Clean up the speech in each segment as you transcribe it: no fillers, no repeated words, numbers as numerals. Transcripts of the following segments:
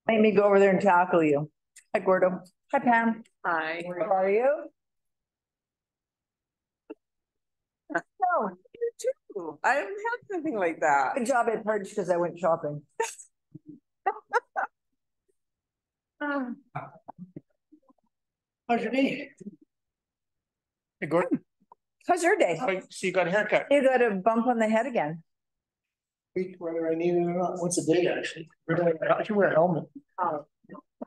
Make me go over there and tackle you. Hi, Gordo. Hi, Pam. Hi. How are you? No, you too. I haven't had anything like that. Good job at Purge because I went shopping. How's your day? Hey, Gordon. How's your day? I see you got a haircut. You got a bump on the head again. Week whether I need it or not. Once a day, actually. I should wear a helmet. Oh,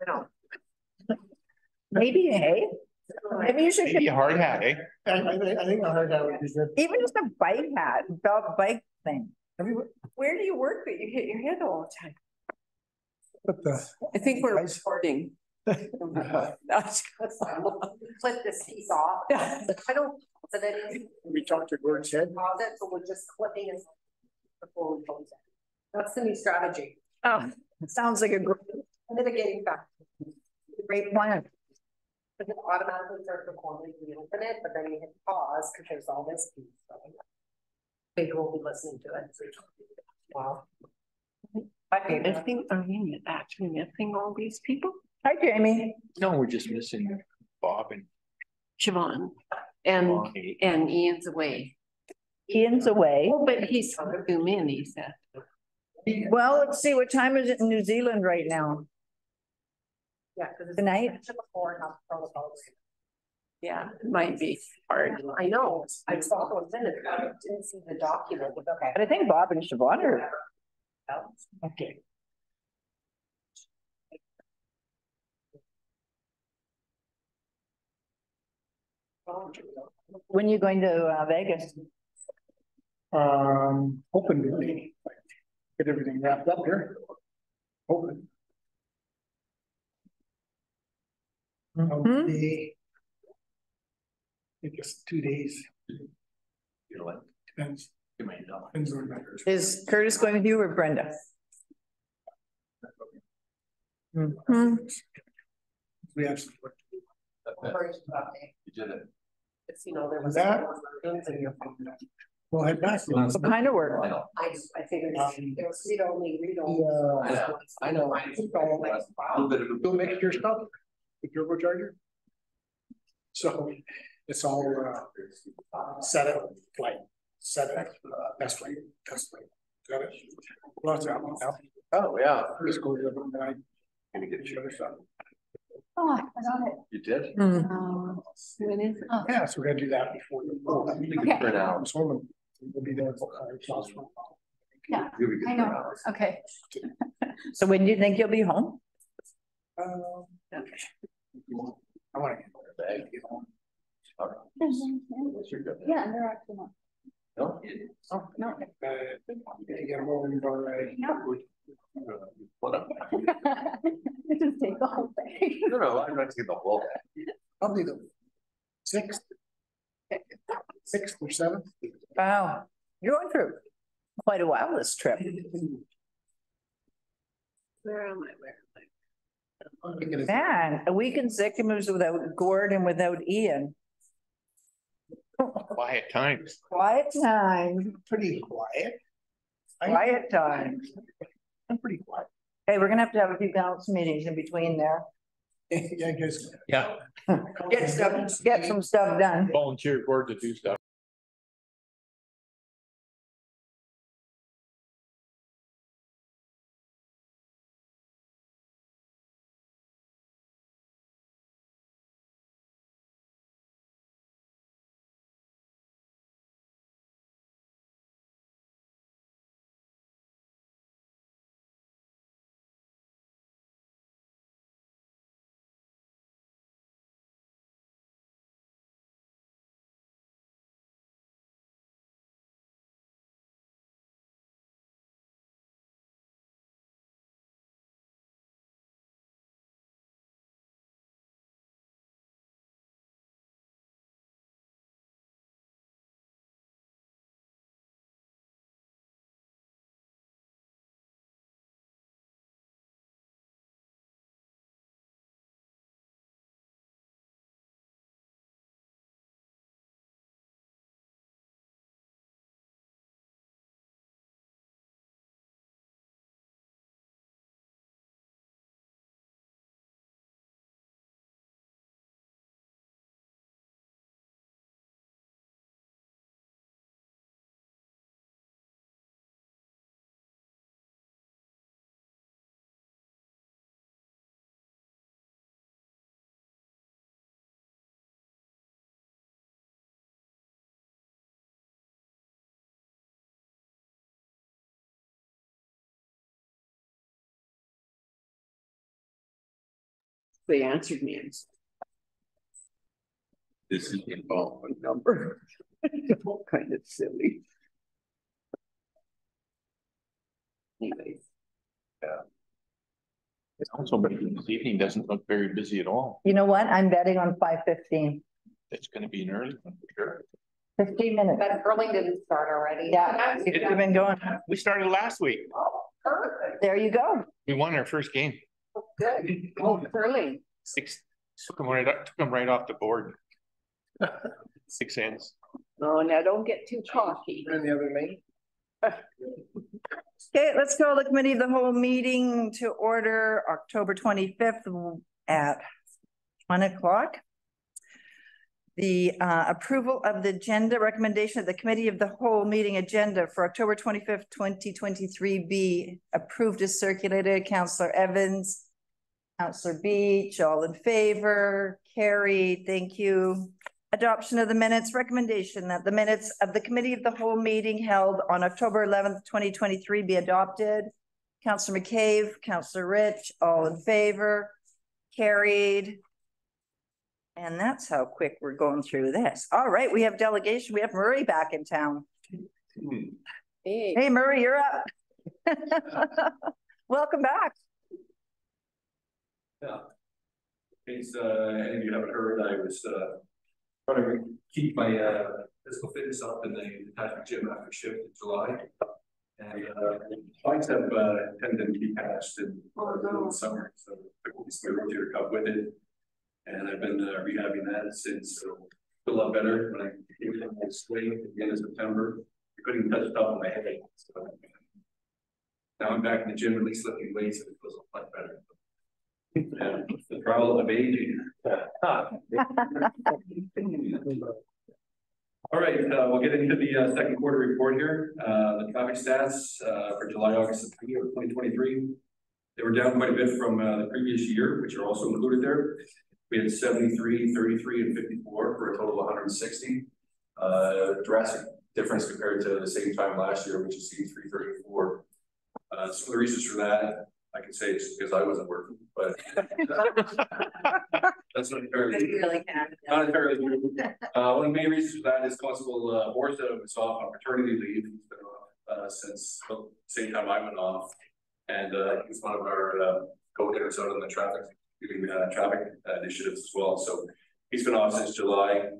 I don't. Maybe, hey? Maybe you should Maybe a hard hat, eh? I think a hard hat would be good. even just a bike hat, bike thing. Where do you work that you hit your head all the time? But the. I think we're recording. That's Clip this piece off. I don't, so that is, We talked to Gordon's head. pause it, so we're just clipping it before we close it. That's the new strategy, Oh, sounds like a mitigating factor. great plan. But it automatically starts recording, you open it, but then you hit pause, because there's all this piece. Maybe we'll be listening to it. Wow. Are we actually missing all these people? Hi, Jamie. No, we're just missing Bob and Siobhan and Bonnie. Ian's away. Ian's away. Oh, but he's Zoom in, he said. Well, let's see, what time is it in New Zealand right now? Yeah, because it's. Good night. Before, not protocols. Yeah, it might be hard. I know, I saw those in it, I didn't see the document, but okay. But I think Bob and Siobhan are. Okay. When are you going to Vegas? Hoping to get everything wrapped up here. Hoping. Mhm. I think it's 2 days. You know what? Depends. You might know. Depends on matters. Is Curtis going with you or Brenda? Mhm. We have some. First update. You did it. It's, you know, there was. That- Things in your phone. We'll head back. What kind of work? I know. I figured it was read only. Yeah. I know. A little bit of a Go make your stuff. The turbo charger. So it's all set up, flight, set it, best flight, test flight. Got it? Lots out now. Oh, yeah. Just go to the night. Gonna get The you. other stuff. Oh, I got it. You did? When is it? Oh, Yeah, so we're gonna do that before. Okay. For now. I'm home. We'll be there. Yeah, You'll be good I for know, now. okay. So when do you think you'll be home? okay. I wanna get Bag, you know. All right. You're good. Yeah, and they're actually not. No? Oh, no. You get home by. What up? Just take the whole thing. No, I'm not taking the whole thing. Probably the sixth or seventh. Wow, you're going through quite a while this trip. Where am I? Man, a week in Sycamoose without Gord and without Ian. Quiet times. Quiet time, Pretty quiet. quiet time. I'm pretty quiet. Hey, we're gonna have a few council meetings in between there. Yeah, because. Yeah. Get some stuff done. Volunteer board to do stuff. They answered me. And This is the involvement number. all kind of silly. Anyways, Also, but this evening doesn't look very busy at all. You know what? I'm betting on 5:15. It's gonna be an early one for sure. 15 minutes. But curling didn't start already. Yeah, it's been going. We started last week. Perfect. There you go. We won our first game. Good. oh, curling. Took them right off the board. 6 ends. No, now don't get too cocky. And the other lane. Okay, let's call the committee of the whole meeting to order October 25th at 1 o'clock. The approval of the agenda recommendation of the committee of the whole meeting agenda for October 25th, 2023 be approved as circulated. Councillor Evans, Councillor Beach, all in favor, carried. Thank you. Adoption of the minutes, recommendation that the minutes of the committee of the whole meeting held on October 11th, 2023 be adopted. Councillor McCabe, Councillor Rich, all in favor, carried. And that's how quick we're going through this. All right, we have delegation. We have Murray back in town. Hey, Hey, Murray, you're up. Welcome back. Yeah. In case any of you haven't heard, I was trying to keep my physical fitness up in the attachment gym after shift in July. And flights have tended to be patched in the summer, so I released my rotator cuff with it. And I've been rehabbing that since, so a lot better. When I came in my swing at the end of September, I couldn't touch the top of my head. So now I'm back in the gym, at least lifting weights, and it feels a lot better. Yeah, the trial of aging. All right, we'll get into the second quarter report here. The traffic stats for July, August, and September of 2023. They were down quite a bit from the previous year, which are also included there. We had 73, 33, and 54 for a total of 160. Drastic difference compared to the same time last year, which is 334. Some of the reasons for that, I can say it's because I wasn't working, but that's not entirely not entirely true. One of the main reasons for that is Constable Horta was off on paternity leave. He's been off since the same time I went off, and he's one of our go-getters out on the traffic initiatives as well. So he's been off since July.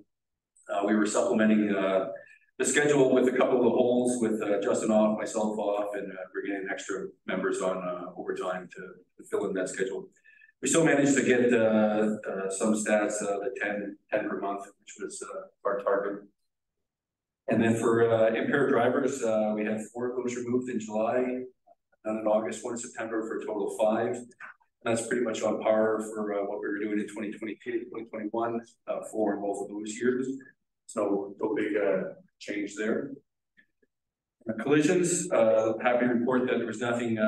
We were supplementing the schedule with a couple of the holes with Justin off, myself off, and we're getting extra members on overtime to fill in that schedule. We still managed to get some stats, the 10 per month, which was our target. And then for impaired drivers, we had 4 of those removed in July, none in August, 1 in September, for a total of 5. And that's pretty much on par for what we were doing in 2022, 2021, 4 in both of those years. So no big change there. Collisions, happy to report that there was nothing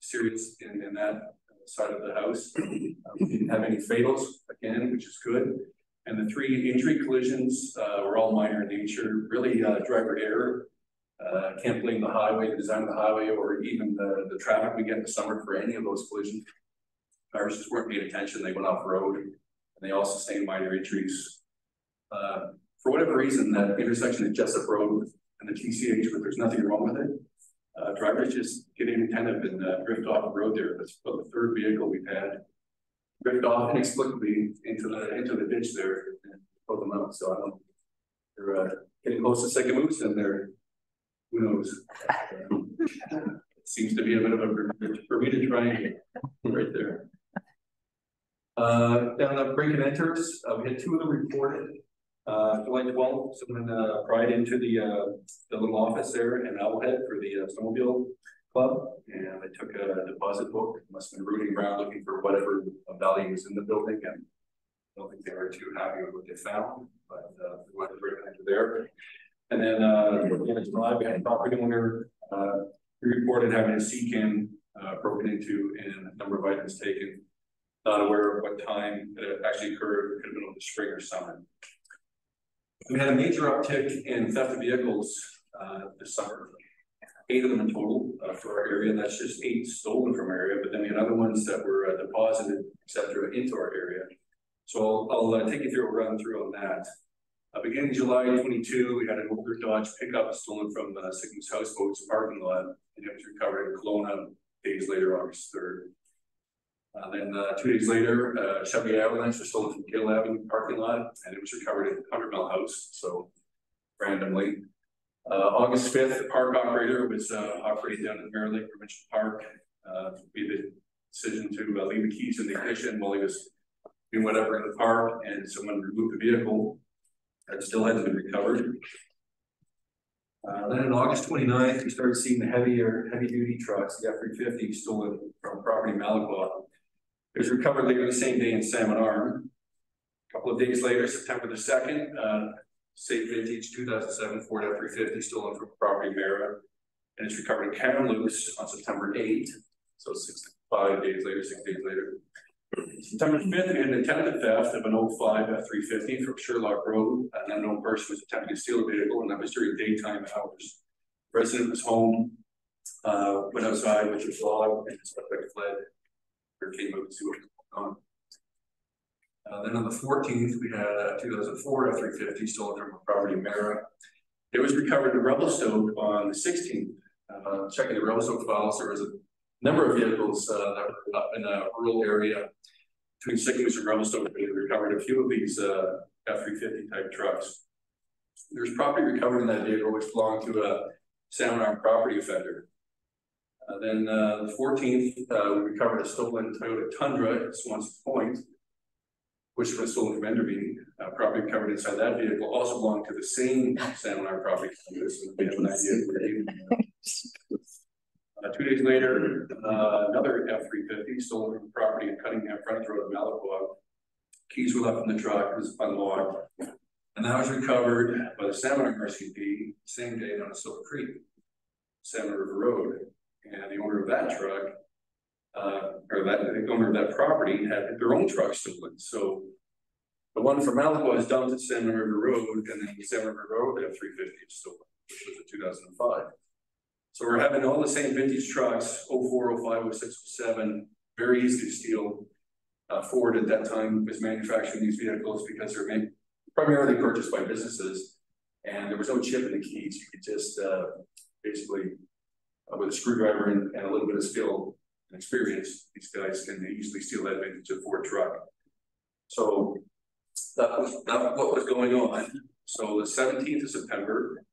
serious in that side of the house. We didn't have any fatals again, which is good. And the 3 injury collisions were all minor in nature, really driver error. Can't blame the highway, the design of the highway, or even the traffic we get in the summer for any of those collisions. Drivers just weren't paying attention, they went off road, and they all sustained minor injuries. For whatever reason, that intersection at Jessup Road and the TCH, but there's nothing wrong with it. Drivers just get inattentive and drift off the road there. That's about the 3rd vehicle we've had drift off inexplicably into the ditch there and pull them out. So I don't. They're getting close to second moves, and they're, who knows. It seems to be a bit of a Bermuda Triangle right there. Down the break and enters, we had 2 of them reported. July 12th, someone pried into the little office there in Owlhead for the snowmobile club, and they took a deposit book. Must have been rooting around looking for whatever value was in the building, and I don't think they were too happy with what they found, but we went to break and enter there. And then we had a property owner reported having a C-cam broken into and a number of items taken. Not aware of what time it actually occurred. It could have been over the spring or summer. We had a major uptick in theft of vehicles this summer. 8 of them in total for our area, and that's just 8 stolen from our area, but then we had other ones that were deposited, etc., into our area. So I'll take you through a run through on that. Beginning July 22, we had an older Dodge pickup stolen from Sigma's Houseboats parking lot, and it was recovered in Kelowna days later, August 3rd. Then 2 days later, Chevy Avalanche was stolen from Gill Avenue parking lot, and it was recovered in 100 Mile House, so randomly. August 5th, the park operator was operating down at Mirror Lake Provincial Park. Made the decision to leave the keys in the ignition while he was doing whatever in the park, and someone removed the vehicle. That still hasn't been recovered. Then on August 29th, we started seeing the heavy duty trucks, the F-350 stolen from property in Malacca. It was recovered later the same day in Salmon Arm. A couple of days later, September the 2nd, same vintage 2007 Ford F-350 stolen from property Mara, and it's recovered in Kamloops on September 8th. So 6 days later. September 5th, we had an attempted theft of an 05 F-350 from Sherlock Road. An unknown person was attempting to steal a vehicle, and that was during daytime hours. The resident was home, went outside, which was logged, and the suspect fled. Or came out to see what was going on. Then on the 14th, we had a 2004 F-350 stolen from a property in Mara. It was recovered in Revelstoke on the 16th. Checking the Revelstoke files, there was a number of vehicles that were up in a rural area between Sigma's and Revelstoke. We recovered a few of these F-350 type trucks. There's property recovered in that vehicle which belonged to a Salmon Arm property offender. Then the 14th, we recovered a stolen Toyota Tundra at Swansea Point, which was stolen from Enderby. Property recovered inside that vehicle also belonged to the same Salmon Arm property offender, so we have an idea. 2 days later, another F-350 stolen from property in Cunningham Frontage Road in Malacca. Keys were left in the truck, it was unlocked, and that was recovered by the Salmon Arm RCP same day down at Silver Creek, Salmon River Road. And the owner of that truck, the owner of that property had their own truck stolen. So the one from Malacca was dumped at Salmon River Road, and then the Salmon River Road F-350 was stolen, which was in 2005. So we're having all the same vintage trucks, 04, 05, 06, 07, very easy to steal. Ford at that time was manufacturing these vehicles because they're primarily purchased by businesses, and there was no chip in the keys. You could just basically, with a screwdriver and a little bit of skill and experience, these guys can easily steal that vintage Ford truck. So that was what was going on. So the 17th of September,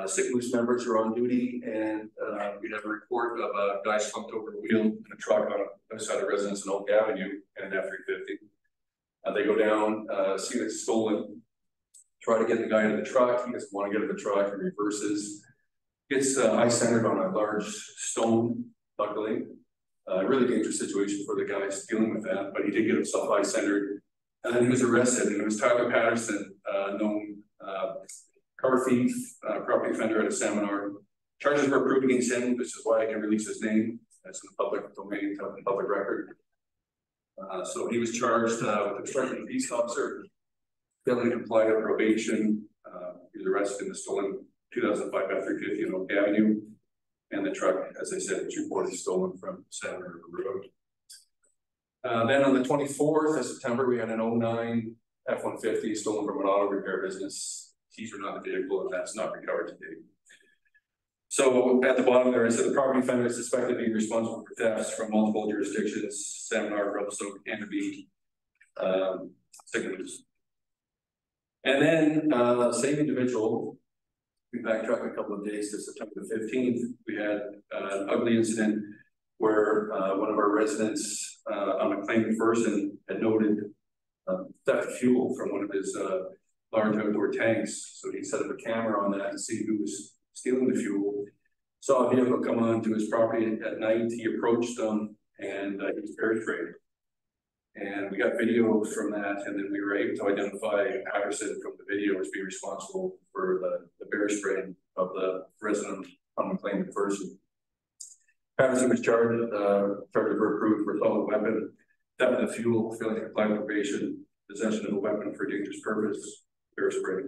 Sigma's members were on duty, and we have a report of a guy slumped over the wheel in a truck on outside a residence in Oak Avenue in an F-350. They go down, see it's stolen, try to get the guy into the truck. He doesn't want to get in the truck, and reverses. Gets eye-centered on a large stone, luckily. Really dangerous situation for the guys dealing with that, but he did get himself eye-centered. And then he was arrested, and it was Tyler Patterson, known car thief, property offender at a Salmon Arm. Charges were approved against him, which is why I can release his name. That's in the public domain, the public record. So he was charged with obstructing a peace officer, failing to comply with probation. He was arrested in the stolen 2005 F-350 in Oak Avenue, and the truck, as I said, was reported stolen from Salmon River Road. Then on the 24th of September, we had an 09 F-150 stolen from an auto repair business. Keys were not in the vehicle, and that's not recovered today. So at the bottom there, it said the property offender is suspected of being responsible for thefts from multiple jurisdictions: Salmon Arm, Revelstoke, Enderby, Sigma's. And then same individual. We backtrack a couple of days to September the 15th. We had an ugly incident where one of our residents on a claimed person had noted theft of fuel from one of his large outdoor tanks. So he set up a camera on that to see who was stealing the fuel. Saw a vehicle come onto his property at night. He approached them, and he was bear sprayed. And we got videos from that, and then we were able to identify Patterson from the video as being responsible for the bear spraying of the resident on the claimed person. Patterson was charged, charges were approved for assault of weapon, theft of fuel, failing to comply with probation, possession of a weapon for a dangerous purpose, bear spray.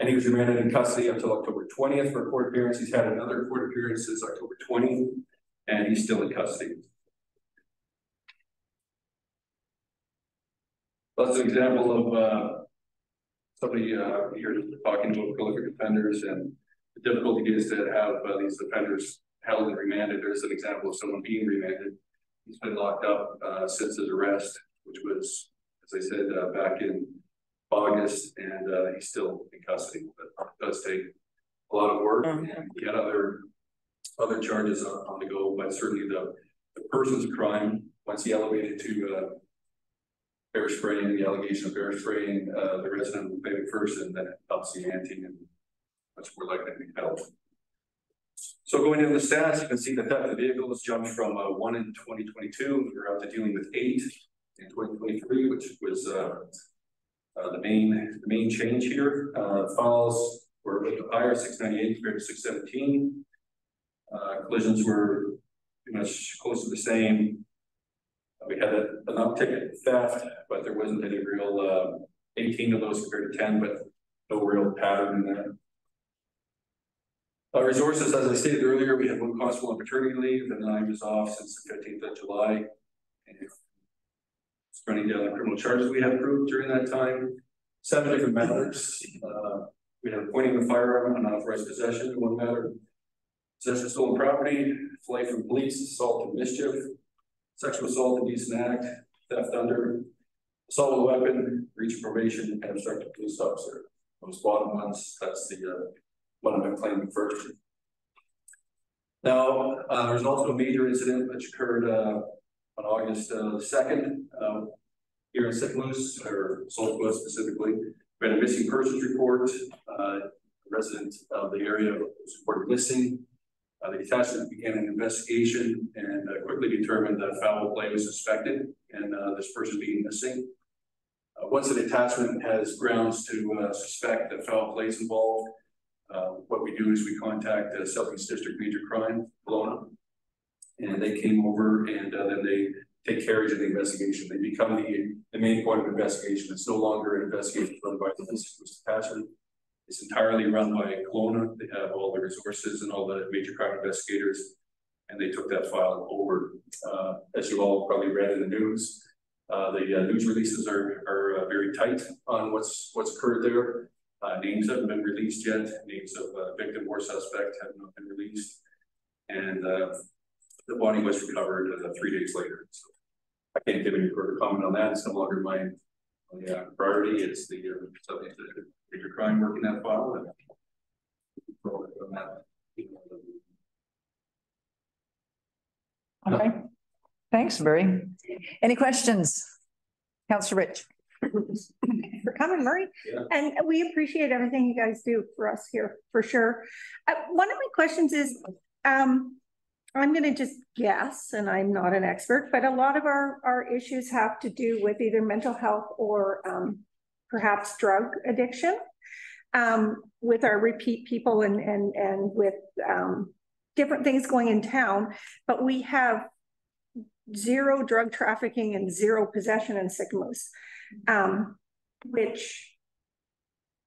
And he was remanded in custody until October 20th for a court appearance. He's had another court appearance since October 20th, and he's still in custody. That's an example of somebody here talking about prolific offenders and the difficulty it is to have these offenders held and remanded. There's an example of someone being remanded. He's been locked up since his arrest, which was, as I said, back in August, and he's still in custody. But it does take a lot of work, and get other charges on the go. But certainly the person's crime, once he elevated to bear spraying, the allegation of bear spraying the resident will pay first, and then it helps the ante, and much more likely to be held. So going into the stats, you can see the theft of vehicles jumped from 1 in 2022. We're up to dealing with 8 in 2023, which was the main change here. Files were a little higher, 698 compared to 617. Collisions were pretty much close to the same. We had an uptick in theft, but there wasn't any real 18 of those compared to 10, but no real pattern in that. Resources, as I stated earlier, we had 1 constable on paternity leave, and then I was off since the 15th of July. And it's running down the criminal charges we had approved during that time. 7 different matters. We had pointing a firearm, unauthorized possession in 1 matter, possession of stolen property, flight from police, assault and mischief, sexual assault and decent act, theft under, assault with a weapon, breach of probation, and obstructed police officer. Those bottom ones, that's the one I've been claiming first. Now, there's also a major incident which occurred on August 2nd here in St. Louis, or St. Louis specifically. We had a missing persons report. A resident of the area was reported missing. The detachment began an investigation and quickly determined that foul play was suspected and this person being missing. Once the detachment has grounds to suspect that foul play is involved, what we do is we contact the Southeast District Major Crime, Kelowna, and they came over, and then they take carriage of the investigation. They become the main point of investigation. It's no longer an investigation run by the Institute Detachment. It's entirely run by Kelowna. They have all the resources and all the major crime investigators, and they took that file over. As you all probably read in the news, the news releases are very tight on what's occurred there. Names haven't been released yet. Names of victim or suspect have not been released, and the body was recovered 3 days later. So I can't give any further comment on that. It's no longer my priority. It's the subject of major crime working that file. And okay, thanks, Murray. Any questions, Councillor Rich? For coming, Murray. Yeah. And we appreciate everything you guys do for us here, for sure. One of my questions is, I'm going to just guess, and I'm not an expert, but a lot of our issues have to do with either mental health or perhaps drug addiction, with our repeat people and with different things going in town. But we have 0 drug trafficking and 0 possession in St. Louis. Which,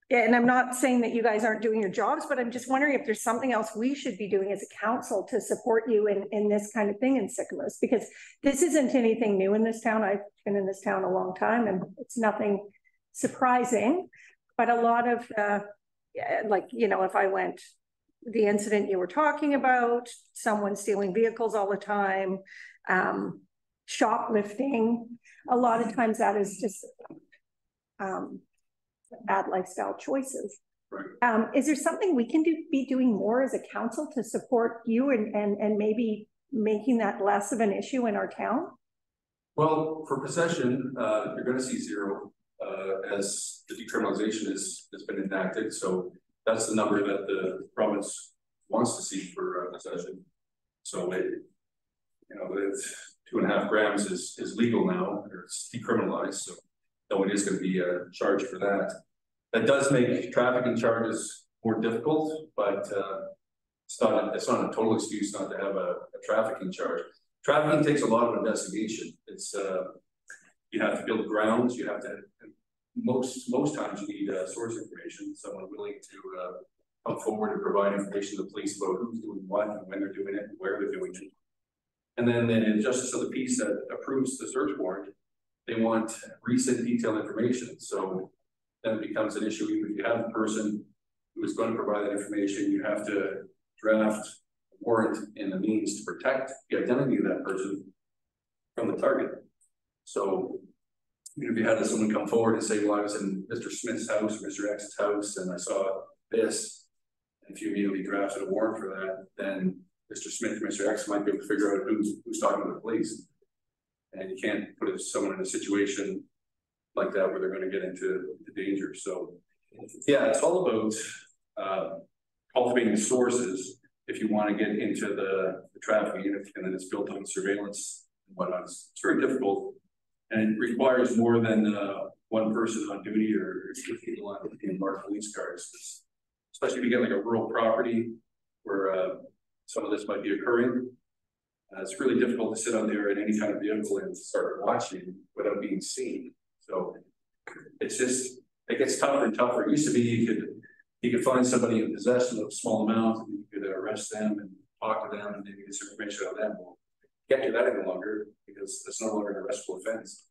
and I'm not saying that you guys aren't doing your jobs, but I'm just wondering if there's something else we should be doing as a council to support you in this kind of thing in St. Louis, because this isn't anything new in this town. I've been in this town a long time, and it's nothing surprising, but a lot of, like, you know, if I went, the incident you were talking about, someone stealing vehicles all the time, shoplifting, a lot of times that is just bad lifestyle choices. Right. Is there something we can be doing more as a council to support you and maybe making that less of an issue in our town? Well, for possession, you're going to see 0 as the decriminalization has been enacted. So that's the number that the province wants to see for possession. So it, you know, it's 2.5 grams is legal now, or it's decriminalized. So no one is going to be charged for that. That does make trafficking charges more difficult, but it's not a total excuse not to have a trafficking charge. Trafficking takes a lot of investigation. It's you have to build grounds, you have to most times you need source information, someone willing to come forward and provide information to the police about who's doing what and when they're doing it and where they're doing it. And then the justice of the peace that approves the search warrant, they want recent detailed information. So then it becomes an issue. Even if you have a person who is going to provide that information, you have to draft a warrant in the means to protect the identity of that person from the target. So if you had someone come forward and say, well, I was in Mr. Smith's house or Mr. X's house and I saw this, and if you immediately drafted a warrant for that, then Mr. Smith or Mr. X might be able to figure out who's talking to the police. And you can't put someone in a situation like that where they're going to get into danger. So yeah, it's all about cultivating the sources if you want to get into the trafficking, and then it's built on surveillance and whatnot. It's very difficult, and it requires more than one person on duty or 2 people on marked police cars, especially if you get like a rural property where some of this might be occurring. It's really difficult to sit on there in any kind of vehicle and start watching without being seen. So it's just, it gets tougher and tougher. It used to be you could find somebody in possession of a small amount and you could arrest them and talk to them and maybe get some information out of them. Well, you can't do that any longer because it's no longer an arrestable offense.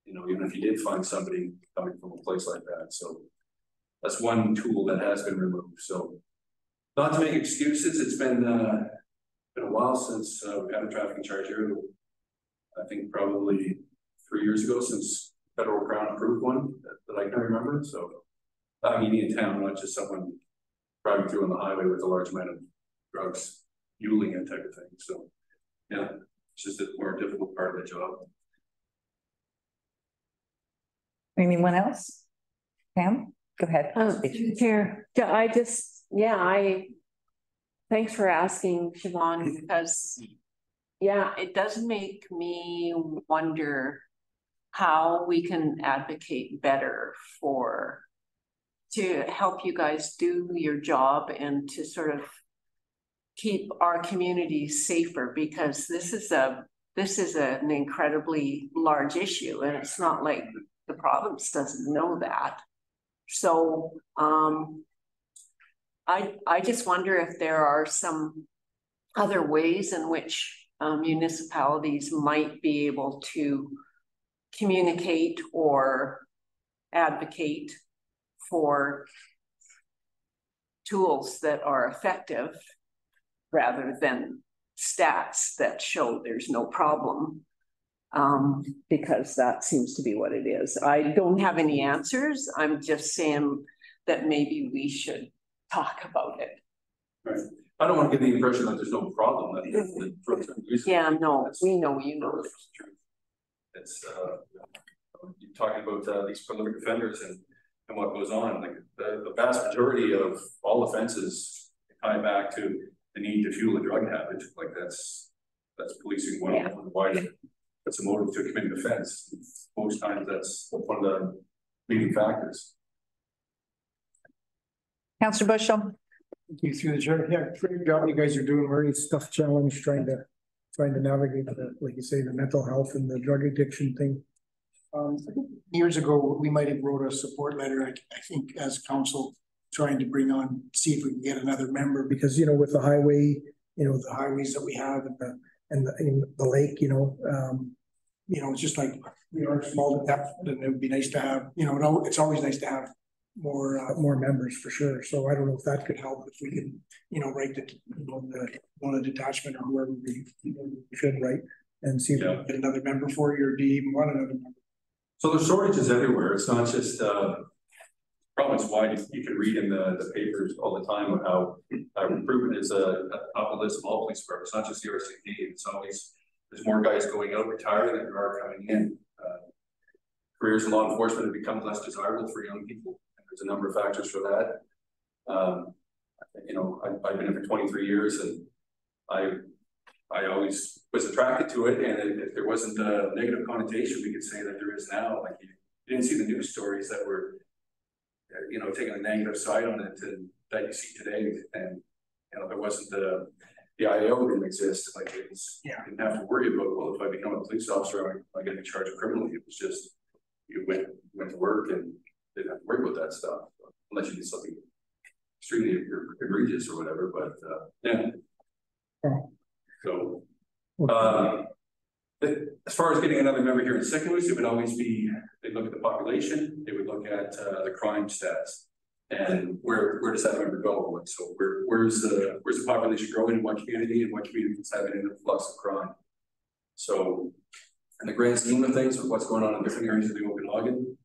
You know, even if you did find somebody coming from a place like that. So that's one tool that has been removed. So not to make excuses, it's been a while since we had a trafficking charge here. I think probably 3 years ago since federal Crown approved one that I can remember. So you need in town, not just someone driving through on the highway with a large amount of drugs, muling it type of thing. So yeah, it's just a more difficult part of the job. Anyone else? Pam, go ahead. Chair, thanks for asking, Siobhan, because yeah, it does make me wonder how we can advocate better to help you guys do your job and to sort of keep our community safer, because this is an incredibly large issue, and it's not like the province doesn't know that. So I just wonder if there are some other ways in which municipalities might be able to communicate or advocate for tools that are effective rather than stats that show there's no problem, because that seems to be what it is. I don't have any answers. I'm just saying that maybe we should talk about it. Right. I don't want to give the impression that there's no problem. Yeah, no, we know, you know. It's you're talking about these prolific offenders and what goes on. Like the vast majority of all offenses tie back to the need to fuel a drug habit. Like that's policing one. Yeah. Why that's a motive to commit an offense. Most times that's one of the leading factors. Councillor Bushel. Thank you through the chair. Yeah, great job you guys are doing. Very tough challenge trying to navigate the, like you say, the mental health and the drug addiction thing. I think years ago we might have wrote a support letter. I think as council trying to bring on, see if we can get another member, because with the highway, the highways that we have and the lake, it's just like we are small depth, and it would be nice to have, it's always nice to have more members for sure. So I don't know if that could help, if we could, write one of the detachment or whoever we should write and see if we can get another member for you, or do you even want another member? So there's shortages everywhere. It's not just probably why you can read in the papers all the time of how recruitment is a top of the list of all police departments, not just the RCD. It's always, there's more guys going out retiring than there are coming in. Careers in law enforcement have become less desirable for young people. There's a number of factors for that. I've been in for 23 years, and I always was attracted to it. And if there wasn't a negative connotation, we could say that there is now. Like you didn't see the news stories that were, taking a negative side on it, and that you see today. And there wasn't the IO didn't exist. Like you didn't have to worry about, well, if I become a police officer, am I getting charged criminally? It was just you went to work and didn't have to worry about that stuff, unless you did something extremely egregious or whatever, but, yeah. So, as far as getting another member here in St. Louis, it would always be, they look at the population, they would look at, the crime stats. And where does that member go? And so where's the population growing in what community, and what community is having an influx of crime? So in the grand scheme of things, with what's going on in different areas of the Okanagan,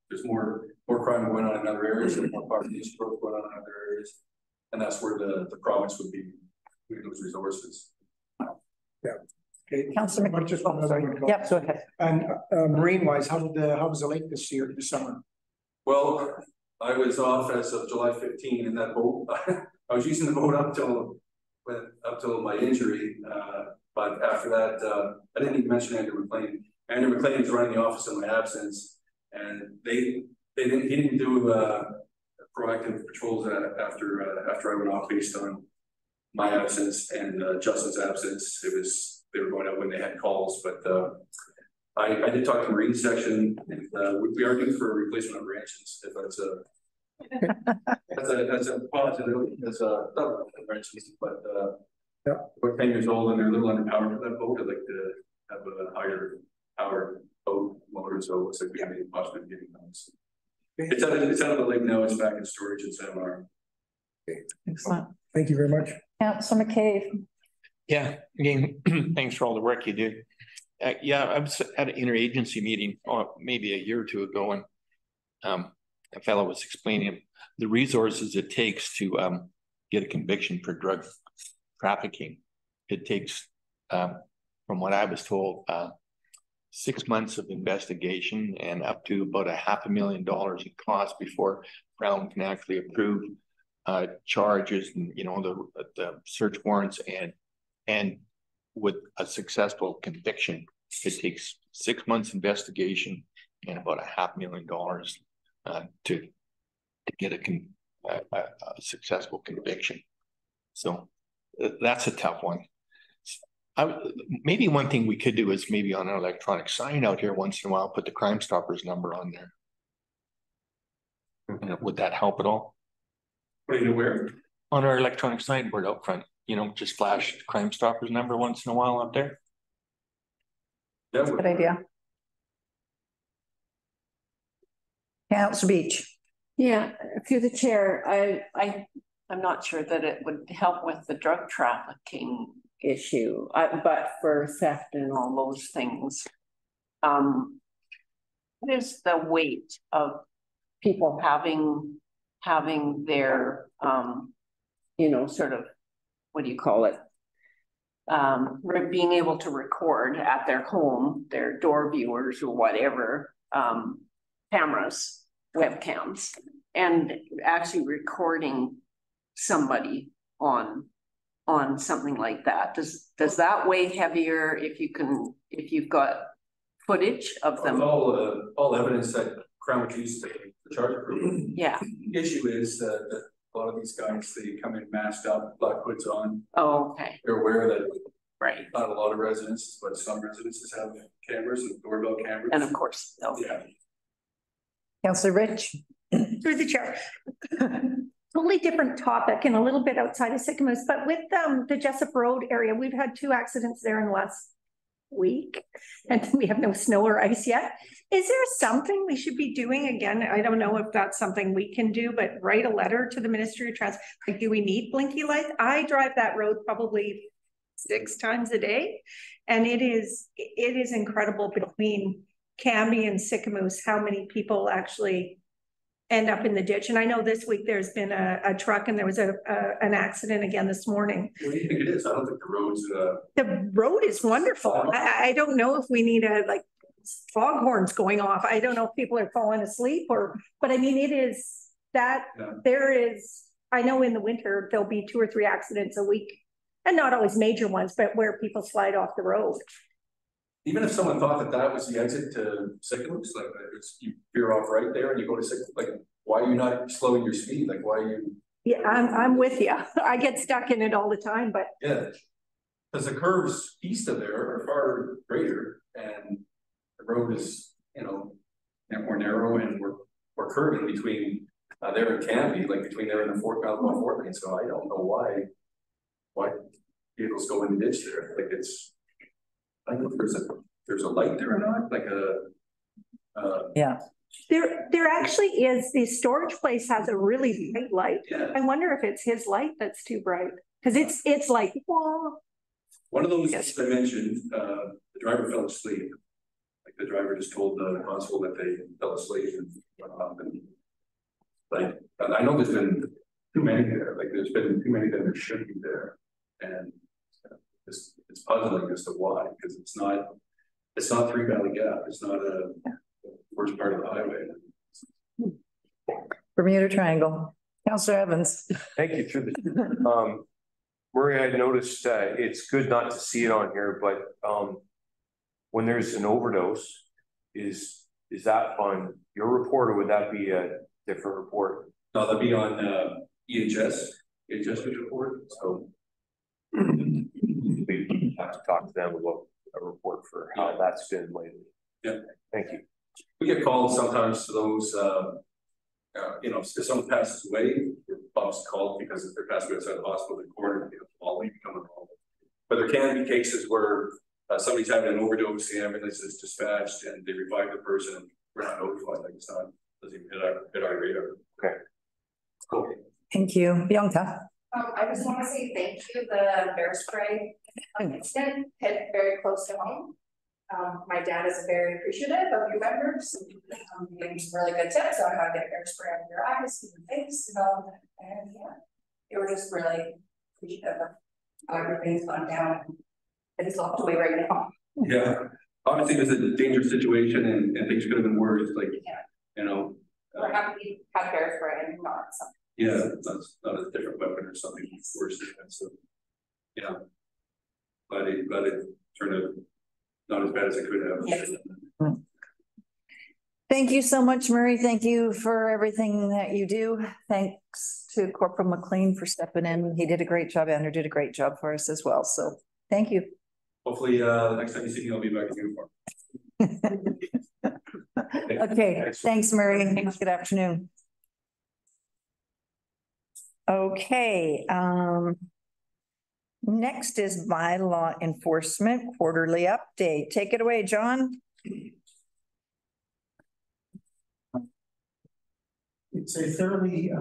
there's more crime going on in other areas, and more population growth going on in other areas. And that's where the province would be with those resources. Yeah. Okay. Councillor Much just one other one. Yep, go ahead. And marine wise, how was the lake this year, this summer? Well, I was off as of July 15 in that boat. I was using the boat up till my injury. But after that, I didn't even mention Andrew McLean. Andrew McLean was running the office in my absence, and he didn't do proactive patrols after I went off based on my absence and Justin's absence. They were going out when they had calls, but I did talk to Marine Section, and we are due for a replacement of branches. If that's a possibility, as not branches, but we're 10 years old and they're a little underpowered for that boat. I'd like to have a higher powered boat motor, so it looks like we have any possibility of getting those. It's out of the lake now. It's back in storage in San Mar. Excellent. Thank you very much. Councillor McCabe. Yeah, again, thanks for all the work you do. Yeah, I was at an interagency meeting, maybe a year or two ago, and a fellow was explaining the resources it takes to get a conviction for drug trafficking. It takes, from what I was told, 6 months of investigation and up to about $500,000 in cost before Brown can actually approve charges and the search warrants, and with a successful conviction, it takes 6 months investigation and about $500,000 to get a successful conviction. So that's a tough one. Maybe one thing we could do is maybe on an electronic sign out here once in a while, put the Crime Stoppers number on there. Would that help at all? What do you know where? On our electronic signboard out front, just flash Crime Stoppers number once in a while up there. That would. Good idea. Councillor Beach. Yeah, through the chair, I'm not sure that it would help with the drug trafficking issue, but for theft and all those things. What is the weight of people having their sort of, what do you call it? Being able to record at their home, their door viewers or whatever, cameras, webcams, and actually recording somebody on something like that. Does that weigh heavier if you've got footage of them? All evidence that Crown would use to charge approval. Yeah. The issue is that a lot of these guys, they come in masked up, black hoods on. Oh, okay. They're aware that right. Not a lot of residences, but some residences have cameras and doorbell cameras. And of course, yeah. Councillor Rich. Through the chair. Totally different topic and a little bit outside of Sycamus, but with the Jessup Road area, we've had 2 accidents there in the last week, and we have no snow or ice yet. Is there something we should be doing? Again, I don't know if that's something we can do, but write a letter to the Ministry of Transport. Like, do we need blinky lights? I drive that road probably 6 times a day, and it is incredible between Cambie and Sycamus how many people actually end up in the ditch. And I know this week there's been a truck, and there was an accident again this morning. What do you think it is? I don't think the road's the road is wonderful. I don't know if we need foghorns going off. I don't know if people are falling asleep but I mean, it is that there is, I know in the winter there'll be 2 or 3 accidents a week, and not always major ones, but where people slide off the road. Even if someone thought that was the exit to Sycamus, like you veer off right there and you go to Sycamus, like, why are you not slowing your speed? Like, why are you? Yeah, I'm with you. I get stuck in it all the time, but. Yeah, because the curves east of there are far greater, and the road is, more narrow, and we're curving between there and Canby, like between there and the Fort lane. So I don't know why vehicles go in the ditch there. Like I don't know if there's a light there or not, like Yeah. There actually is, the storage place has a really bright light. yeah. I wonder if it's his light that's too bright, because it's like, whoa. One of those Yes. I mentioned, the driver fell asleep. Like the driver just told the constable that they fell asleep and went off. And like, I know there's been too many there. Like there's been too many that there should be there, and it's puzzling as to why, because it's not Three Valley Gap. It's not a worst part of the highway. Bermuda Triangle. Councillor Evans. Thank you. Through the, Murray, I noticed it's good not to see it on here, but when there's an overdose, is that on your report, or would that be a different report? No, that'd be on EHS report. So we have to talk to them about a report for how that's been lately. Yeah. Thank you. We get calls sometimes to those, you know, if someone passes away, we're obviously called because if they're passing away outside the hospital, the coroner, you know, all become involved. But there can be cases where somebody's having an overdose, the ambulance is dispatched, and they revive the person. We're not notified, like it's not, doesn't even hit our radar. Okay. Cool. Thank you. Bianca. I just want to say thank you. The bear spray incident hit very close to home. My dad is very appreciative of your members. Giving some really good tips on how to get bear spray on your eyes and your face, and yeah, they were just really appreciative of how everything's gone down. And it's locked away right now. Yeah, obviously it's a dangerous situation, and things could have been worse. Like, yeah, you know, we're happy to have bear spray and not something. yeah, that's not a different weapon or something worse than that. So, yeah, but it turned out not as bad as it could have. Yeah. Thank you so much, Murray. Thank you for everything that you do. Thanks to Corporal McLean for stepping in. He did a great job. Andrew did a great job for us as well. So thank you. Hopefully, next time you see me, I'll be back in uniform. Okay, thanks, Murray. Good afternoon. Okay, next is bylaw enforcement quarterly update. Take it away, John. It's a fairly,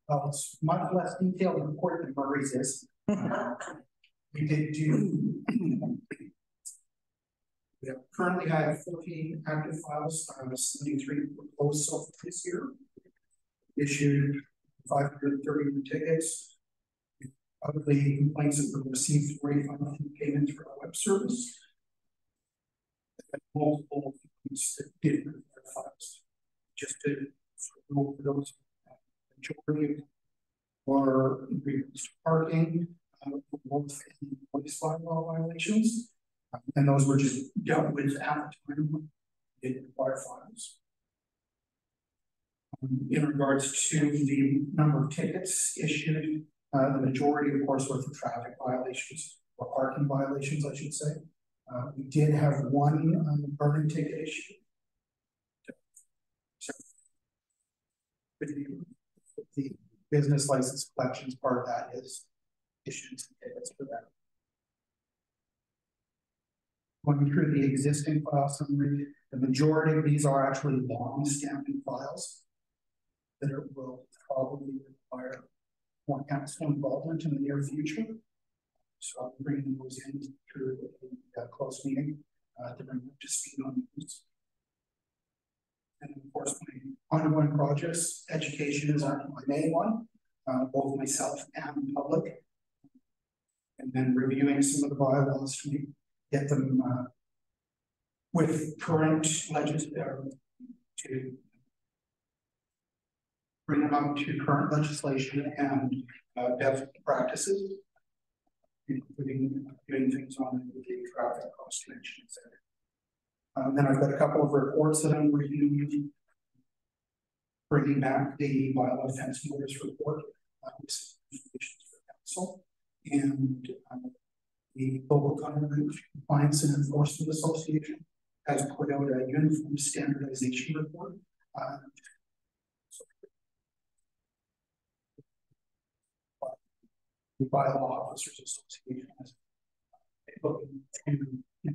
well, it's much less detailed report than Murray's is. We did do, we have currently had 14 active files, 73 were closed so far this year. Issued 530 tickets. Of the complaints that were received, 45 came in through our web service. And multiple complaints that didn't require files. Just to go over those, majority or parking, both police bylaw violations, and those were just dealt with at the time. Didn't require files. In regards to the number of tickets issued, the majority, of course, were for traffic violations or parking violations, I should say. We did have one burning ticket issued. So, the business license collections part of that is issued some tickets for that. Going through the existing file summary, the majority of these are actually long-standing files that will probably require more council involvement in the near future. So I'll be bringing those in through a close meeting to bring up to speed on those. And of course, my ongoing projects, education is my main one, both myself and the public. And then reviewing some of the bylaws to get them with current legislation to bring them up to current legislation and best practices, including doing things on the traffic cost connection, etc. Then I've got a couple of reports that I'm reviewing, bringing back the bylaw fence notice report, for council, and the local government compliance and enforcement association has put out a uniform standardization report. The Bylaw Officers Association is looking to.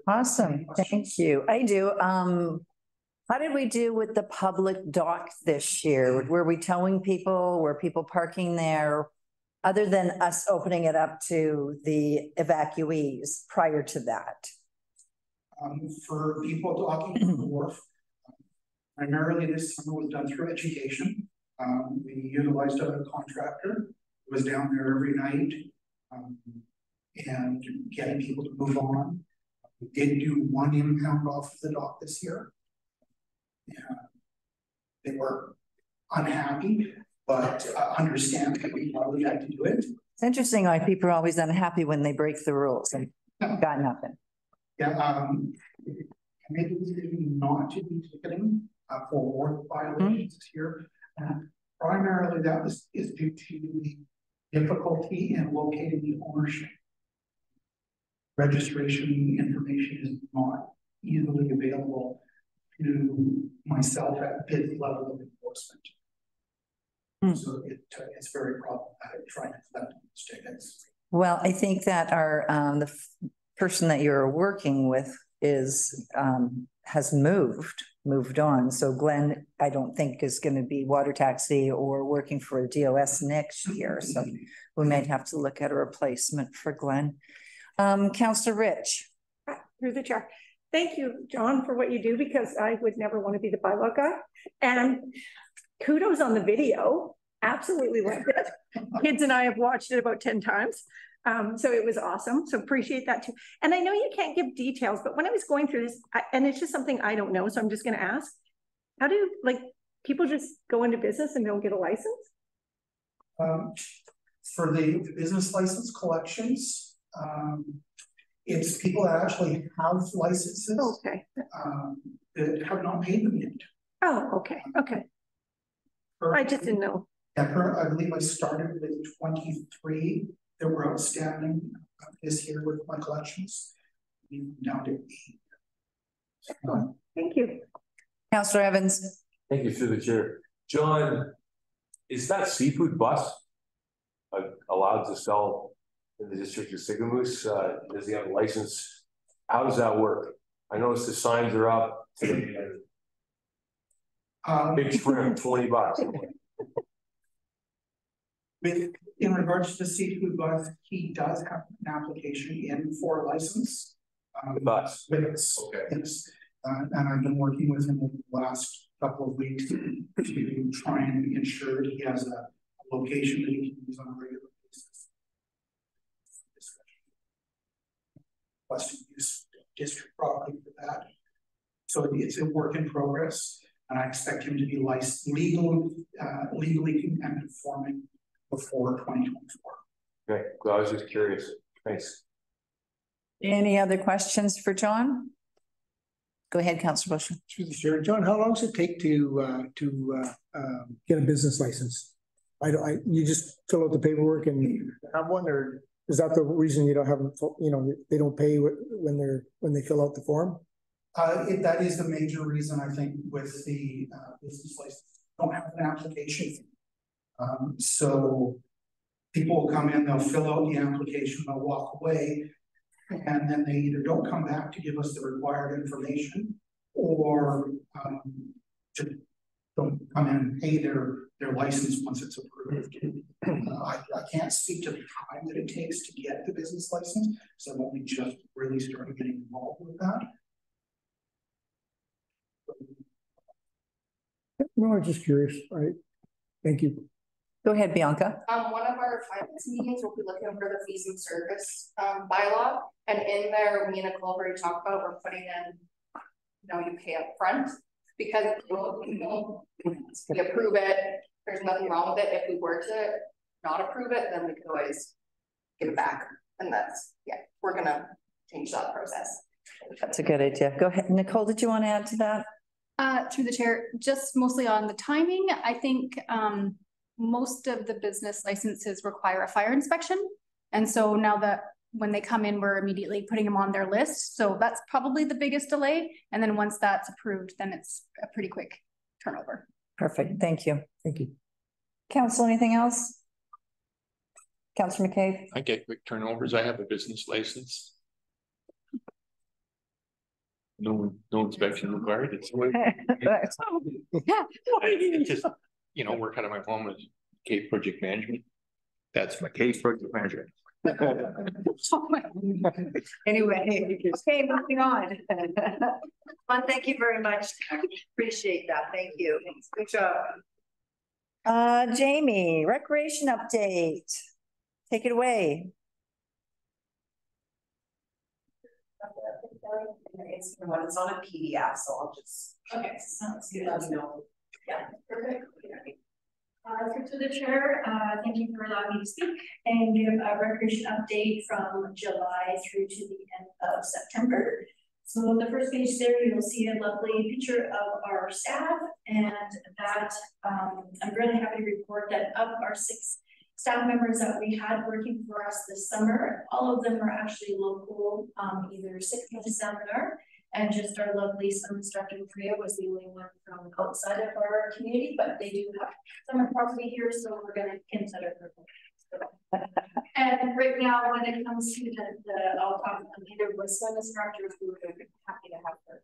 Awesome, thank you. I do. How did we do with the public dock this year? Were we towing people? Were people parking there? Other than us opening it up to the evacuees prior to that? For people docking on the wharf, primarily this summer was done through education. We utilized a contractor who was down there every night and getting people to move on. We did do one impound off of the dock this year. Yeah, they were unhappy, but understandably probably had to do it. It's interesting why people are always unhappy when they break the rules and got nothing. Yeah, maybe we did not to be ticketing for wharf violations this year. Primarily that is due to the difficulty in locating the ownership. Registration information is not easily available to myself at this level of enforcement. So it's very problematic trying to collect those tickets. Well, I think that our the person that you're working with is has moved on. So Glenn, I don't think is going to be water taxi or working for a DOS next year. So we might have to look at a replacement for Glenn. Councillor Rich. Through the chair. Thank you, John, for what you do, because I would never want to be the bylaw guy. And kudos on the video. Absolutely loved it. Kids and I have watched it about 10 times. So it was awesome. So appreciate that too. And I know you can't give details, but when I was going through this, and it's just something I don't know, so I'm just going to ask, how do people just go into business and don't get a license? For the business license collections, it's people that actually have licenses. Okay. That have not paid them yet. Oh, okay. Okay. I just didn't know. I believe I started with 23 that were outstanding this year with my collections. Down to 8. Thank you. Councillor Evans. Thank you through the chair. John, is that seafood bus allowed to sell in the district of Sigamoose? Does he have a license? How does that work? I noticed the signs are up today. Big shrimp, $20. In regards to the seafood bus, he does have an application in for a license. With us? With us, okay. Yes. And I've been working with him over the last couple of weeks to try and ensure that he has a location that he can use on a regular basis. Western use district property for that. So it's a work in progress, and I expect him to be licensed legally and conforming before 2024. Okay, well, I was just curious. Thanks. Any other questions for John? Go ahead, Councillor Bush. Sure, John. How long does it take to get a business license? You just fill out the paperwork and have one, or is that the reason you don't have them? They don't pay when they fill out the form. That is the major reason, I think, with the business license. Don't have an application. So people will come in, they'll fill out the application, they'll walk away, and then they either don't come back to give us the required information, or to don't come in and pay their license once it's approved. I can't speak to the time that it takes to get the business license, so I've only just really started getting involved with that. No, I'm just curious. All right. Thank you. Go ahead, Bianca. One of our finance meetings, we'll be looking for the fees and service bylaw, and in there, me and Nicole already talked about, we're putting in, you pay up front, because we approve it, there's nothing wrong with it. If we were to not approve it, then we could always give it back, and that's, we're gonna change that process. That's a good idea. Go ahead, Nicole, did you want to add to that? Through the chair, just mostly on the timing, I think most of the business licenses require a fire inspection. And so now that when they come in, we're immediately putting them on their list. So that's probably the biggest delay. And then once that's approved, then it's a pretty quick turnover. Perfect. Thank you. Thank you. Council, anything else? Councilor McCabe? I get quick turnovers. I have a business license. No inspection required. It's it's just, you know, work out of my home as Cape Project Management. That's my Cape Project Management. Anyway, okay, moving on. Well, thank you very much. Appreciate that. Thank you. Good job. Jamie, recreation update. Take it away. It's on a PDF, so I'll just. Okay, sounds good. Let me know. Yeah, perfect. Through to the chair, thank you for allowing me to speak and give a recreation update from July through to the end of September. So the first page there, you'll see a lovely picture of our staff, and that I'm really happy to report that of our 6 staff members that we had working for us this summer, all of them are actually local, either sick from the seminar, and just our lovely swim instructor Priya was the only one from outside of our community, but they do have summer property here, so we're going to consider her. And right now, when it comes to I'll talk on either with swim instructors, we were happy to have her.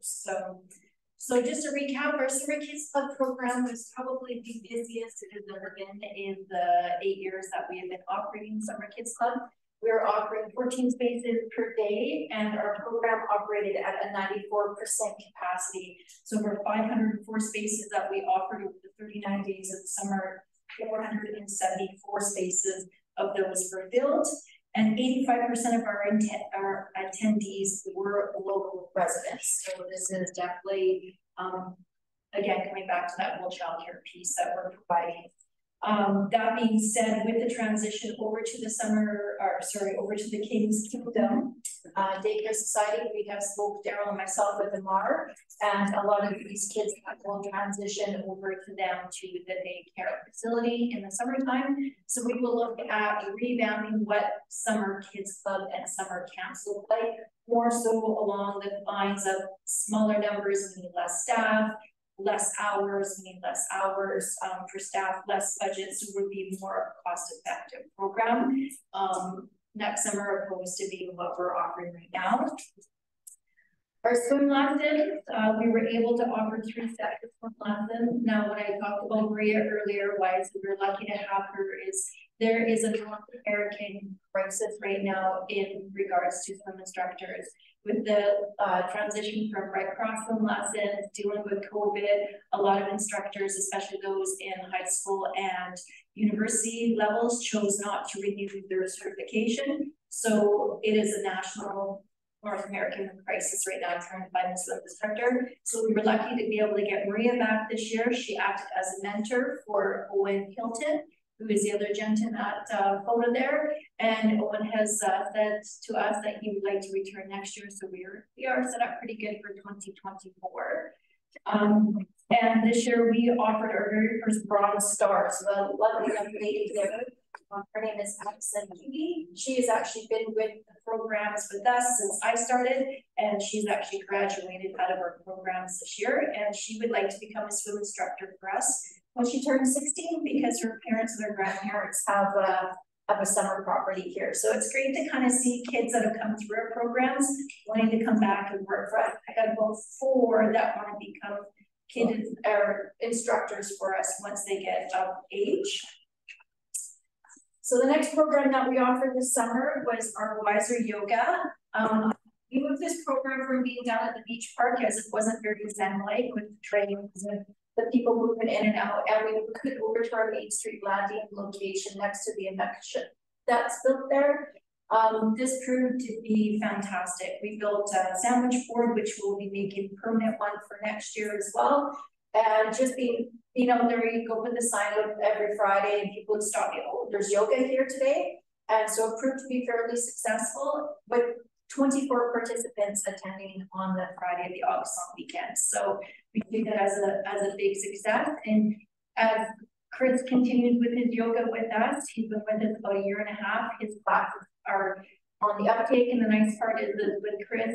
So just to recap, our Summer Kids Club program was probably the busiest it has ever been in the 8 years that we have been operating Summer Kids Club. We're offering 14 spaces per day, and our program operated at a 94% capacity. So for 504 spaces that we offered over the 39 days of the summer, 474 spaces of those were filled, and 85% of our attendees were local residents. So this is definitely, again, coming back to that whole childcare piece that we're providing. That being said, with the transition over to the over to the King's Kingdom Daycare Society, we have spoke, Daryl and myself with Amar, and a lot of these kids will transition over to them to the daycare facility in the summertime. So we will look at revamping what Summer Kids Club and summer camps look like, more so along the lines of smaller numbers, meaning less staff, less hours, meaning less hours for staff, less budgets, so would be more cost-effective program next summer opposed to being what we're offering right now. Our swim lessons, we were able to offer 3 sets of swim lessons. Now, when I talked about Maria earlier, why we're lucky to have her is there is a North American crisis right now in regards to swim instructors. With the transition from Red Cross swim lessons, dealing with COVID, a lot of instructors, especially those in high school and university levels, chose not to renew their certification. So it is a national North American crisis right now, trying to find a swim instructor. So we were lucky to be able to get Maria back this year. She acted as a mentor for Owen Hilton, who is the other gent in that photo there. And Owen has said to us that he would like to return next year. So we are set up pretty good for 2024. And this year we offered our very first bronze star. So the lovely young lady there, her name is Allison Judy. She has actually been with the programs with us since I started, and she's actually graduated out of our programs this year. And she would like to become a swim instructor for us when she turns 16, because her parents and her grandparents have a summer property here. So it's great to kind of see kids that have come through our programs wanting to come back and work for us. I had about 4 that want to become kids or instructors for us once they get of age. So the next program that we offered this summer was our Wiser Yoga. We moved this program from being down at the beach park, as it wasn't very zen-like with the trains and the people moving in and out, and we moved it over to our Main Street landing location next to the induction that's built there. This proved to be fantastic. We built a sandwich board, which we'll be making permanent one for next year as well. And just being, there you go with the sign up every Friday, and people would stop you. Oh, there's yoga here today. And so it proved to be fairly successful, with 24 participants attending on the Friday of the August long weekend. So we see that as a big success. And as Chris continues with his yoga with us, he's been with us about 1.5 years. His classes are on the uptake. And the nice part is that with Chris,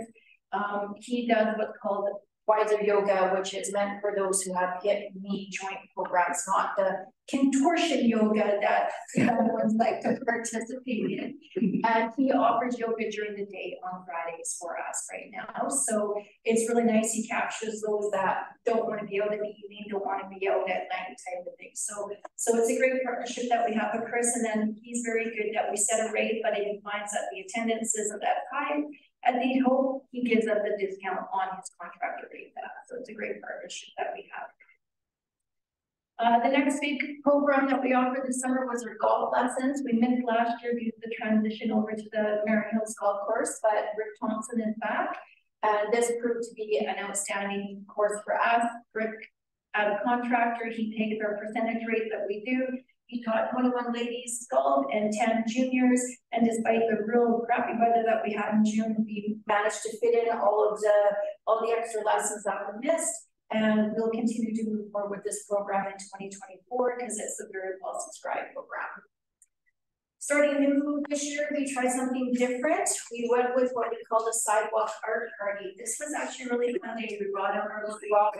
he does what's called wiser yoga, which is meant for those who have hip, knee, joint programs, not the contortion yoga that everyone's like to participate in. And he offers yoga during the day on Fridays for us right now. So it's really nice. He captures those that don't want to be out in the evening, don't want to be out at night type of thing. So it's a great partnership that we have with Chris. And then he's very good that we set a rate, but if he finds that the attendance isn't that high, and they hope he gives us a discount on his contractor rate. So it's a great partnership that we have. The next big program that we offered this summer was our golf lessons. We missed last year due to the transition over to the Merritt Hills Golf Course, but Rick Thompson is back. And this proved to be an outstanding course for us. Rick, as a contractor, he pays our percentage rate that we do. He taught 21 ladies golf and 10 juniors, and despite the real crappy weather that we had in June, we managed to fit in all the extra lessons that were missed. And we'll continue to move forward with this program in 2024 because it's a very well subscribed program. Starting new this year, we tried something different. We went with what we call the sidewalk art party. This was actually really fun day. We brought out our little rock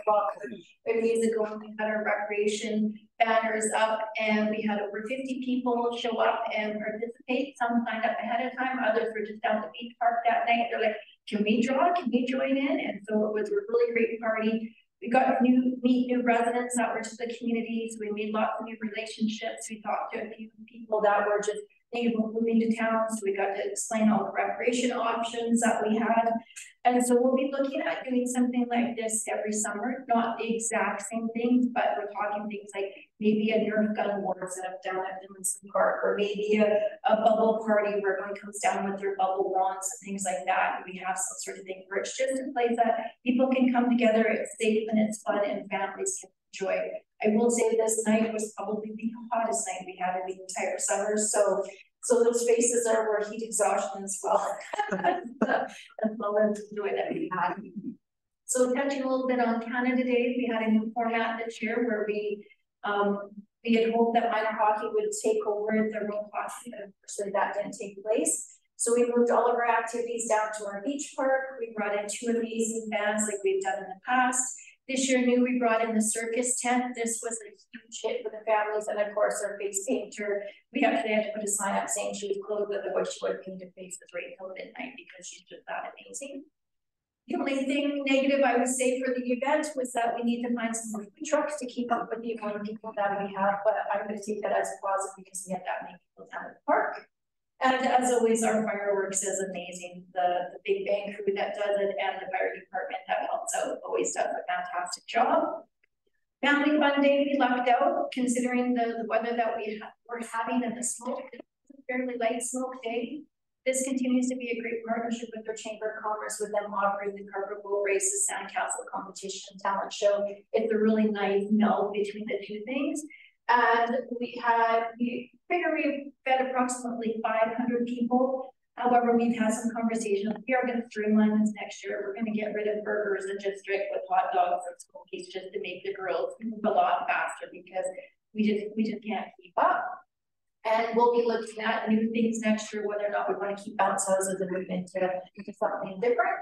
music going. We had our recreation banners up, and we had over 50 people show up and participate. Some signed up ahead of time, others were just down the beach park that night. They're like, can we draw? Can we join in? And so it was a really great party. We got meet new residents that were to the community, so we made lots of new relationships. We talked to a few people that were just thinking of moving to town, so we got to explain all the recreation options that we had. And so we'll be looking at doing something like this every summer, not the exact same things, but we're talking things like maybe a Nerf gun war set up down at Dimonson Park, or maybe a bubble party where everyone comes down with their bubble wands and things like that. And we have some sort of thing where it's just a place that people can come together, it's safe and it's fun, and families can enjoy. I will say this night was probably the hottest night we had in the entire summer. So those faces are where heat exhaustion as well. And well, that's the joy that we had. So touching a little bit on Canada Day, we had a new format this year where we had hoped that minor hockey would take over the road hockey, but unfortunately that didn't take place. So we moved all of our activities down to our beach park. We brought in 2 amazing bands like we've done in the past. This year we brought in the circus tent. This was a huge hit for the families, and of course our face painter. We actually had to put a sign up saying she was closed, but otherwise she would paint her faces right until midnight because she's just that amazing. The only thing negative I would say for the event was that we need to find some more food trucks to keep up with the amount of people that we have, but I'm going to take that as a positive because we have that many people down at the park. And as always, our fireworks is amazing. The Big Bang crew that does it and the fire department that helps out always does a fantastic job. Family Fun Day, we lucked out considering the weather that we're having and the smoke. It's a fairly light smoke day. This continues to be a great partnership with their Chamber of Commerce, with them offering the carpet bowl races, sandcastle competition, talent show. It's a really nice meld between the two things. And we figure we fed approximately 500 people. However, we've had some conversations. We are going to streamline this next year. We're going to get rid of burgers and just stick with hot dogs and smokies just to make the girls move a lot faster because we just can't keep up. And we'll be looking at new things next year, whether or not we want to keep bounce houses and move into something different.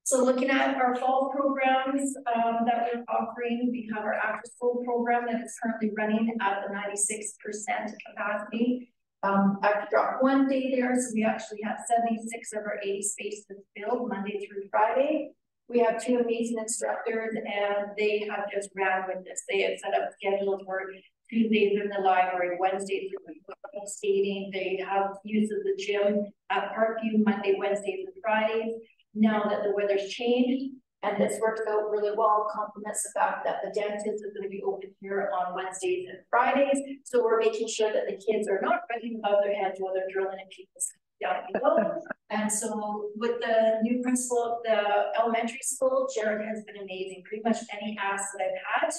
So looking at our fall programs that we're offering, we have our after school program that is currently running at the 96% capacity. I've dropped 1 day there, so we actually have 76 of our 80 spaces filled Monday through Friday. We have 2 amazing instructors, and they have just ran with this. They have set up schedules where Tuesdays in the library, Wednesdays are skating. They have use of the gym at Parkview Monday, Wednesdays, and Fridays. Now that the weather's changed, and this works out really well, complements the fact that the dentist is going to be open here on Wednesdays and Fridays. So we're making sure that the kids are not running above their heads while they're drilling in people's down below. And so with the new principal of the elementary school, Jared has been amazing. Pretty much any ask that I've had,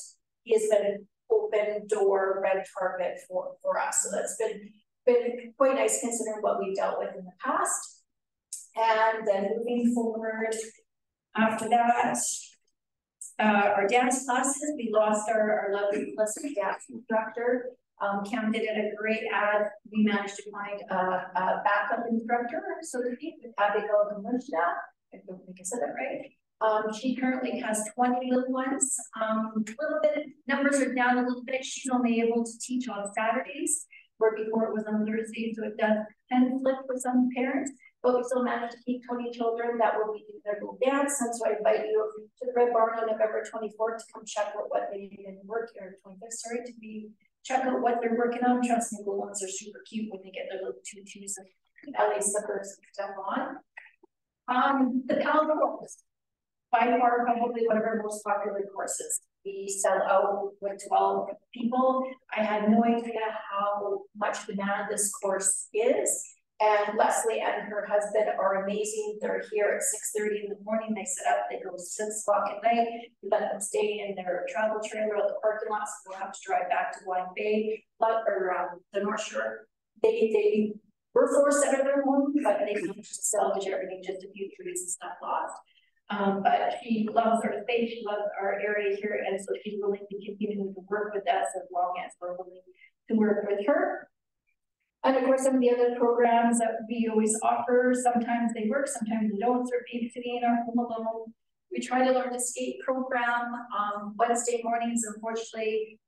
he has been open door, red carpet for us. So that's been quite nice considering what we've dealt with in the past. And then moving forward, after that, our dance classes, we lost our lovely plus dance instructor. Cam did a great ad. We managed to find a backup instructor, so to speak, with Abigail Gamushna. I don't think I said that right. She currently has 20 little ones. Little bit, numbers are down a little bit. She's only able to teach on Saturdays, where before it was on Thursdays, so it does conflict for some parents. But we still managed to keep 20 children that will be doing their little dance. And so I invite you to the Red Barn on November 24th to come check out what they did work, or 25th, sorry, to be check out what they're working on. Trust me, the ones are super cute when they get their little tutus and LA slippers and stuff on. The Pal course, by far probably one of our most popular courses. We sell out with 12 people. I had no idea how much demand this course is. And Leslie and her husband are amazing. They're here at 6:30 in the morning. They set up, they go 6 o'clock at night. We let them stay in their travel trailer at the parking lot, so we'll have to drive back to Wine Bay, or the North Shore. They were forced out of their home, but they managed to salvage everything, just a few trees and stuff lost. But she loves our space, she loves our area here, and so she's willing to continue to work with us as long as we're willing to work with her. And of course, some of the other programs that we always offer, sometimes they work, sometimes they don't. So babysitting in our home alone. We try to learn to skate program Wednesday mornings. Unfortunately,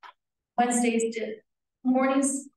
mornings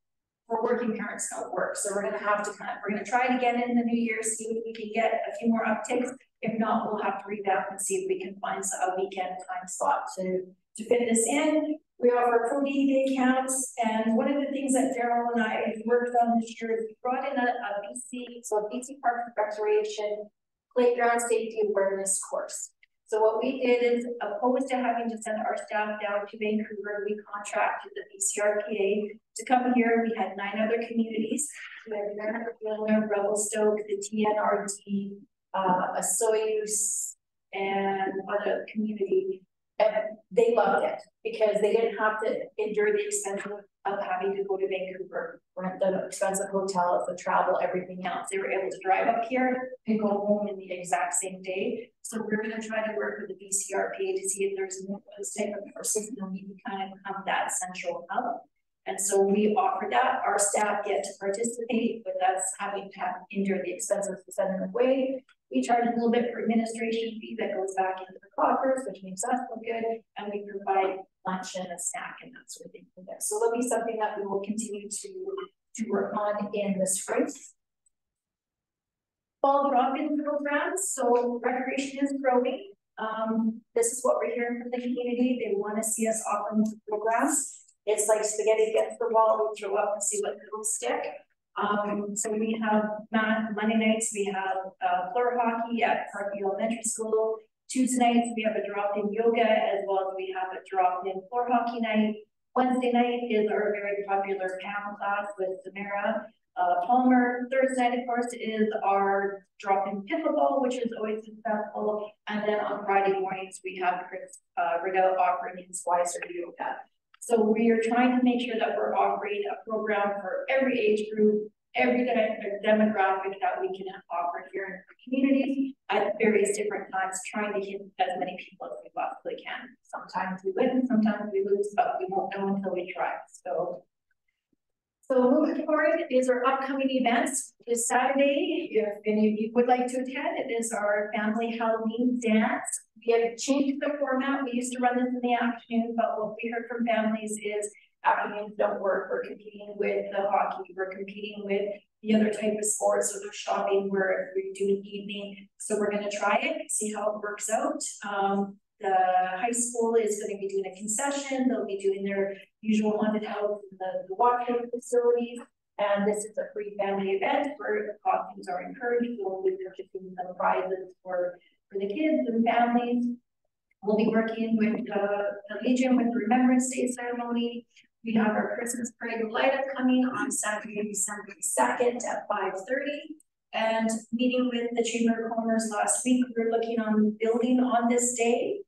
for working parents don't work. So we're gonna have to we're gonna try it again in the new year, see if we can get a few more upticks. If not, we'll have to revamp and see if we can find a weekend time slot to fit this in. We offer foodie day camps, and one of the things that Daryl and I worked on this year is we brought in a BC Park Recreation Playground Safety Awareness course. So what we did is, opposed to having to send our staff down to Vancouver, we contracted the BCRPA to come here. We had 9 other communities. We had Granite, Revelstoke, the TNRD, a Soyuz, and other community. And they loved it because they didn't have to endure the expense of having to go to Vancouver, rent the expensive hotels, the travel, everything else. They were able to drive up here and go home in the exact same day. So we're going to try to work with the BCRPA to see if there's more those type of courses that we can kind of become that central hub. And so we offer that. Our staff get to participate with us having to endure the expenses to send them away. We charge a little bit for administration fee that goes back into the coffers, which makes us look good. And we provide lunch and a snack and that sort of thing for them. So it'll be something that we will continue to work on in the spring. Fall drop-in programs. So recreation is growing. This is what we're hearing from the community. They want to see us offering programs. It's like spaghetti against the wall. We throw up and see what will stick. So we have Monday nights, we have floor hockey at Parkview Elementary School. Tuesday nights, we have a drop-in yoga, as well as we have a drop-in floor hockey night. Wednesday night is our very popular PAM class with Samara Palmer. Thursday night, of course, is our drop-in pickleball, which is always successful. And then on Friday mornings, we have Chris Riddell offering his Weiser yoga. So we are trying to make sure that we're offering a program for every age group, every demographic that we can offer here in our community at various different times, trying to hit as many people as we possibly can. Sometimes we win, sometimes we lose, but we won't know until we try. So moving forward is our upcoming events. This Saturday, if any of you would like to attend, it is our family Halloween dance. We have changed the format. We used to run this in the afternoon, but what we heard from families is afternoons don't work. We're competing with the hockey. We're competing with the other type of sports, or they're shopping where we're doing evening. So we're going to try it, see how it works out. The high school is going to be doing a concession. They'll be doing their usual haunted house in the watering facilities. And this is a free family event where the costumes are encouraged. We'll be purchasing some prizes for the kids and families. We'll be working with the Legion with the Remembrance Day ceremony. We have our Christmas parade light up coming on Saturday, December 2nd at 5:30. And meeting with the Chamber of Commerce last week, we were looking on building on this day.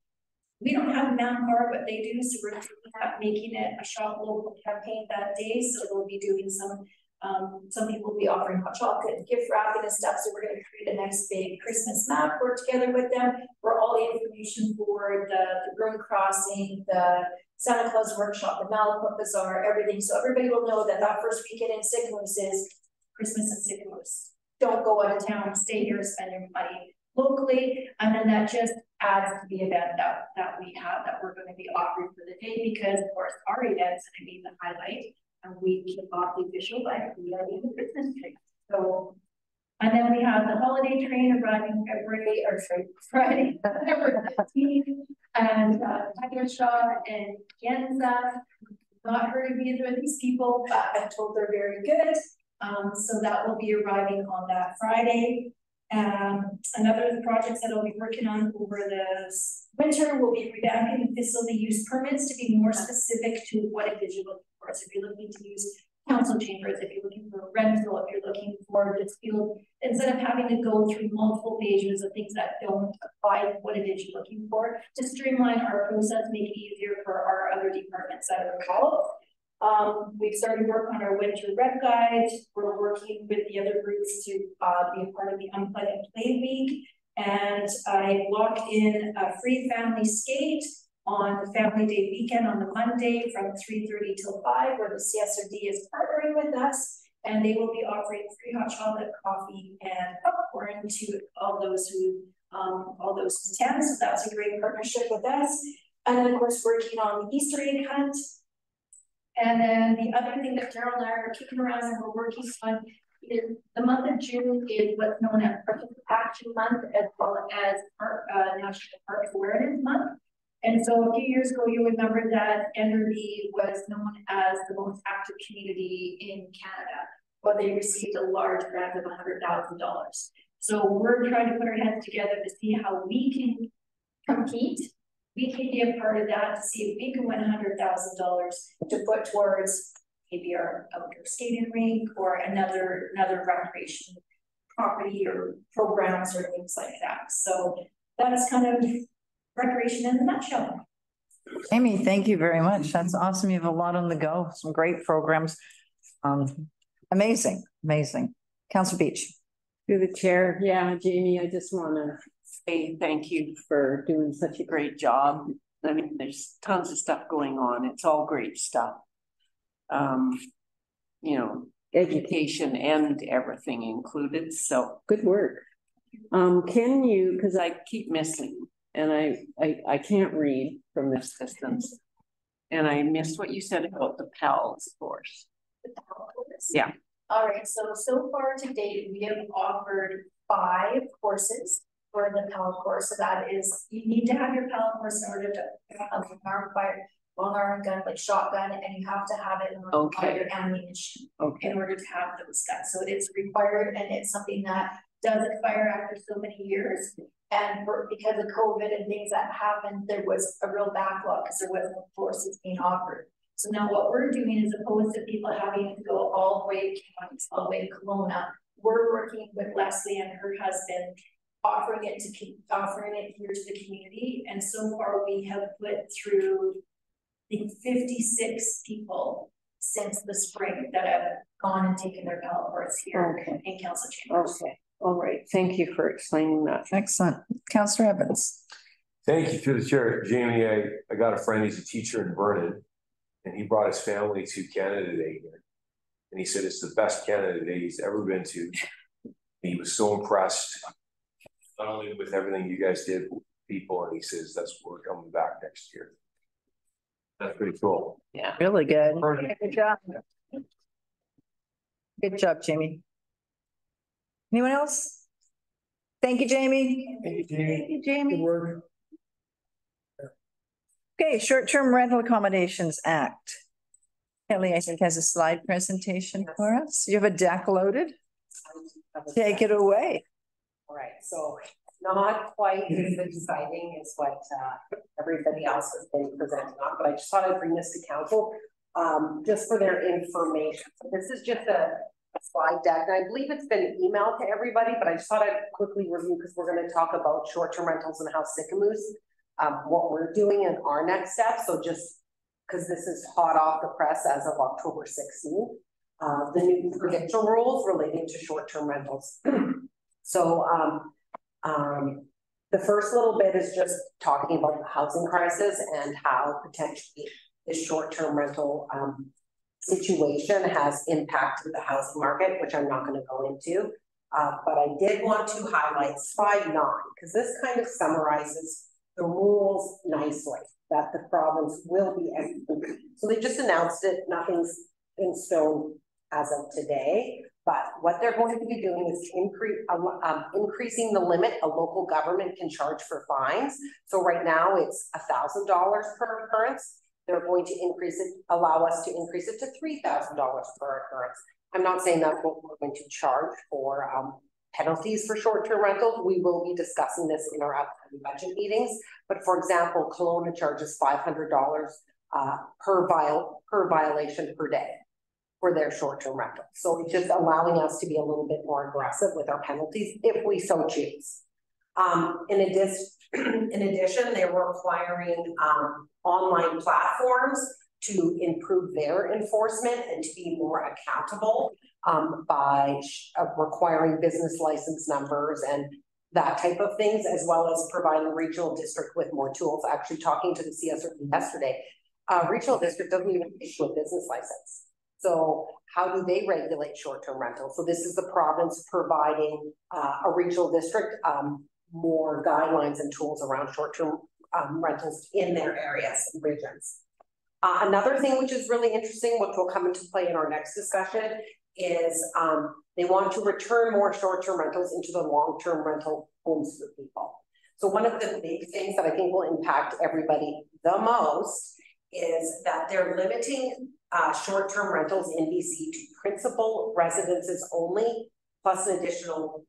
We don't have a manpower, but they do, so we're looking at making it a shop local campaign that day. So we'll be doing some people will be offering hot chocolate, gift wrapping and stuff. So we're going to create a nice big Christmas map, work together with them, where all the information for the Growing Crossing, the Santa Claus workshop, the Malaput Bazaar, everything. So everybody will know that that first weekend in Sycamore is Christmas in Sycamore. Don't go out of town, stay here, spend your money locally. And then that just adds to the event that we have that we're going to be offering for the day, because of course our event's going to be the highlight, and we kick off the official by creating the Christmas tree. So, and then we have the holiday train arriving Friday, November 15th, and Tiger Shaw and Genza. Not heard of either of these people, but I'm told they're very good. So that will be arriving on that Friday. Another of the projects that I'll be working on over the winter will be revamping the facility use permits to be more specific to what it is you're looking for. So if you're looking to use council chambers, if you're looking for rental, if you're looking for just field, instead of having to go through multiple pages of things that don't apply to what it is you're looking for, to streamline our process, make it easier for our other departments that are involved. We've started work on our winter rep guide. We're working with the other groups to be a part of the Unplug and Play Week. And I locked in a free family skate on Family Day weekend on the Monday from 3:30 till 5, where the CSRD is partnering with us. And they will be offering free hot chocolate, coffee, and popcorn to all those who attend. So that's a great partnership with us. And then of course, working on the Easter egg hunt. And then the other thing that Daryl and I are kicking around and we're working on is the month of June is what's known as Participation Month, as well as National Park Awareness Month. And so a few years ago, you remember that Enderby was known as the most active community in Canada, but they received a large grant of $100,000. So we're trying to put our heads together to see how we can compete. We can be a part of that to see if we can win $100,000 to put towards maybe our outdoor skating rink or another recreation property or programs or things like that. So that's kind of recreation in a nutshell. Amy, thank you very much. That's awesome. You have a lot on the go, some great programs. Amazing. Councillor Beach. Through the chair. Yeah, Jamie, I just want to say thank you for doing such a great job. I mean, there's tons of stuff going on. It's all great stuff. You know, education and everything included. So good work. Can you, because I keep missing and I can't read from this distance. And I missed what you said about the PALS course. The PALS course? Yeah. All right, so far to date, we have offered 5 courses for the PAL course. So that is, you need to have your PAL course in order to have long arm gun, like shotgun, and you have to have it in order to your ammunition in order to have those guns. So it's required, and it's something that does expire after so many years. And because of COVID and things that happened, there was a real backlog because there wasn't courses being offered. So now what we're doing, as opposed to people having to go all the way to Kansas, all the way to Kelowna, we're working with Leslie and her husband, offering it here to the community. And so far we have put through, I think, 56 people since the spring that have gone and taken their PAL course here in council chambers. Okay. All right. Thank you for explaining that. Excellent. Councillor Evans. Thank you through the chair. Jamie, I got a friend, he's a teacher in Vernon, and he brought his family to Canada Day here. And he said it's the best Canada Day he's ever been to. He was so impressed, not only with everything you guys did with people, and he says that's we're coming back next year. That's pretty cool. Yeah. Really good. Good job. Good job, Jamie. Anyone else? Thank you, Jamie. Thank you, Jamie. Good work. Okay, Short-Term Rental Accommodations Act. Kelly, I think, has a slide presentation for us. You have a deck loaded? Take it away. All right, so not quite as exciting as what everybody else has been presenting on, but I just thought I'd bring this to council just for their information. So this is just a slide deck, and I believe it's been emailed to everybody, but I just thought I'd quickly review because we're going to talk about short-term rentals and how Sycamoose, what we're doing in our next step. So just because this is hot off the press as of October 16th, the new provincial rules relating to short-term rentals. So the first little bit is just talking about the housing crisis and how potentially this short-term rental situation has impacted the housing market, which I'm not going to go into. But I did want to highlight slide 9, because this kind of summarizes the rules nicely that the province will be executing. So they just announced it, nothing's in stone as of today, but what they're going to be doing is increasing the limit a local government can charge for fines. So right now it's $1,000 per occurrence. They're going to increase it, allow us to increase it to $3,000 per occurrence. I'm not saying that's what we're going to charge for penalties for short-term rentals. We will be discussing this in our upcoming budget meetings. But for example, Kelowna charges $500 per violation per day for their short-term rental. So it's just allowing us to be a little bit more aggressive with our penalties if we so choose. In addition, they're requiring online platforms to improve their enforcement and to be more accountable by requiring business license numbers and that type of things, as well as providing the regional district with more tools. Actually talking to the CSR yesterday, regional district doesn't even issue a business license. So how do they regulate short-term rentals? So this is the province providing a regional district more guidelines and tools around short-term rentals in their areas and regions. Another thing which is really interesting, which will come into play in our next discussion, is they want to return more short-term rentals into the long-term rental homes for people. So one of the big things that I think will impact everybody the most is that they're limiting short-term rentals in BC to principal residences only, plus an additional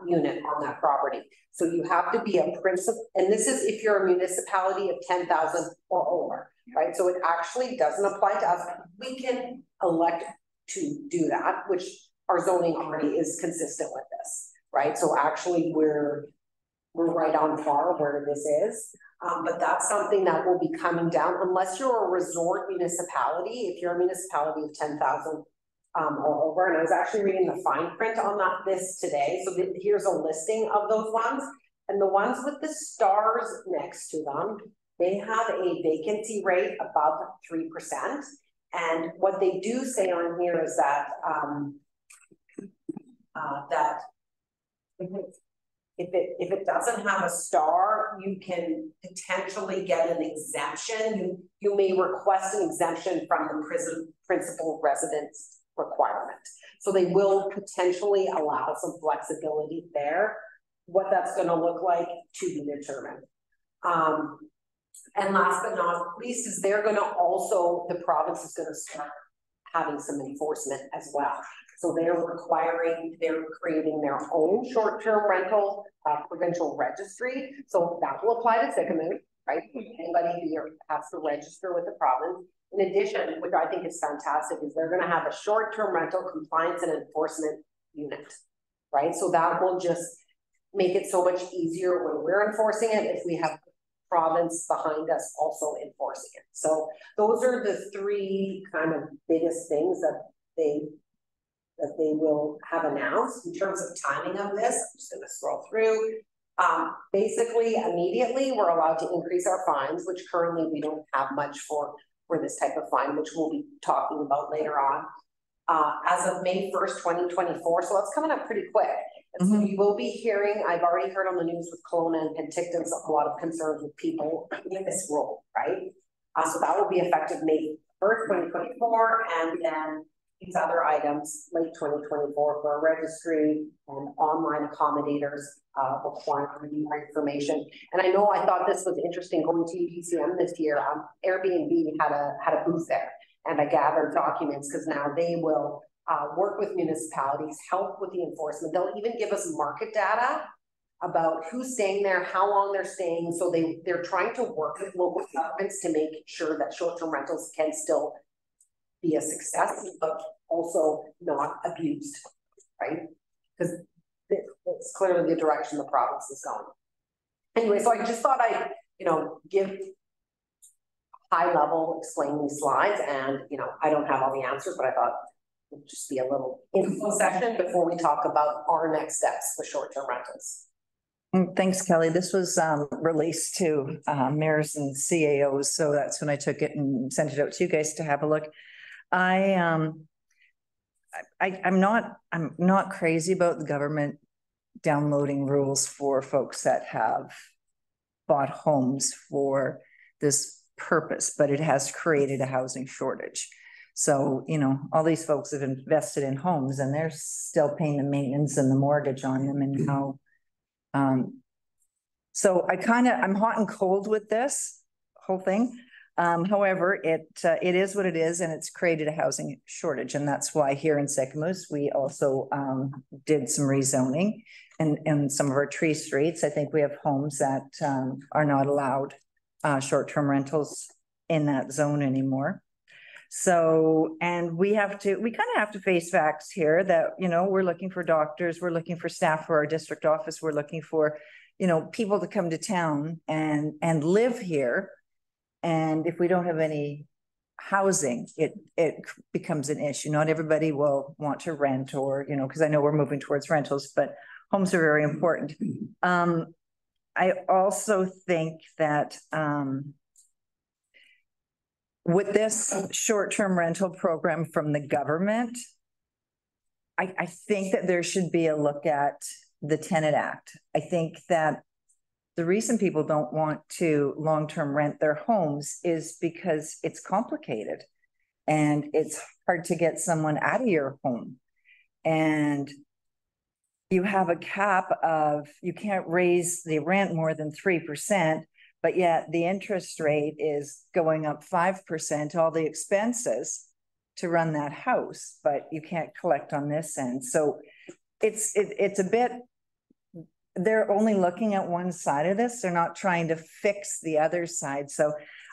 unit on that property. So you have to be a principal, and this is if you're a municipality of 10,000 or over, right? So it actually doesn't apply to us. We can elect to do that, which our zoning already is consistent with this, right? So actually we're right on par where this is. But that's something that will be coming down unless you're a resort municipality. If you're a municipality of 10,000 or over, and I was actually reading the fine print on this today. So here's a listing of those ones, and the ones with the stars next to them, they have a vacancy rate above 3%. And what they do say on here is that if it doesn't have a star, you can potentially get an exemption. You may request an exemption from the principal residence requirement. So they will potentially allow some flexibility there. What that's going to look like to be determined. And last but not least is they're going to also, the province is going to start having some enforcement as well. So they're creating their own short-term rental provincial registry. So that will apply to Sycamore, right? Anybody here has to register with the province. In addition, which I think is fantastic, is they're going to have a short-term rental compliance and enforcement unit, right? So that will just make it so much easier when we're enforcing it if we have province behind us also enforcing it. So those are the 3 kind of biggest things that they will have announced in terms of timing of this. I'm just going to scroll through. Basically, immediately we're allowed to increase our fines, which currently we don't have much for this type of fine, which we'll be talking about later on. As of May 1st, 2024, so that's coming up pretty quick. And so we will be hearing, I've already heard on the news with Kelowna and Penticton's a lot of concerns with people in this role, right? So that will be effective May 1st, 2024, and then these other items, late 2024 for a registry and online accommodators requiring more information. And I know I thought this was interesting going to UPCM this year. Airbnb had a booth there, and I gathered documents because now they will work with municipalities, help with the enforcement. They'll even give us market data about who's staying there, how long they're staying. So they're trying to work with local governments to make sure that short-term rentals can still be a success, but also not abused, right? Because it's clearly the direction the province is going. Anyway, so I just thought I'd, give high level explain these slides, and I don't have all the answers, but I thought it would just be a little info session before we talk about our next steps for short-term rentals. Thanks, Kelly. This was released to mayors and CAOs, so that's when I took it and sent it out to you guys to have a look. I'm not crazy about the government downloading rules for folks that have bought homes for this purpose, but it has created a housing shortage. So, you know, all these folks have invested in homes and they're still paying the maintenance and the mortgage on them, and how so I'm hot and cold with this whole thing. However, it is what it is, and it's created a housing shortage. And that's why here in Sycamoose, we also did some rezoning and some of our tree streets. I think we have homes that are not allowed short-term rentals in that zone anymore. So, and we kind of have to face facts here that, you know, we're looking for doctors, we're looking for staff for our district office, we're looking for, you know, people to come to town and live here. And if we don't have any housing, it becomes an issue. Not everybody will want to rent, or, you know, because I know we're moving towards rentals, but homes are very important. I also think that with this short-term rental program from the government, I think that there should be a look at the Tenant Act. I think that the reason people don't want to long-term rent their homes is because it's complicated and it's hard to get someone out of your home. And you have a cap of, you can't raise the rent more than 3%, but yet the interest rate is going up 5%, all the expenses to run that house, but you can't collect on this end. So it's a bit, they're only looking at one side of this. They're not trying to fix the other side. So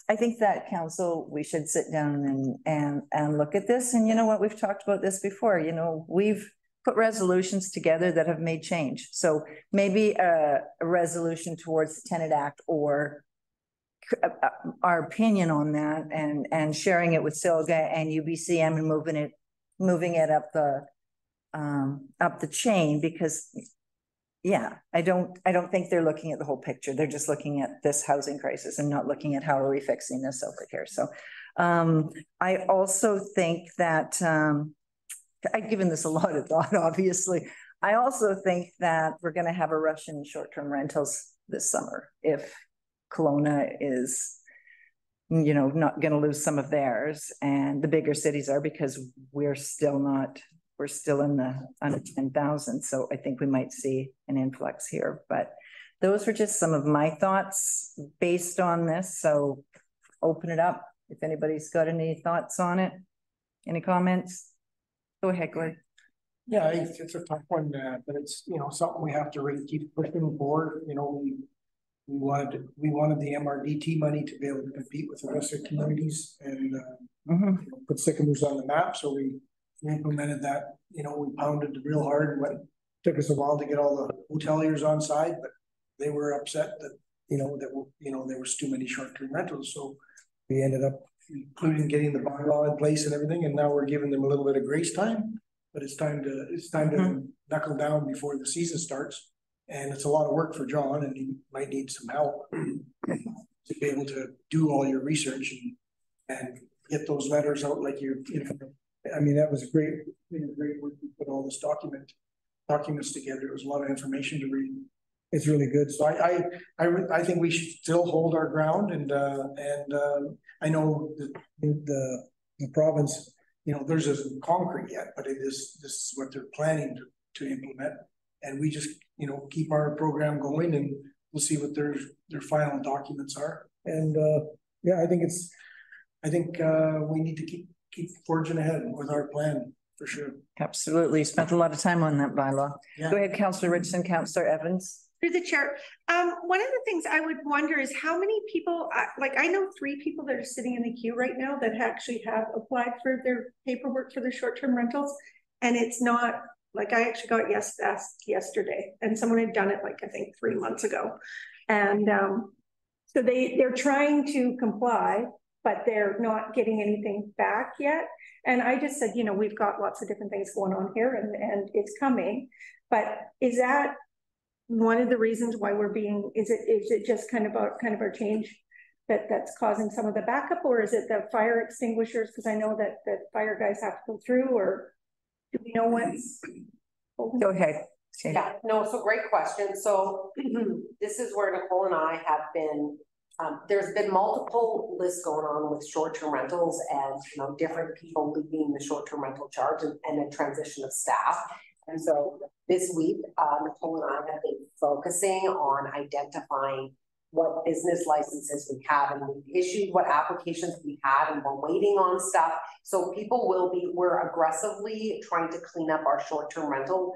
I think that council, we should sit down and look at this. And you know what, we've talked about this before, you know, we've put resolutions together that have made change. So maybe a resolution towards the Tenant Act, or our opinion on that, and sharing it with Silga and UBCM and moving it up the chain, because yeah, I don't think they're looking at the whole picture. They're just looking at this housing crisis and not looking at how are we fixing this over here. So I also think that I've given this a lot of thought, obviously. I also think that we're going to have a rush in short-term rentals this summer if Kelowna is, you know, not going to lose some of theirs, and the bigger cities are, because we're still in the under 10,000. So I think we might see an influx here, but those were just some of my thoughts based on this. So open it up. If anybody's got any thoughts on it, any comments, go ahead, Glenn. Yeah, it's a tough one, but it's, you know, something we have to really keep pushing forward. You know, we wanted the MRDT money to be able to compete with the rest of the communities and put Sycamoose on the map. So we implemented that. You know, we pounded real hard, but took us a while to get all the hoteliers on side, but they were upset that, there was too many short-term rentals. So we ended up including getting the bylaw in place and everything, and now we're giving them a little bit of grace time. But it's time to knuckle down before the season starts, and it's a lot of work for John, and he might need some help to be able to do all your research and get those letters out like I mean, that was great work. We put all this documents together. It was a lot of information to read. It's really good. So I think we should still hold our ground, and I know the province, you know, theirs isn't concrete yet, but this is what they're planning to implement, and we just, you know, keep our program going, and we'll see what their final documents are. And yeah, I think we need to keep forging ahead with our plan for sure. Absolutely. Spent a lot of time on that bylaw. Yeah. Go ahead, Councillor Richardson. Councillor Evans. Through the chair. One of the things I would wonder is how many people, I know 3 people that are sitting in the queue right now that actually have applied for their paperwork for their short-term rentals. And it's not, like, I actually got asked yesterday, and someone had done it, like, I think 3 months ago. And so they're trying to comply, but they're not getting anything back yet. And I just said, you know, we've got lots of different things going on here, and it's coming. But is that one of the reasons why we're being, is it just kind of our change that's causing some of the backup, or is it the fire extinguishers? Because I know that fire guys have to go through, or do we know what's? Go ahead. Yeah, no, so great question. So this is where Nicole and I have been, there's been multiple lists going on with short-term rentals and, you know, different people leading the short-term rental charge and a transition of staff. And so this week, Nicole and I have been focusing on identifying what business licenses we have, and we've issued what applications we had, and we're waiting on stuff. So we're aggressively trying to clean up our short-term rental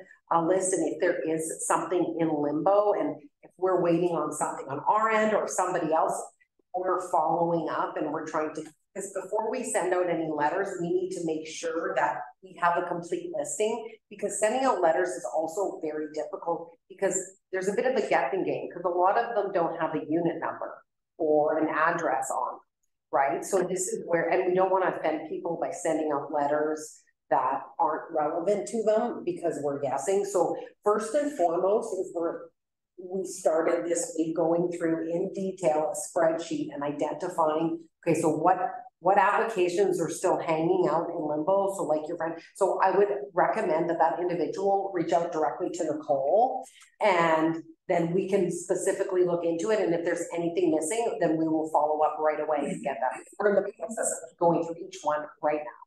list. And if there is something in limbo, and if we're waiting on something on our end or somebody else, we're following up, and we're trying to, because before we send out any letters, we need to make sure that we have a complete listing, because sending out letters is also very difficult because there's a bit of a guessing game, because a lot of them don't have a unit number or an address on, right? So this is where, and we don't want to offend people by sending out letters that aren't relevant to them because we're guessing. So first and foremost is we started this week going through in detail a spreadsheet and identifying, okay, so what applications are still hanging out in limbo? So like your friend, so I would recommend that individual reach out directly to Nicole, and then we can specifically look into it. And if there's anything missing, then we will follow up right away and get that. We're in the process of going through each one right now.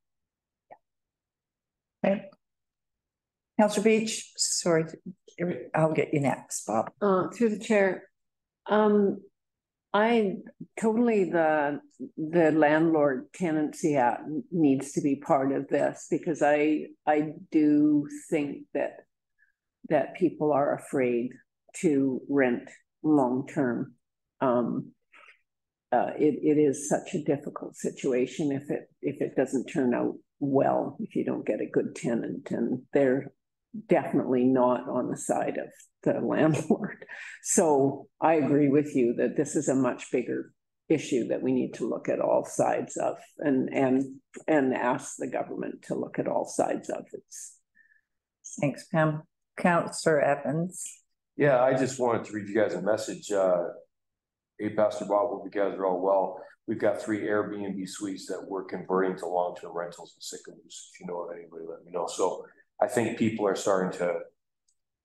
Okay. Councillor Beach, sorry, I'll get you next, Bob. Through the chair. I totally, the landlord tenancy act needs to be part of this, because I do think that people are afraid to rent long-term. It is such a difficult situation if it doesn't turn out well, if you don't get a good tenant, and they're definitely not on the side of the landlord. So I agree with you that this is a much bigger issue that we need to look at all sides of, and ask the government to look at all sides of it. Thanks, Pam. Councillor Evans. Yeah, I just wanted to read you guys a message. Hey, Pastor Bob, hope you guys are all well. We've got 3 Airbnb suites that we're converting to long-term rentals in Sycamores. If you know of anybody, let me know. So I think people are starting to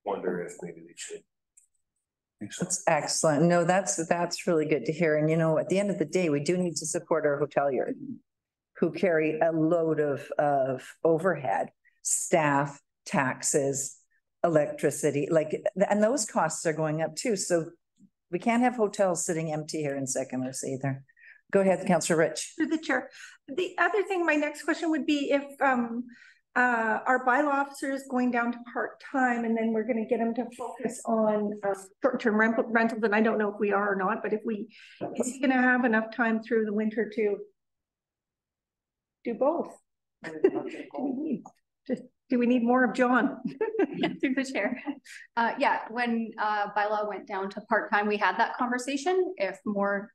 wonder if maybe they should do something. That's excellent. No, that's really good to hear. And you know, at the end of the day, we do need to support our hoteliers who carry a load of overhead, staff, taxes, electricity, and those costs are going up too. So we can't have hotels sitting empty here in Sycamores either. Go ahead, Councillor Rich. Through the chair. The other thing, my next question would be if our bylaw officer is going down to part-time, and then we're going to get him to focus on short-term rentals, and I don't know if we are or not, but is he going to have enough time through the winter to do both? Do we need more of John? Through the chair. Yeah, when bylaw went down to part-time, we had that conversation. If more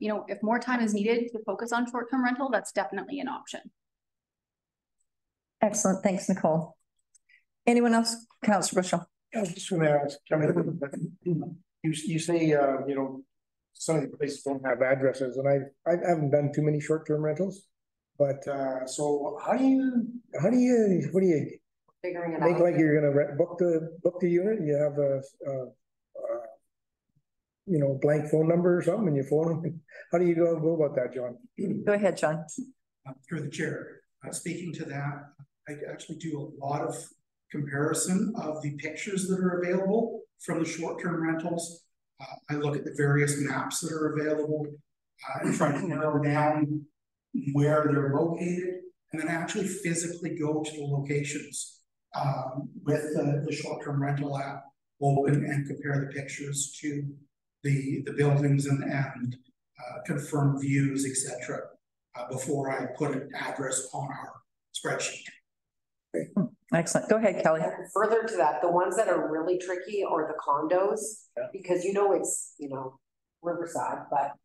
time is needed to focus on short-term rental, that's definitely an option. Excellent. Thanks, Nicole. Anyone else? Councillor Bushell. I was just going to ask, you say, you know, some of the places don't have addresses, and I haven't done too many short-term rentals, but so what do you Figuring it make out. like you're going to book the unit, and you have a you know, blank phone number or something, and you phone them? How do you go about that, John? Go ahead, John. Through the chair, speaking to that, I actually do a lot of comparison of the pictures that are available from the short-term rentals. I look at the various maps that are available and try to narrow down where they're located, and then actually physically go to the locations with the short-term rental app open and compare the pictures to the buildings and confirm views, etc. Before I put an address on our spreadsheet. Excellent. Go ahead, Kelly. And further to that, the ones that are really tricky are the condos, because it's, Riverside, but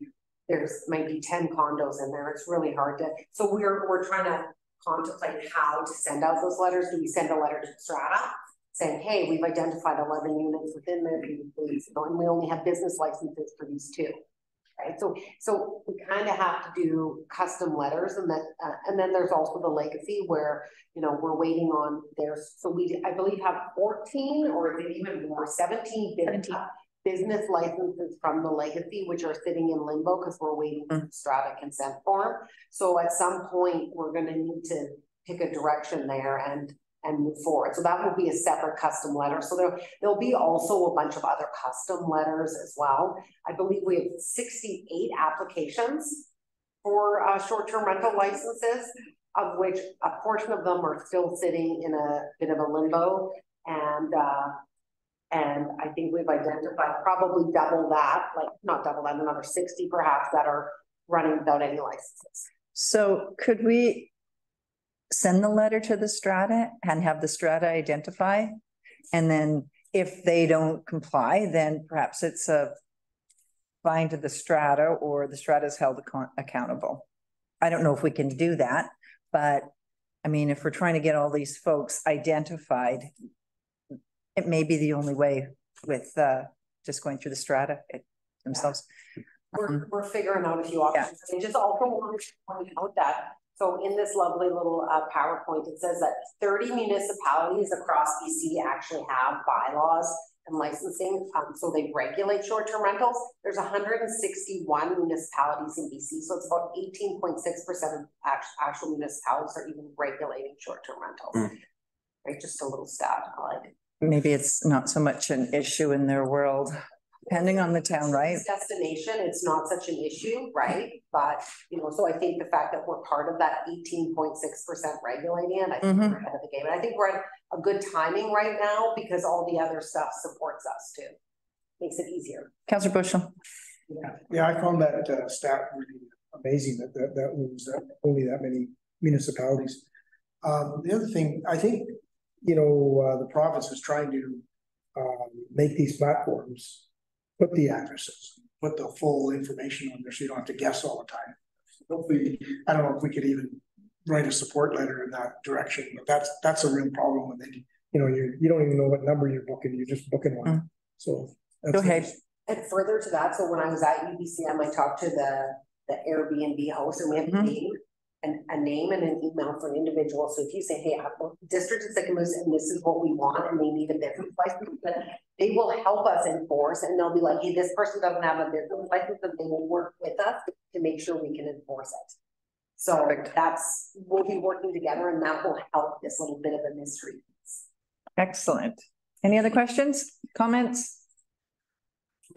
there's maybe 10 condos in there. It's really hard to, so we're trying to contemplate how to send out those letters. Do we send a letter to Strata saying, hey, we've identified 11 units within there, can you please, and we only have business licenses for these 2. Right, so we kind of have to do custom letters, and then there's also the legacy where, you know, we're waiting on theirs. So we, I believe, have 14 or even more, 17 business licenses from the legacy, which are sitting in limbo because we're waiting for the strata consent form. So at some point, we're going to need to pick a direction there and move forward. So that will be a separate custom letter. So there'll be also a bunch of other custom letters as well. I believe we have 68 applications for short-term rental licenses, of which a portion of them are still sitting in a bit of a limbo. And I think we've identified probably double that, like not double that, another 60 perhaps that are running without any licenses. So could we send the letter to the strata and have the strata identify? And then if they don't comply, then perhaps it's a fine to the strata, or the strata is held accountable. I don't know if we can do that, but I mean, if we're trying to get all these folks identified, it may be the only way with just going through the strata themselves. We're figuring out a few options. Yeah. I just also want to point out that, so in this lovely little PowerPoint, it says that 30 municipalities across BC actually have bylaws and licensing, so they regulate short-term rentals. There's 161 municipalities in BC, so it's about 18.6% of actual municipalities are even regulating short-term rentals. Right, just a little stat. I like it. Maybe it's not so much an issue in their world, depending on the town, right? Destination, it's not such an issue, right? But, you know, so I think the fact that we're part of that 18.6% regulating it, I think we're ahead of the game. And I think we're at a good timing right now because all the other stuff supports us too. Makes it easier. Councillor Bushel. Yeah, I found that stat really amazing that was only that many municipalities. The other thing, I think, you know, the province is trying to make these platforms put the addresses, put the full information on there so you don't have to guess all the time. Hopefully, I don't know if we could even write a support letter in that direction, but that's a real problem when they, you know, you don't even know what number you're booking, you're just booking one. So go ahead. And further to that, so when I was at UBCM, I talked to the Airbnb host, and we have a name and an email for an individual. So if you say, hey, District of Sycamoose, and this is what we want, and they need a business license, but they will help us enforce, and they'll be like, hey, this person doesn't have a business license, and they will work with us to make sure we can enforce it. So we'll be working together, and that will help this little bit of a mystery. Excellent. Any other questions, comments?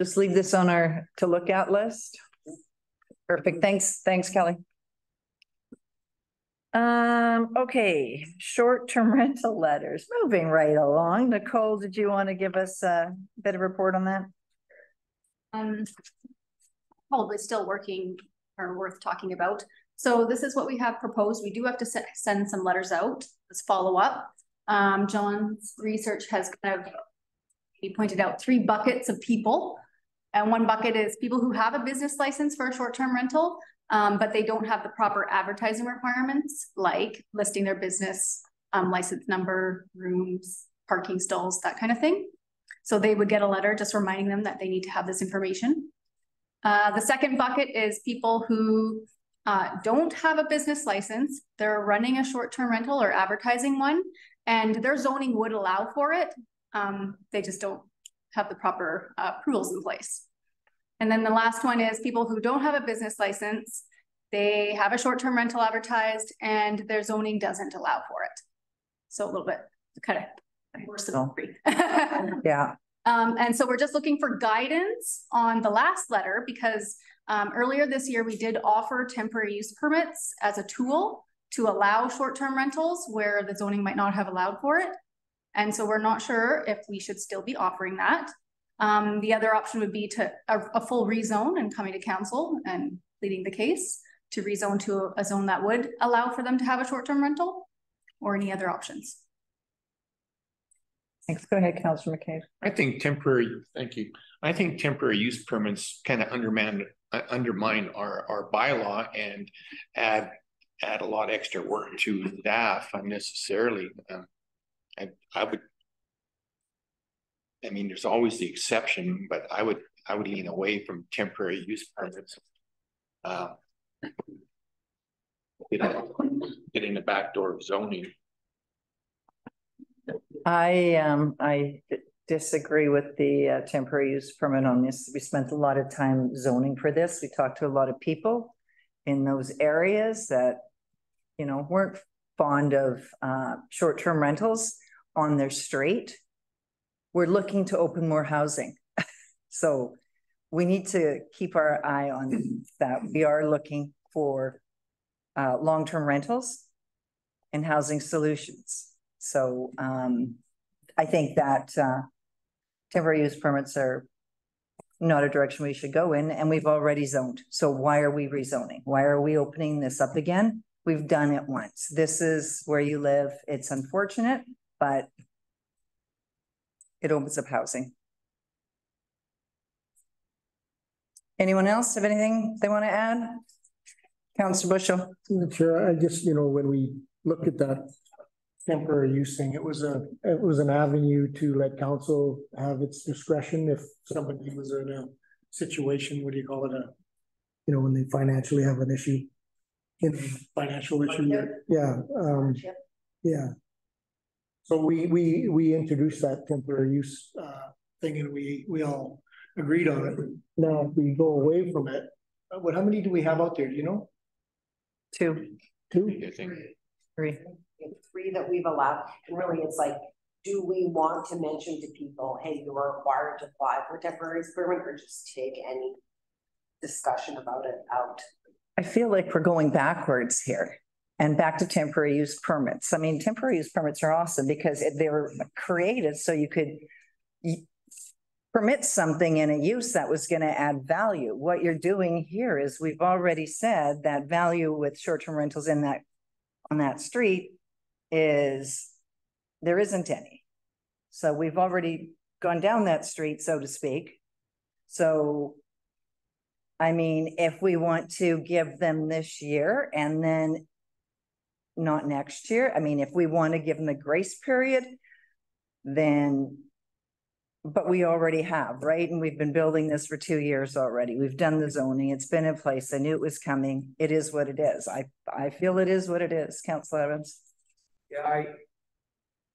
Just leave this on our to look at list. Perfect. Thanks, Kelly. Okay, short-term rental letters, moving right along. Nicole, did you want to give us a bit of report on that? Probably still working or worth talking about. So this is what we have proposed. We do have to send some letters out as follow up. John's research has he pointed out 3 buckets of people. And one bucket is people who have a business license for a short-term rental, but they don't have the proper advertising requirements, like listing their business, license number, rooms, parking stalls, that kind of thing. So they would get a letter just reminding them that they need to have this information. The second bucket is people who don't have a business license. They're running a short-term rental or advertising one, and their zoning would allow for it. They just don't have the proper approvals in place. And then the last one is people who don't have a business license. They have a short-term rental advertised and their zoning doesn't allow for it. So a little bit kind of worse than 3. Yeah. And so we're just looking for guidance on the last letter because earlier this year we did offer temporary use permits as a tool to allow short-term rentals where the zoning might not have allowed for it. And so we're not sure if we should still be offering that. The other option would be to a full rezone and coming to council and pleading the case to rezone to a zone that would allow for them to have a short-term rental, or any other options. Thanks. Go ahead, Councillor McCabe. I think thank you. I think temporary use permits kind of undermine our bylaw and add a lot of extra work to staff unnecessarily. I would I mean, there's always the exception, but I would lean away from temporary use permits. Getting the back door of zoning. I disagree with the temporary use permit on this. We spent a lot of time zoning for this. We talked to a lot of people in those areas that, you know, weren't fond of short-term rentals on their street. We're looking to open more housing. So we need to keep our eye on that. We are looking for long-term rentals and housing solutions. So I think that temporary use permits are not a direction we should go in, and we've already zoned. So why are we rezoning? Why are we opening this up again? We've done it once. This is where you live. It's unfortunate, but it opens up housing. Anyone else have anything they want to add? Councillor Bushel. Chair, I just, you know, when we looked at that temporary use thing, it was an avenue to let council have its discretion if somebody was in a situation, what do you call it, you know, when they financially have an issue, financial issue. Yeah. Yeah. So we introduced that temporary use thing, and we all agreed on it. Now, if we go away from it, how many do we have out there? Do you know? Two. I think. Three. Three that we've allowed, and really it's like, do we want to mention to people, hey, you are required to apply for temporary use permit, or just take any discussion about it out? I feel like we're going backwards here and back to temporary use permits. I mean, temporary use permits are awesome because they were created so you could permit something in a use that was going to add value. What you're doing here is we've already said that value with short-term rentals in that on that street is there isn't any. So we've already gone down that street, so to speak. So, I mean, if we want to give them this year and then not next year, I mean, if we want to give them a grace period, then, but we already have, right? And we've been building this for 2 years already. We've done the zoning. It's been in place. I knew it was coming. It is what it is. I feel it is what it is. Councillor Evans. Yeah,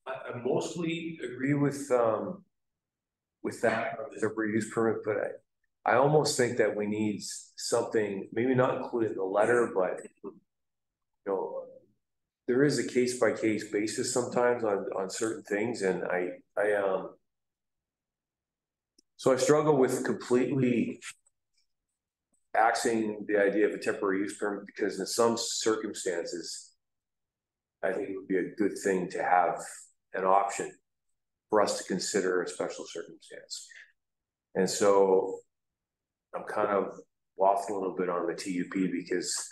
I mostly agree with that temporary use permit, but I almost think that we need something, maybe not included in the letter, but you know, there is a case-by-case basis sometimes on certain things, and so I struggle with completely axing the idea of a temporary use permit, because in some circumstances, I think it would be a good thing to have an option for us to consider a special circumstance. And so I'm kind of waffling a little bit on the TUP, because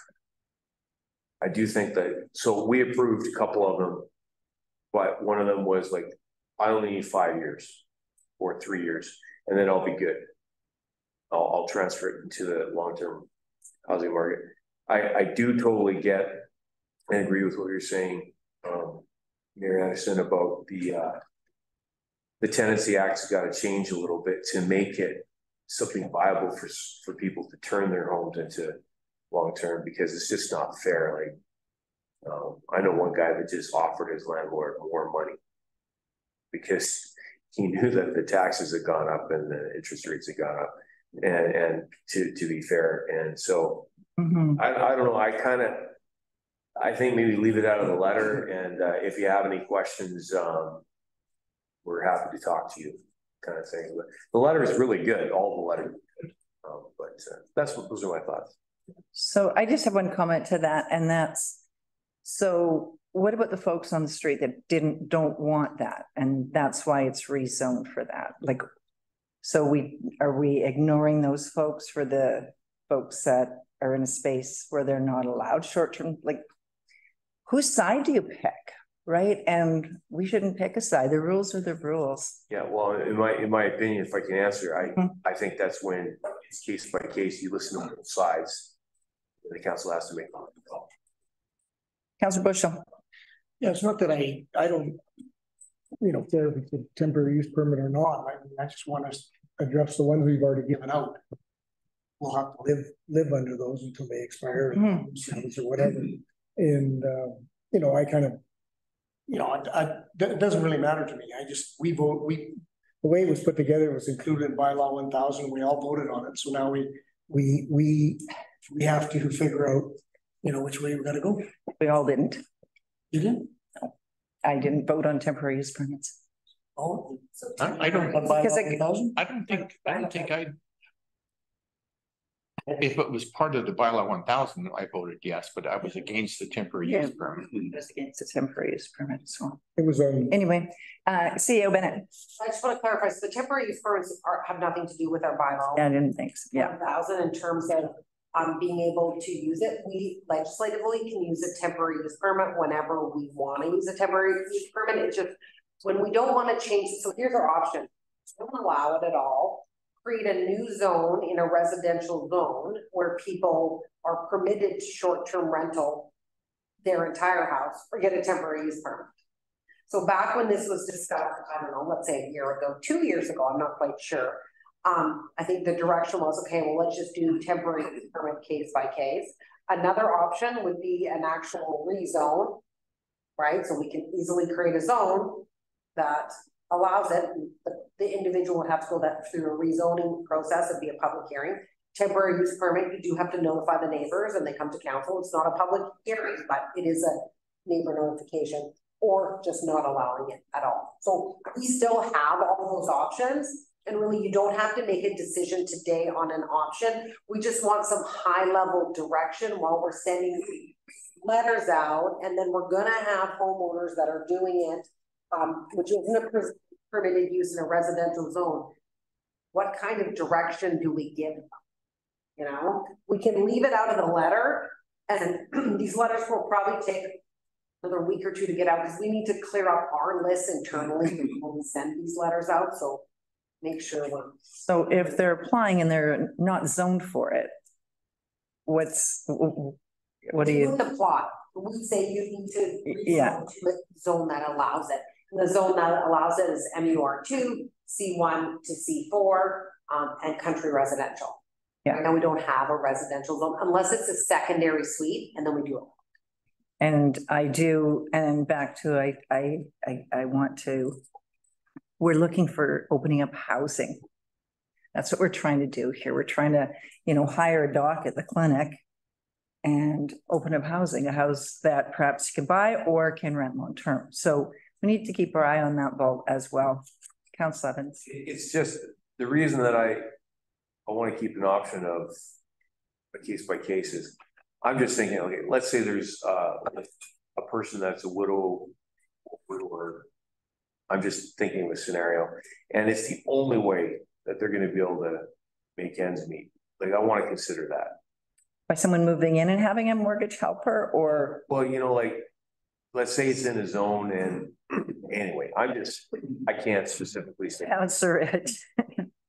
I do think that, so we approved a couple of them, but one of them was like, I only need 5 years or 3 years, and then I'll be good. I'll transfer it into the long-term housing market. I do totally get and agree with what you're saying, Mayor Anderson, about the Tenancy Act's got to change a little bit to make it something viable for people to turn their homes into long-term, because it's just not fair. Like, I know one guy that just offered his landlord more money because he knew that the taxes had gone up and the interest rates had gone up, and to be fair. And so I don't know, I think maybe leave it out of the letter, and if you have any questions, we're happy to talk to you, kind of thing. But the letter is really good, all the letter, but those are my thoughts. So I just have one comment to that, and that's, so what about the folks on the street that don't want that, and that's why it's rezoned for that? Like, so are we ignoring those folks for the folks that are in a space where they're not allowed short-term? Like, whose side do you pick, right? And we shouldn't pick a side. The rules are the rules. Yeah, well, in my opinion, if I can answer, I think that's when it's case by case. You listen to both sides. The council has to make a call. Councillor Bushel. Yeah, it's not that I don't you know, care if it's a temporary use permit or not. I just want to address the ones we've already given out. We'll have to live under those until they expire or whatever. And, you know, I kind of, you know, it doesn't really matter to me. The way it was put together was included in bylaw 1000. We all voted on it. So now we have to figure out, you know, which way we're gonna go. We all didn't. You didn't? No. I didn't vote on temporary use permits. Oh, I don't think I. If it was part of the bylaw 1000, I voted yes, but I was against the temporary use permit. I was against the temporary use permit, so. It was anyway, CEO Bennett. I just want to clarify, so the temporary use permits have nothing to do with our bylaw. I didn't think so, yeah. 1000 in terms of being able to use it. We legislatively can use a temporary use permit whenever we want to use a temporary use permit. It's just when we don't want to change it. So here's our option. Don't allow it at all. Create a new zone in a residential zone where people are permitted to short-term rental their entire house or get a temporary use permit. So back when this was discussed, I don't know, let's say a year ago, 2 years ago, I'm not quite sure. I think the direction was, okay, well, let's just do temporary use permit case by case. Another option would be an actual rezone, right? So we can easily create a zone that allows it. The individual would have to go through a rezoning process. It'd be a public hearing. Temporary use permit, you do have to notify the neighbors and they come to council. It's not a public hearing, but it is a neighbor notification, or just not allowing it at all. So we still have all those options, and really you don't have to make a decision today on an option. We just want some high level direction while we're sending letters out, and then we're gonna have homeowners that are doing it, which isn't a permitted use in a residential zone. What kind of direction do we give them? You know, we can leave it out of the letter, and these letters will probably take another week or two to get out because we need to clear up our list internally when we send these letters out. So make sure we're. So if they're applying and they're not zoned for it, what do you? The plot. We say you need to yeah. to a zone that allows it. And the zone that allows it is MUR2, C1 to C4, and country residential. Yeah. Right now we don't have a residential zone unless it's a secondary suite, and then we do it. And I do, and back to I want to. We're looking for opening up housing. That's what we're trying to do here. We're trying to, you know, hire a doc at the clinic and open up housing, a house that perhaps you can buy or can rent long term. So we need to keep our eye on that vault as well. Councillor Evans. It's just the reason that I want to keep an option of a case by case is I'm just thinking, okay, let's say there's a person that's a widower. I'm just thinking of a scenario, and it's the only way that they're going to be able to make ends meet. Like, I want to consider that. By someone moving in and having a mortgage helper, or? Well, you know, like, let's say it's in a zone, and anyway, I can't specifically say. Answer it.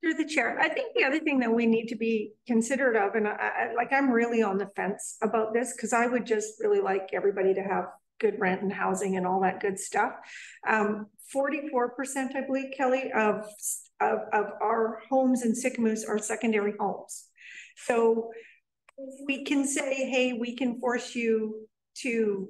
Through the chair, I think the other thing that we need to be considerate of, and I'm really on the fence about this, because I would just really like everybody to have good rent and housing and all that good stuff. 44%, I believe, Kelly, of our homes in Sycamoose are secondary homes. So we can say, hey, we can force you to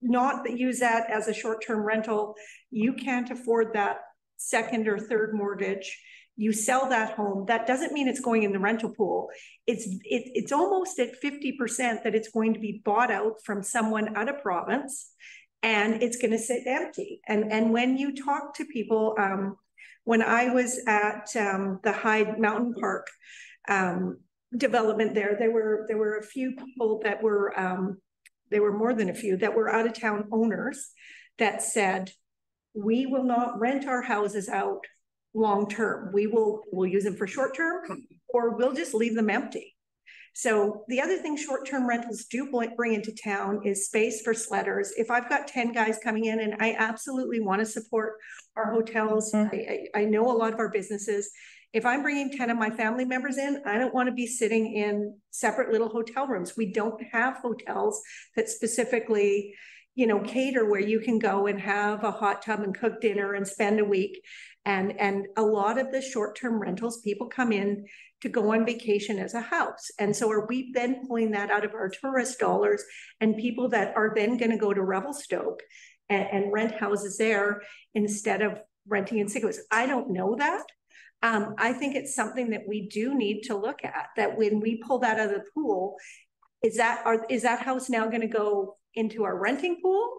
not use that as a short-term rental. You can't afford that second or third mortgage. You sell that home. That doesn't mean it's going in the rental pool. It's almost at 50% that it's going to be bought out from someone out of province, and it's going to sit empty. And when you talk to people, when I was at the Hyde Mountain Park development there were a few people that were there were more than a few that were out of town owners that said, we will not rent our houses out long term. We'll use them for short term, or we'll just leave them empty. So the other thing short-term rentals do bring into town is space for sledders. If I've got 10 guys coming in, and I absolutely want to support our hotels, I know a lot of our businesses. If I'm bringing 10 of my family members in, I don't want to be sitting in separate little hotel rooms. We don't have hotels that specifically you know, cater where you can go and have a hot tub and cook dinner and spend a week. And a lot of the short-term rentals, people come in to go on vacation as a house. And so are we then pulling that out of our tourist dollars and people that are then going to go to Revelstoke and rent houses there instead of renting in Sickos? I don't know that. I think it's something that we do need to look at, that when we pull that out of the pool, is that house now going to go into our renting pool?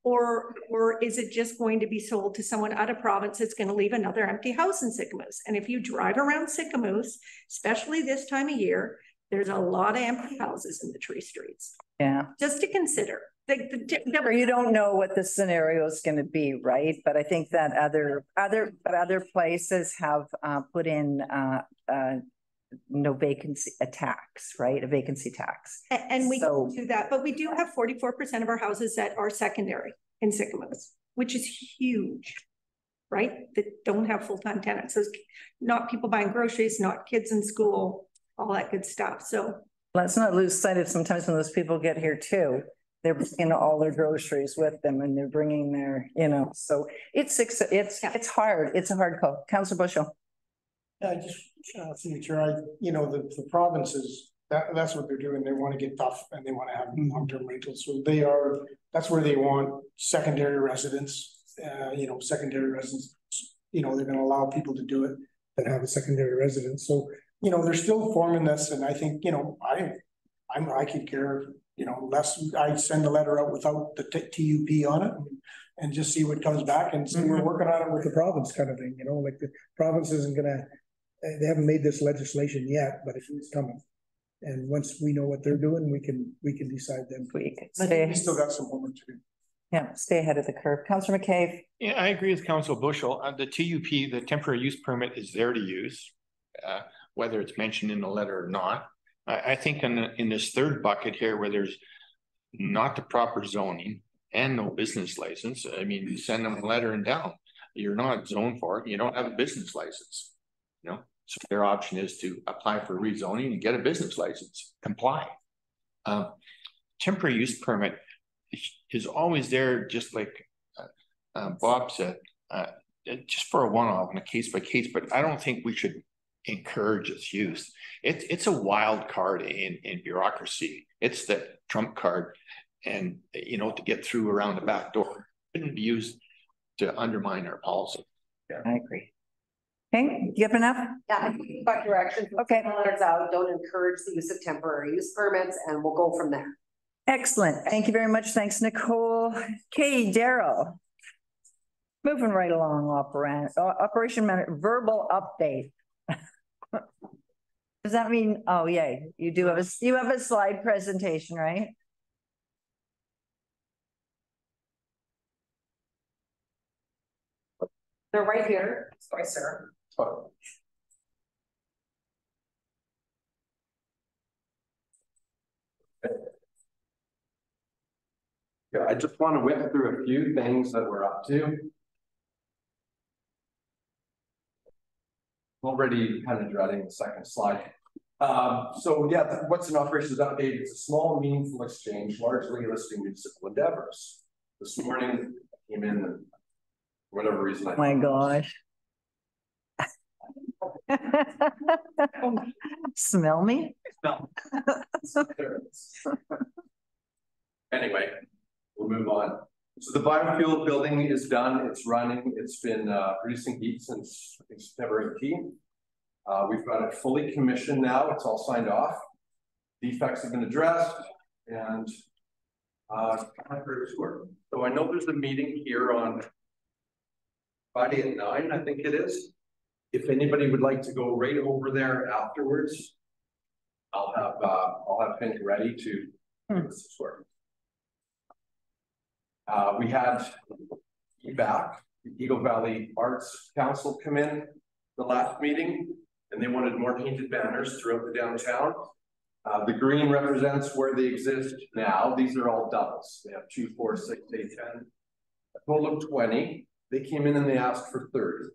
Or is it just going to be sold to someone out of province that's going to leave another empty house in Sycamoose? And if you drive around Sycamoose, especially this time of year, there's a lot of empty houses in the tree streets. Yeah. Just to consider. You don't know what the scenario is going to be, right? But I think that other places have put in no vacancy, a tax, right? A vacancy tax. And we can do that, but we do have 44% of our houses that are secondary in Sycamoose, which is huge, right? That don't have full-time tenants. So it's not people buying groceries, not kids in school, all that good stuff. So let's not lose sight of sometimes when those people get here too, they're bringing all their groceries with them and they're bringing their, you know, so it's hard. It's a hard call. Councillor Bushel. Yeah, just through the chair, you know, the provinces, that's what they're doing. They want to get tough and they want to have long-term rentals. So that's where they want secondary residents, you know, secondary residents, you know, they're going to allow people to do it that have a secondary residence. So, you know, they're still forming this. And I think, you know, I could care, you know, less. I send a letter out without the TUP on it and just see what comes back and see we're working on it with the province kind of thing, you know, like the province isn't gonna, they haven't made this legislation yet, but it's coming. And once we know what they're doing, we can decide then. We still got some homework to do. Yeah, stay ahead of the curve. Councillor McCabe. Yeah, I agree with Councillor Bushel. The TUP, the temporary use permit, is there to use, whether it's mentioned in the letter or not. I think in this third bucket here, where there's not the proper zoning and no business license, I mean, you send them a letter and down. You're not zoned for it. You don't have a business license, you know. So their option is to apply for rezoning and get a business license, comply. Temporary use permit is always there, just like Bob said, just for a one-off and a case by case. But I don't think we should encourage its use. It's a wild card in bureaucracy. It's the trump card, and you know, to get through around the back door. It shouldn't be used to undermine our policy. Yeah, I agree. Okay, you have enough? Yeah, I think back direction. Okay. Letters out, don't encourage the use of temporary use permits, and we'll go from there. Excellent. Thank you very much. Thanks, Nicole. Okay, Daryl. Moving right along, operation manager, verbal update. Does that mean, oh yeah, you have a slide presentation, right? They're right here. Sorry, sir. Oh. Yeah, I just want to whip through a few things that we're up to. Already kind of dreading the second slide. So yeah, what's an operations update? It's a small, meaningful exchange, largely listing municipal endeavors. This morning I came in, and for whatever reason, Oh my gosh. Smell me? No. Anyway, we'll move on. So the biofuel building is done. It's running. It's been producing heat since I think September 18th. We've got it fully commissioned now. It's all signed off. Defects have been addressed, and so I know there's a meeting here on Friday at 9, I think it is. If anybody would like to go right over there afterwards, I'll have things ready to do this work. We had EVAC, the Eagle Valley Arts Council, come in the last meeting, and they wanted more painted banners throughout the downtown. The green represents where they exist now. These are all doubles. They have 2, 4, 6, 8, 10. A total of 20. They came in and they asked for 30.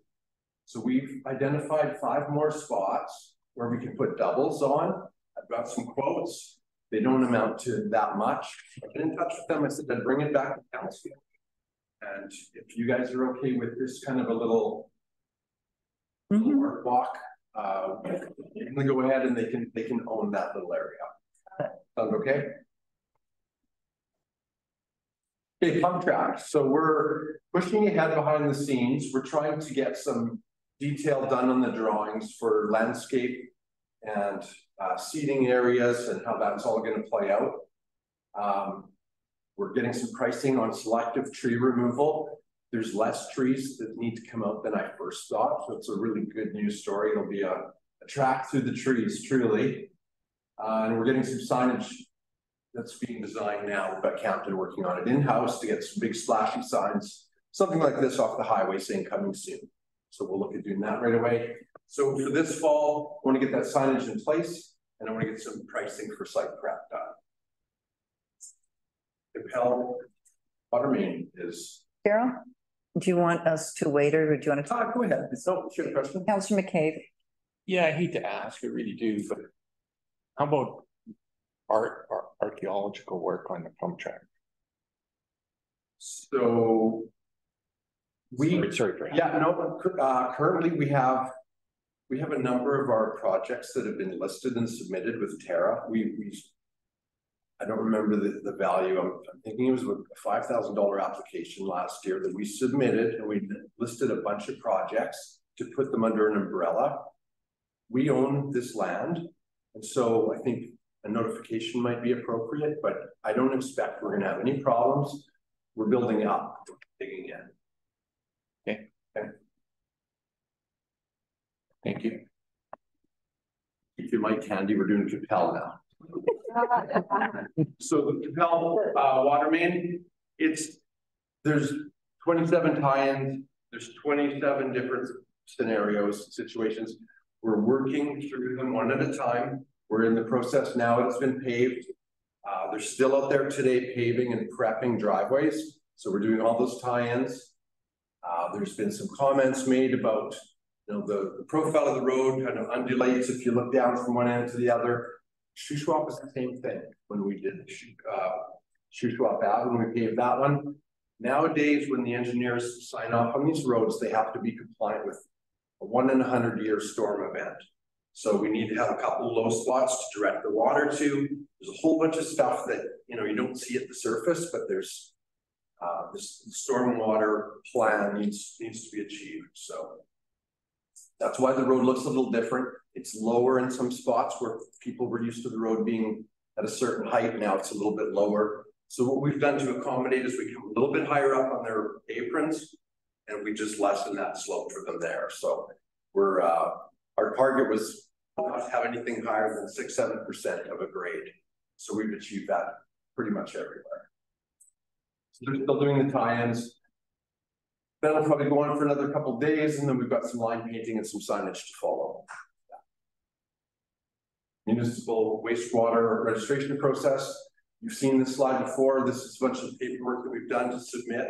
So we've identified 5 more spots where we can put doubles on. I've got some quotes. They don't amount to that much. I've been in touch with them. I said, I'd bring it back to council. And if you guys are okay with this kind of a little art walk, you can go ahead and they can own that little area. Sound okay? Okay, pump track. So we're pushing ahead behind the scenes. We're trying to get some detail done on the drawings for landscape and seating areas and how that's all going to play out. We're getting some pricing on selective tree removal. There's less trees that need to come out than I first thought. So it's a really good news story. It'll be a track through the trees, truly. And we're getting some signage that's being designed now. We've got Captain working on it in-house to get some big splashy signs, something like this off the highway saying coming soon. So we'll look at doing that right away. So for this fall, I want to get that signage in place and I want to get some pricing for site prep done. Compel water main is. Carol, do you want us to wait or do you want to talk? Go ahead. So, sure, question. Councillor McCabe. Yeah, I hate to ask, I really do, but how about archaeological work on the pump track? So sorry for yeah, no, currently we have a number of our projects that have been listed and submitted with Terra. I don't remember the value. I'm thinking it was a $5,000 application last year that we submitted, and we listed a bunch of projects to put them under an umbrella. We own this land, and so I think a notification might be appropriate, but I don't expect we're going to have any problems. We're building up, digging in. Okay. Okay. Thank you. Keep your mic handy. We're doing Compel now. So the Compel water main, there's 27 tie-ins, there's 27 different scenarios, situations. We're working through them one at a time. We're in the process now. It's been paved. They're still out there today paving and prepping driveways. So we're doing all those tie-ins. There's been some comments made about the profile of the road kind of undulates if you look down from one end to the other. Shuswap was the same thing when we did Shuswap out when we paved that one. Nowadays, when the engineers sign off on these roads, they have to be compliant with a 1 in 100-year storm event. So we need to have a couple of low spots to direct the water to. There's a whole bunch of stuff that you don't see at the surface, but there's this stormwater plan needs to be achieved. So that's why the road looks a little different. It's lower in some spots where people were used to the road being at a certain height. Now it's a little bit lower. So what we've done to accommodate is we come a little bit higher up on their aprons and we just lessen that slope for them there. So we're, our target was not to have anything higher than 6-7% of a grade. So we've achieved that pretty much everywhere. So they're still doing the tie-ins. That'll probably go on for another couple of days, and then we've got some line painting and some signage to follow. Yeah. Municipal wastewater registration process. You've seen this slide before. This is a bunch of paperwork that we've done to submit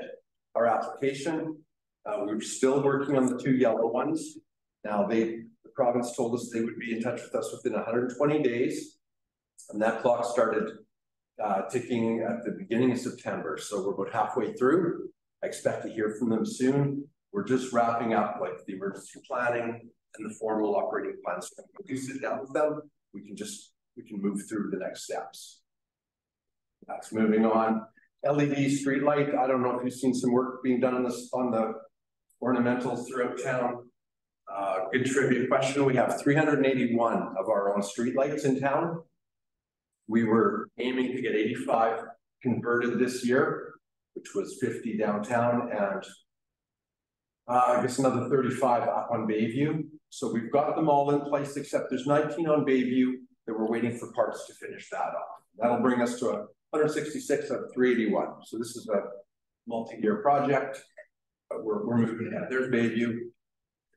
our application. We're still working on the 2 yellow ones. Now the province told us they would be in touch with us within 120 days. And that clock started ticking at the beginning of September. So we're about halfway through. I expect to hear from them soon. We're just wrapping up like the emergency planning and the formal operating plans. So when we sit down with them, we can move through the next steps. That's moving on. LED street light. I don't know if you've seen some work being done on this on the ornamentals throughout town. Good trivia question. We have 381 of our own street lights in town. We were aiming to get 85 converted this year, which was 50 downtown and I guess another 35 up on Bayview. So we've got them all in place, except there's 19 on Bayview that we're waiting for parts to finish that off. That'll bring us to 166 of 381. So this is a multi-year project, but we're moving ahead. There's Bayview.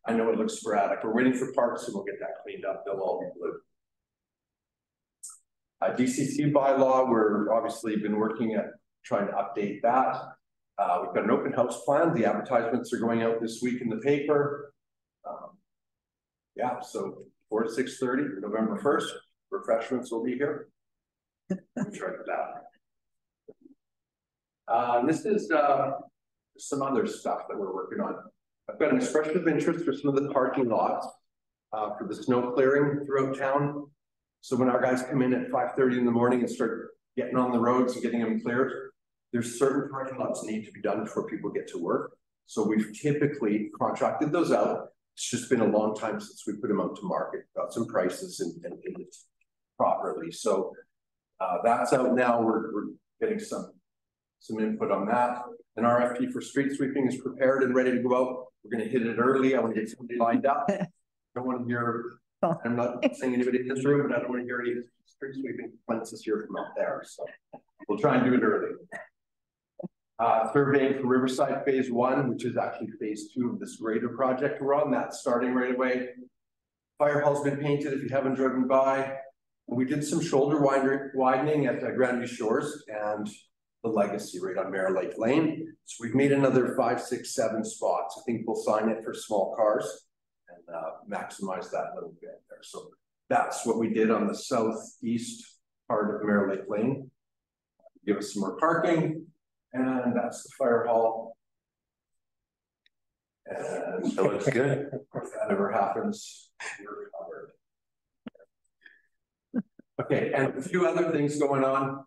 I know it looks sporadic. We're waiting for parts and we'll get that cleaned up. They'll all be blue. DCC bylaw, we're obviously been working at trying to update that. We've got an open house plan. The advertisements are going out this week in the paper. Yeah, so 4 to 6:30, November 1st, refreshments will be here. Try that. This is some other stuff that we're working on. I've got an expression of interest for some of the parking lots for the snow clearing throughout town. So when our guys come in at 5:30 in the morning and start getting on the roads and getting them cleared, there's certain parking lots that need to be done before people get to work. So we've typically contracted those out. It's just been a long time since we put them out to market, got some prices and did it properly. So that's out now. We're getting some input on that. An RFP for street sweeping is prepared and ready to go out. We're going to hit it early. I want to get somebody lined up. I don't want to hear, I'm not saying anybody in this room, but I don't want to hear any street sweeping complaints this year from out there. So we'll try and do it early. Surveying for Riverside Phase 1, which is actually Phase 2 of this greater project we're on. That's starting right away. Fire hall's been painted if you haven't driven by. We did some shoulder widening at Grandview Shores and the Legacy right on Mare Lake Lane. So we've made another 5, 6, 7 spots. I think we'll sign it for small cars and maximize that little bit there. So that's what we did on the southeast part of Mare Lake Lane. Give us some more parking. And that's the fire hall. And so it's good. If that ever happens, we're covered. Okay, and a few other things going on.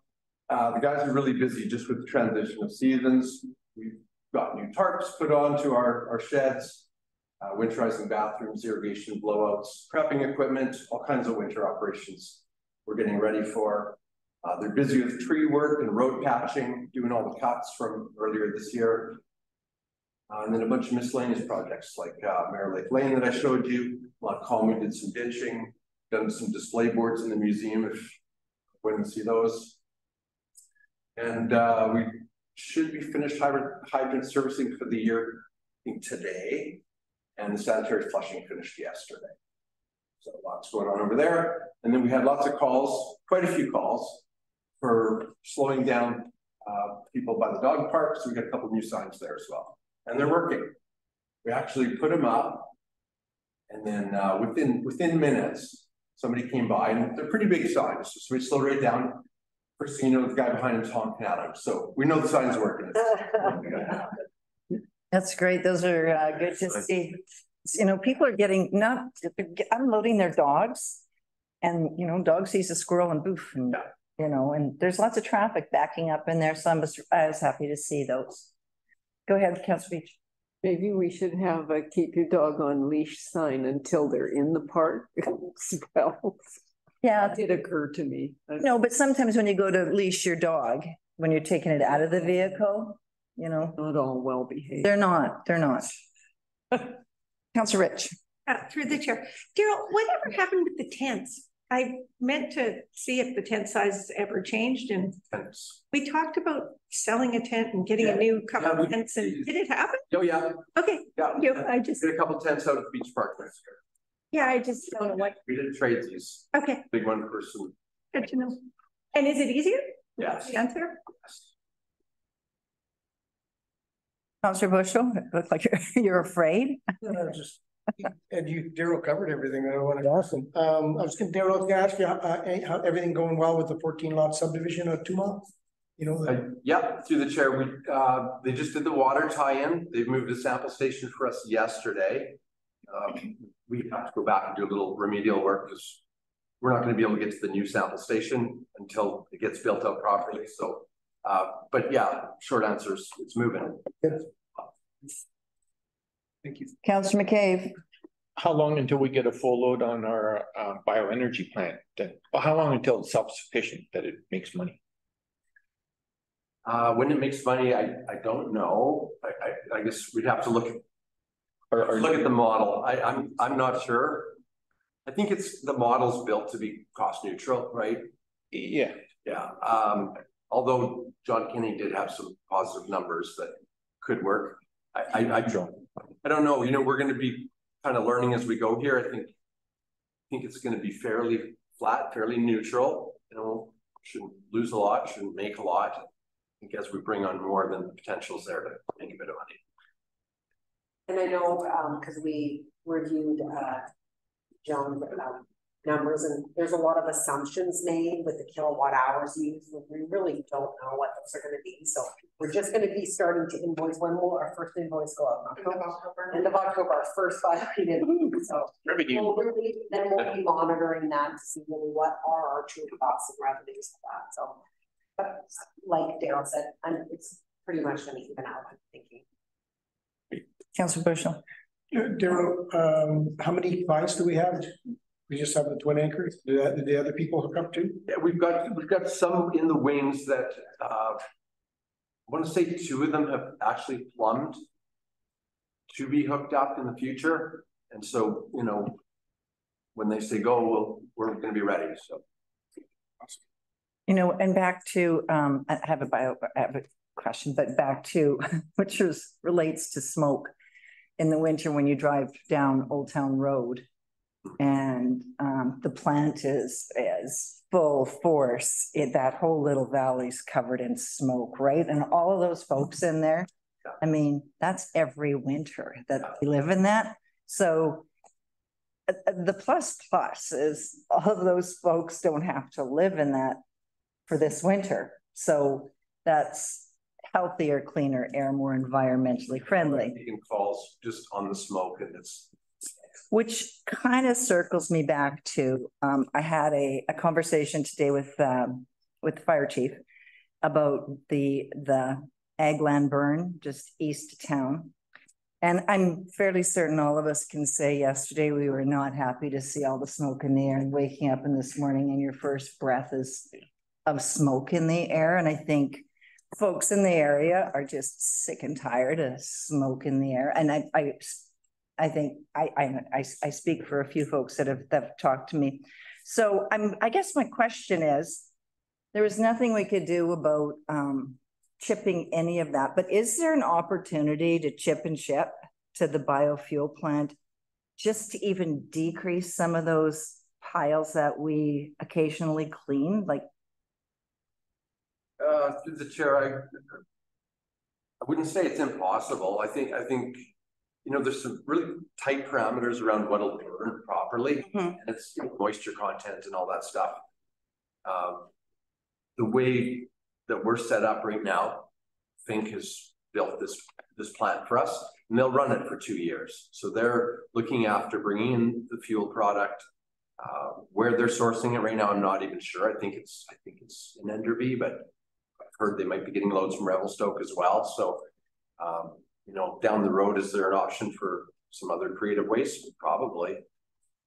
The guys are really busy just with the transition of seasons. We've got new tarps put onto our sheds, winterizing bathrooms, irrigation blowouts, prepping equipment, all kinds of winter operations we're getting ready for. They're busy with tree work and road patching, doing all the cuts from earlier this year. And then a bunch of miscellaneous projects like Mare Lake Lane that I showed you. Montcalm did some ditching, done some display boards in the museum if you wouldn't see those. And we should be finished hydrant servicing for the year, I think today. And the sanitary flushing finished yesterday. So lots going on over there. And then we had lots of calls, quite a few calls, for slowing down people by the dog park. So we got a couple of new signs there as well. And they're working. We actually put them up. And then within minutes, somebody came by, and they're pretty big signs. So we slowed right down. First thing you know, the guy behind him's honking at him. So we know the sign's working. That's great. Those are good to see. You know, people are unloading their dogs, and you know, dog sees a squirrel and boof, and you know, and there's lots of traffic backing up in there. So I was happy to see those. Go ahead, Councilor Beach. Maybe we should have a keep your dog on leash sign until they're in the park as well. Yeah, it did occur to me. No, but sometimes when you go to leash your dog, when you're taking it out of the vehicle, you know, not all well behaved. They're not. Councilor Rich. Through the chair. Daryl, whatever happened with the tents? I meant to see if the tent size ever changed, and we talked about selling a tent and getting a new couple of tents, and did it happen? Oh yeah. Okay. Yeah. I just did a couple tents out at the beach park next year. Yeah, I just don't know what. We did trade these. Okay. Big one person. Good to know. And is it easier? Yes. The answer? Councilor Bushel, it looks like you're afraid. And Daryl covered everything that I wanted to ask him. I was going to ask you how everything going well with the 14 lot subdivision of Tuma? You know, yeah, through the chair, they just did the water tie-in. They've moved a sample station for us yesterday. We have to go back and do a little remedial work because we're not going to be able to get to the new sample station until it gets built out properly. So, but yeah, short answer is it's moving. Yes. Thank you. Councilor McCabe. How long until we get a full load on our bioenergy plant? How long until it's self-sufficient that it makes money? When it makes money, I don't know. I guess we'd have to look at the model. I'm not sure. I think the model's built to be cost neutral, right? Yeah. Yeah. Although John Kinney did have some positive numbers that could work. I don't know. You know, we're going to be kind of learning as we go here. I think it's going to be fairly flat, fairly neutral. You know, shouldn't lose a lot, shouldn't make a lot. I think as we bring on more, then the potential's there to make a bit of money. And I know because we reviewed John's numbers, and there's a lot of assumptions made with the kilowatt hours used, and we really don't know what those are gonna be, so we're just gonna be starting to invoice. When will our first invoice go out? End of October, our first budget, so we'll be monitoring that to see really what are our true costs and revenues for that, so. But like Daryl said, it's pretty much gonna even out, I'm thinking. Councillor Bushel. Daryl, how many clients do we have? We just have the twin anchors. Do the other people hook up too? Yeah, we've got some in the wings that I want to say 2 of them have actually plumbed to be hooked up in the future. And so, you know, when they say go, we're going to be ready. So, you know, and back to I have a question, but back to which relates to smoke in the winter when you drive down Old Town Road. And the plant is full force. That whole little valley's covered in smoke, right? And all of those folks in there, I mean, that's every winter that they live in that. So the plus is all of those folks don't have to live in that for this winter. So that's healthier, cleaner air, more environmentally friendly. Making calls just on the smoke, and it's. Which kind of circles me back to, I had a conversation today with the fire chief about the ag land burn just east of town. And I'm fairly certain all of us can say yesterday we were not happy to see all the smoke in the air, and waking up in this morning and your first breath is of smoke in the air. And I think folks in the area are just sick and tired of smoke in the air. And I think I speak for a few folks that have talked to me. So I guess my question is, there was nothing we could do about chipping any of that, but is there an opportunity to chip and ship to the biofuel plant just to even decrease some of those piles that we occasionally clean? Like, through the chair, I wouldn't say it's impossible. I think you know, there's some really tight parameters around what'll burn properly, and it's, you know, moisture content and all that stuff. The way that we're set up right now, Fink has built this plant for us, and they'll run it for 2 years. So they're looking after bringing in the fuel product. Where they're sourcing it right now, I'm not even sure. I think it's in Enderby, but I've heard they might be getting loads from Revelstoke as well. So. You know, down the road, is there an option for some other creative waste? Probably.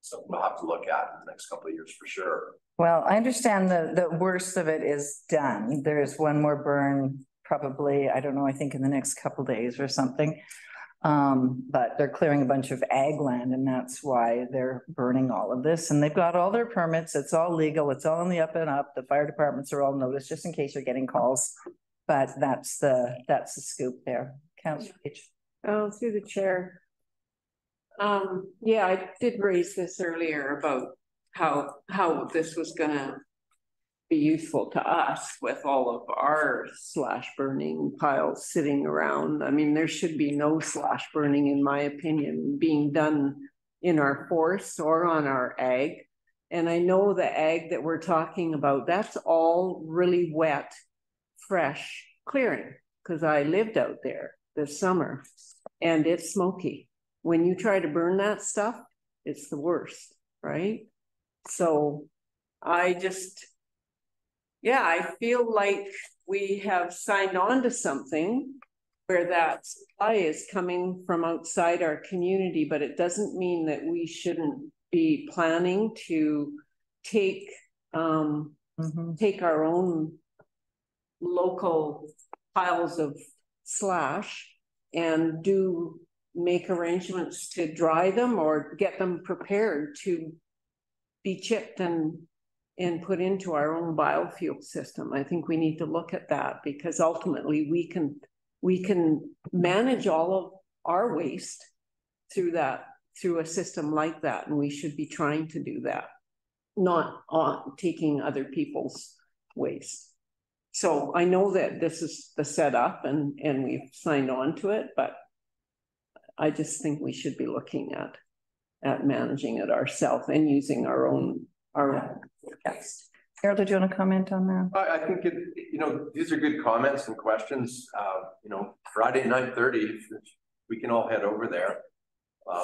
Something we'll have to look at in the next couple of years for sure. Well, I understand the worst of it is done. There's one more burn, probably, I don't know, I think in the next couple of days or something. But they're clearing a bunch of ag land, and that's why they're burning all of this. And they've got all their permits. It's all legal. It's all on the up and up. The fire departments are all noticed, just in case you're getting calls. But that's the scoop there. Oh, through the chair. Yeah, I did raise this earlier about how this was gonna be useful to us with all of our slash burning piles sitting around. I mean, there should be no slash burning, in my opinion, being done in our forest or on our ag. And I know the ag that we're talking about, that's all really wet, fresh clearing, because I lived out there this summer, and it's smoky. When you try to burn that stuff, it's the worst, right? So I feel like we have signed on to something where that supply is coming from outside our community, but it doesn't mean that we shouldn't be planning to take our own local piles of slash and make arrangements to dry them or get them prepared to be chipped and put into our own biofuel system. I think we need to look at that, because ultimately we can manage all of our waste through a system like that, and we should be trying to do that, not on taking other people's waste. So I know that this is the setup and we've signed on to it, but I just think we should be looking at at managing it ourselves and using our own forecast. Carol, did you want to comment on that? I think these are good comments and questions. Friday 9:30, we can all head over there.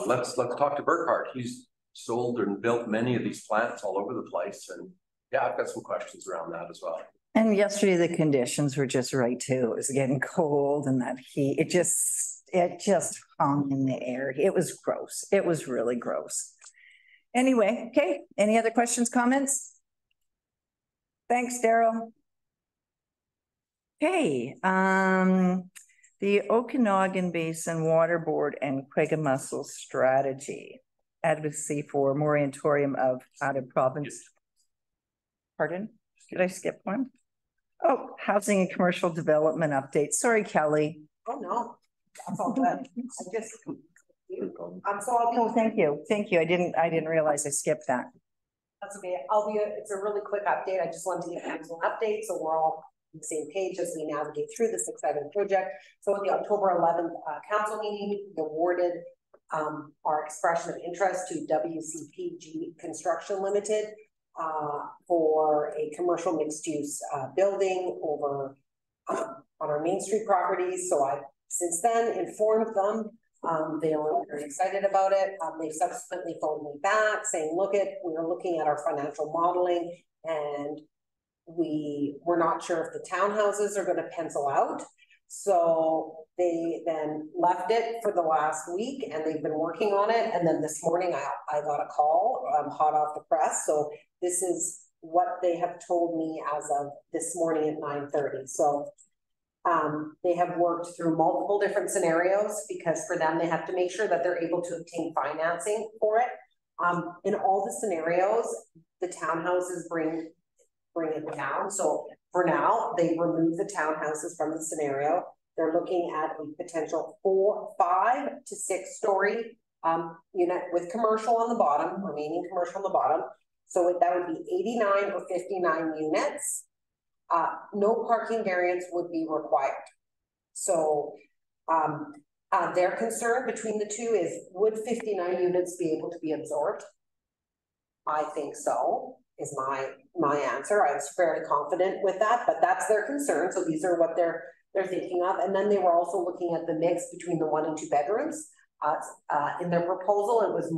Let's talk to Burkhart. He's sold and built many of these plants all over the place, and yeah, I've got some questions around that as well. And yesterday the conditions were just right too. It was getting cold and that heat, it just hung in the air. It was gross. It was really gross. Anyway, okay. Any other questions, comments? Thanks, Daryl. Okay, the Okanagan Basin Water Board and Quagga-Mussel Strategy Advocacy for Moratorium of Out of Province. Pardon? Did I skip one? Oh, housing and commercial development update. Sorry, Kelly. Oh, no, that's all good. Oh, thank you. Thank you. I didn't realize I skipped that. That's okay. It's a really quick update. I just wanted to give council an update so we're all on the same page as we navigate through this exciting project. So at the October 11th council meeting, we awarded our expression of interest to WCPG Construction Limited for a commercial mixed use building over on our Main Street properties. So I since then informed them. They were very excited about it. They subsequently phoned me back saying, we were looking at our financial modeling and we were not sure if the townhouses are going to pencil out. So they then left it for the last week and they've been working on it. And then this morning I got a call hot off the press. So this is what they have told me as of this morning at 9:30. So they have worked through multiple different scenarios because for them, they have to make sure that they're able to obtain financing for it. In all the scenarios, the townhouses bring it down. So for now, they remove the townhouses from the scenario. They're looking at a potential 5 to 6 story unit with commercial on the bottom, remaining commercial on the bottom. So that would be 89 or 59 units. No parking variance would be required. So their concern between the two is, would 59 units be able to be absorbed? I think so, is my answer. I was fairly confident with that, but that's their concern. So these are what they're thinking of. And then they were also looking at the mix between the 1 and 2 bedrooms. In their proposal, it was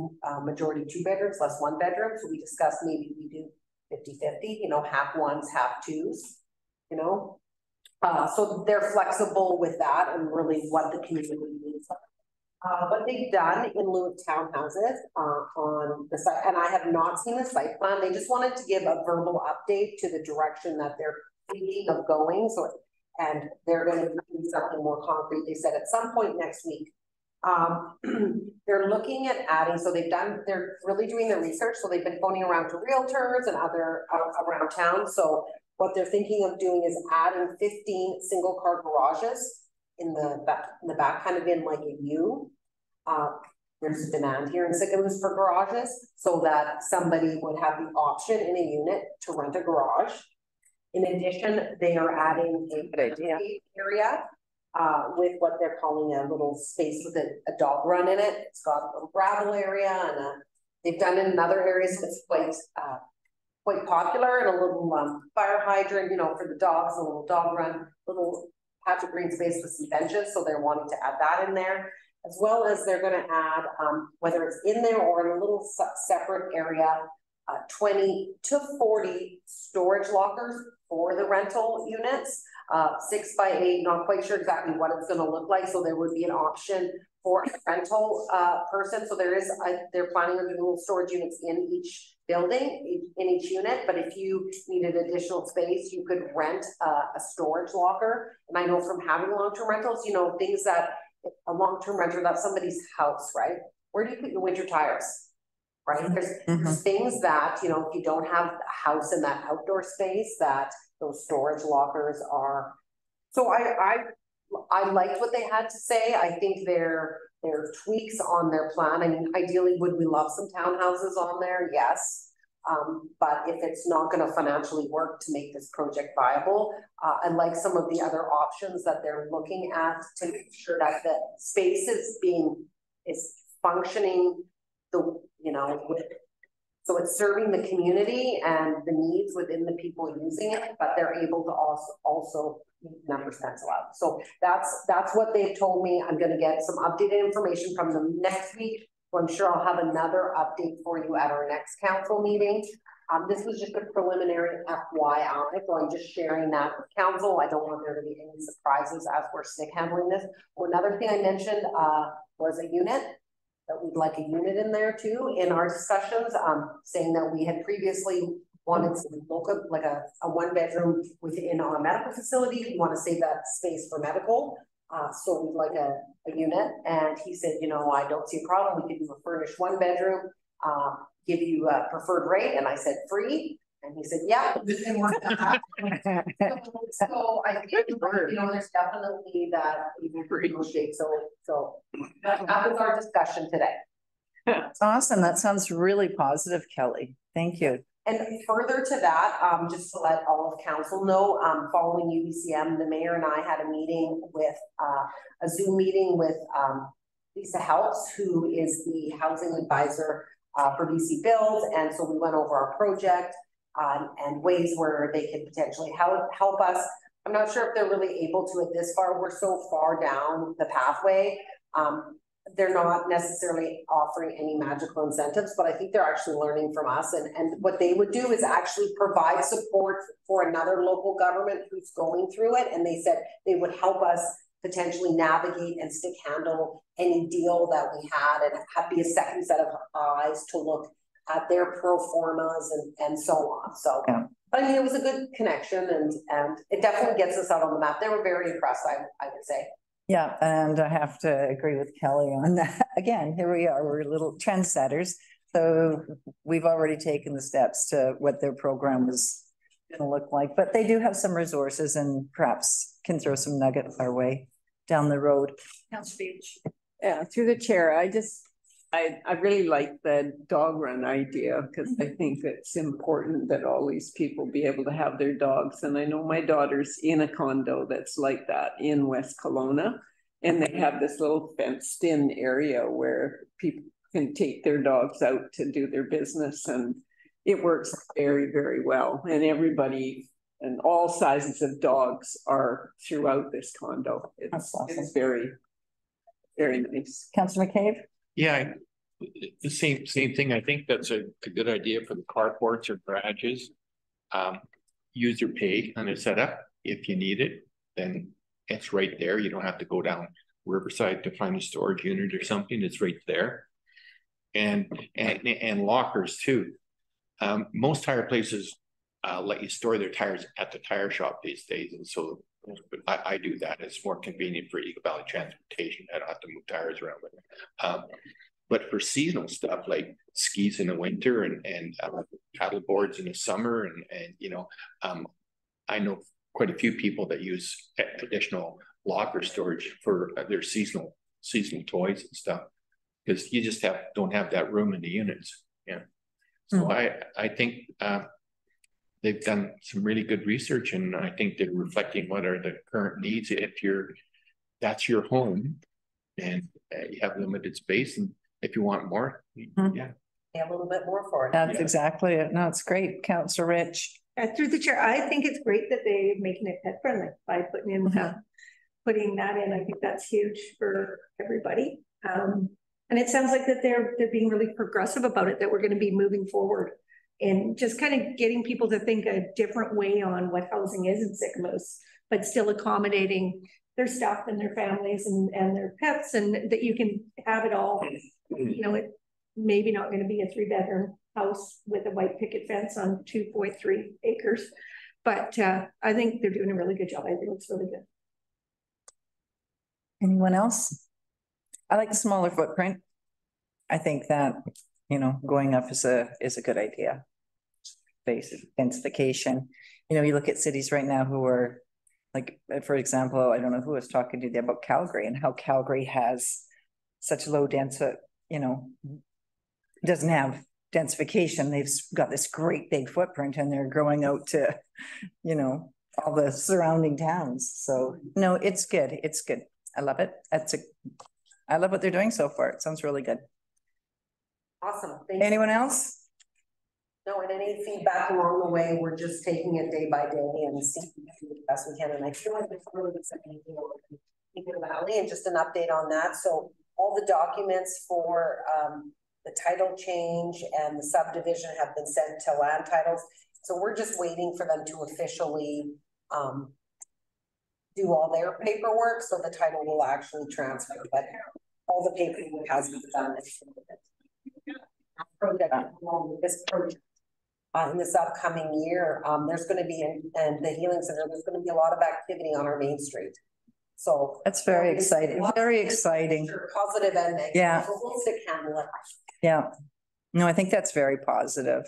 majority 2 bedrooms, less 1 bedroom. So we discussed maybe we do 50-50, half 1s, half 2s. So they're flexible with that and really what the community needs. What they've done in lieu of townhouses on the site, and I have not seen the site plan, they just wanted to give a verbal update to the direction that they're thinking of going. So, and they're going to do something more concrete. They said at some point next week. They're looking at adding, so they're really doing the research. So they've been phoning around to realtors and other around town. So what they're thinking of doing is adding 15 single car garages in the back, kind of in like a U. There's demand here in Sicamous for garages, so that somebody would have the option in a unit to rent a garage. In addition, they are adding a area with what they're calling a little space with a dog run in it. It's got a little gravel area, and they've done in other areas that's quite popular, and a little fire hydrant, for the dogs, a little dog run, little patch of green space with some benches. So they're wanting to add that in there, as well as they're going to add, whether it's in there or in a little separate area, 20 to 40 storage lockers for the rental units, 6 by 8, not quite sure exactly what it's going to look like. So there would be an option for a rental person. So they're planning on doing little storage units in each building, in each unit. But if you needed additional space, you could rent a storage locker. And I know from having long-term rentals, things that a long-term renter, that's somebody's house, right? Where do you put your winter tires? Right? There's things that, if you don't have a house in that outdoor space, that those storage lockers are. So I liked what they had to say. I think there are tweaks on their plan. I mean, ideally, would we love some townhouses on there? Yes. But if it's not going to financially work to make this project viable, I like some of the other options that they're looking at to make sure that the space is functioning the, you know, so it's serving the community and the needs within the people using it, but they're able to also numbers pencil out. So that's what they've told me. I'm gonna get some updated information from them next week. So I'm sure I'll have another update for you at our next council meeting. This was just a preliminary FYI, so I'm just sharing that with council. I don't want there to be any surprises as we're stick handling this. Another thing I mentioned was a unit, that we'd like a unit in there too in our discussions, saying that we had previously wanted some local, like a 1-bedroom within our medical facility. We want to save that space for medical. So we'd like a unit. And he said, you know, I don't see a problem. We could do a furnished 1-bedroom, give you a preferred rate. And I said, free. And he said, yeah, this didn't work. So I think, you know, there's definitely that we can negotiate. So that was our discussion today. That's awesome. That sounds really positive, Kelly. Thank you. And further to that, just to let all of council know, following UBCM, the mayor and I had a meeting with a Zoom meeting with Lisa Helps, who is the housing advisor for BC Build. And so we went over our project and ways where they could potentially help us. I'm not sure if they're really able to at this far. We're so far down the pathway. They're not necessarily offering any magical incentives, but I think they're actually learning from us. And what they would do is actually provide support for another local government who's going through it. And they said they would help us potentially navigate and stick handle any deal that we had and be a second set of eyes to look at their pro formas and so on. So, yeah. But I mean, it was a good connection and it definitely gets us out on the map. They were very impressed, I would say. Yeah, and I have to agree with Kelly on that. Again, here we are, we're little trendsetters. So we've already taken the steps to what their program is going to look like, but they do have some resources and perhaps can throw some nuggets our way down the road. Councillor Beach. Yeah, through the chair, I really like the dog run idea because I think it's important that all these people be able to have their dogs. And I know my daughter's in a condo that's like that in West Kelowna, and they have this little fenced in area where people can take their dogs out to do their business, and it works very, very well. And everybody and all sizes of dogs are throughout this condo. It's very, very nice. Councillor McCabe? Yeah, the same thing. I think that's a good idea for the carports or garages. User pay kind of setup. If you need it, then it's right there. You don't have to go down Riverside to find a storage unit or something. It's right there. And lockers too. Most tire places let you store their tires at the tire shop these days, and so I do that. It's more convenient for Eagle Valley Transportation. I don't have to move tires around. But for seasonal stuff like skis in the winter and paddle boards in the summer, and you know, I know quite a few people that use additional locker storage for their seasonal toys and stuff, because you just don't have that room in the units. Yeah. So I think they've done some really good research, and I think they're reflecting what are the current needs. If that's your home and you have limited space, and if you want more, yeah. A little bit more for it. That's exactly it. No, it's great. Councillor Rich. Through the chair, I think it's great that they're making it pet friendly by putting that in. I think that's huge for everybody. And it sounds like that they're being really progressive about it, that we're going to be moving forward and just kind of getting people to think a different way on what housing is in Sycamore, but still accommodating their staff and their families and their pets, and that you can have it all. You know, it maybe not going to be a 3-bedroom house with a white picket fence on 2.3 acres, but I think they're doing a really good job. I think it's really good. Anyone else? I like the smaller footprint. I think that, you know, going up is a good idea. Basic densification. You know, you look at cities right now who are like, for example, I don't know who was talking to you about Calgary and how Calgary has such low density, you know, doesn't have densification. They've got this great big footprint and they're growing out to, you know, all the surrounding towns. So no, it's good. It's good. I love it. I love what they're doing so far. It sounds really good. Awesome. Thank you. Anyone else? No, and any feedback along the way, we're just taking it day by day and seeing the best we can. And I feel like it's really exciting in the Valley, and just an update on that. So all the documents for the title change and the subdivision have been sent to land titles. So we're just waiting for them to officially do all their paperwork, so the title will actually transfer, but all the paperwork has been done. Project, this project in this upcoming year, there's going to be and the healing center, there's going to be a lot of activity on our main street. So that's very exciting. Very exciting. Positive and negative. Yeah. Yeah. No, I think that's very positive.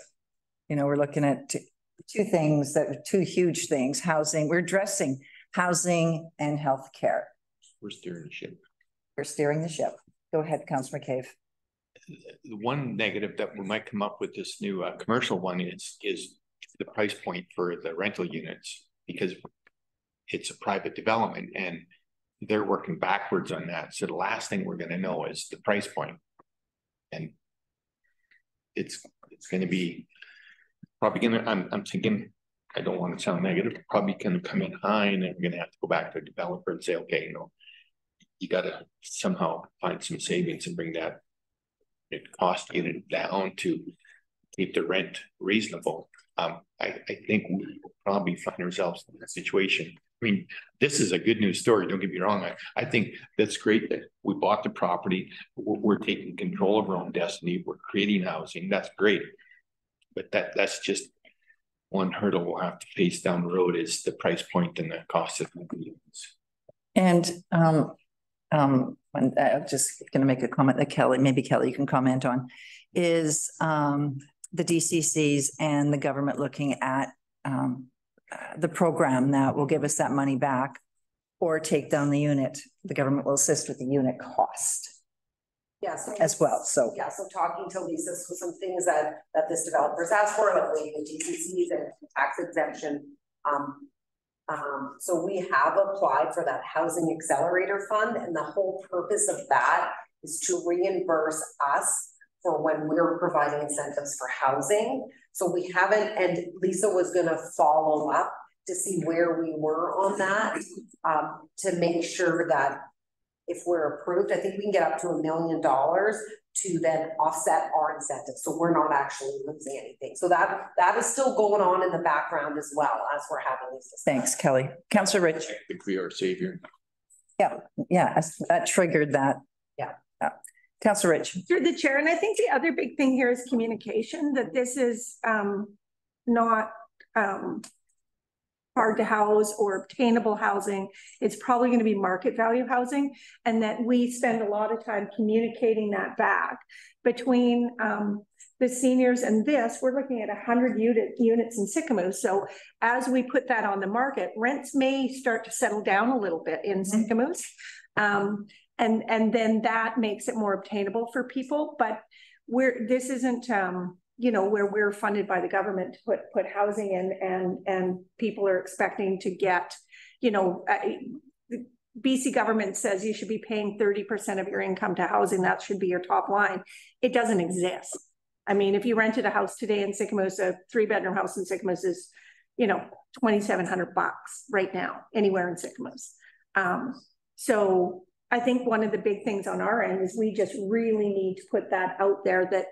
You know, we're looking at two things that two huge things: housing. We're addressing housing and healthcare. We're steering the ship. We're steering the ship. Go ahead, Councillor McCabe. The one negative that we might come up with this new commercial one is the price point for the rental units, because it's a private development and they're working backwards on that. So the last thing we're going to know is the price point, and it's going to be probably going to. I'm thinking, I don't want to sound negative, probably going to come in high, and then we're going to have to go back to a developer and say, okay, you know, you got to somehow find some savings and bring that cost unit down to keep the rent reasonable. I think we will probably find ourselves in that situation. I mean, this is a good news story. Don't get me wrong. I think that's great that we bought the property. We're taking control of our own destiny. We're creating housing. That's great. But that's just one hurdle we'll have to face down the road, is the price point and the cost of the units. And I'm just going to make a comment that Kelly, maybe Kelly, you can comment on, is the DCCs and the government looking at the program that will give us that money back or take down the unit. The government will assist with the unit cost. Yes, as well. So yeah, so talking to Lisa, so some things that this developers asked for, like the DCCs and tax exemption. So we have applied for that housing accelerator fund, and the whole purpose of that is to reimburse us for when we're providing incentives for housing. So we haven't, and Lisa was going to follow up to see where we were on that, to make sure that if we're approved, I think we can get up to $1 million to then offset our incentives. So we're not actually losing anything. So that is still going on in the background as well as we're having these discussions. Thanks, Kelly. Councillor Rich. I think we are savior. Yeah, that triggered that. Yeah. Councillor Rich. Through the chair, and I think the other big thing here is communication, that this is not hard to house or obtainable housing. It's probably going to be market value housing, and that we spend a lot of time communicating that back between the seniors and this. We're looking at 100 units in Sycamore. So as we put that on the market, rents may start to settle down a little bit in Sycamore. And then that makes it more obtainable for people. But this isn't you know, where we're funded by the government to put housing in, and people are expecting to get, you know, the BC government says you should be paying 30% of your income to housing. That should be your top line. It doesn't exist. I mean, if you rented a house today in Sycamore, a 3-bedroom house in Sycamore is, you know, $2,700 right now, anywhere in Sycamore. So I think one of the big things on our end is we just really need to put that out there, that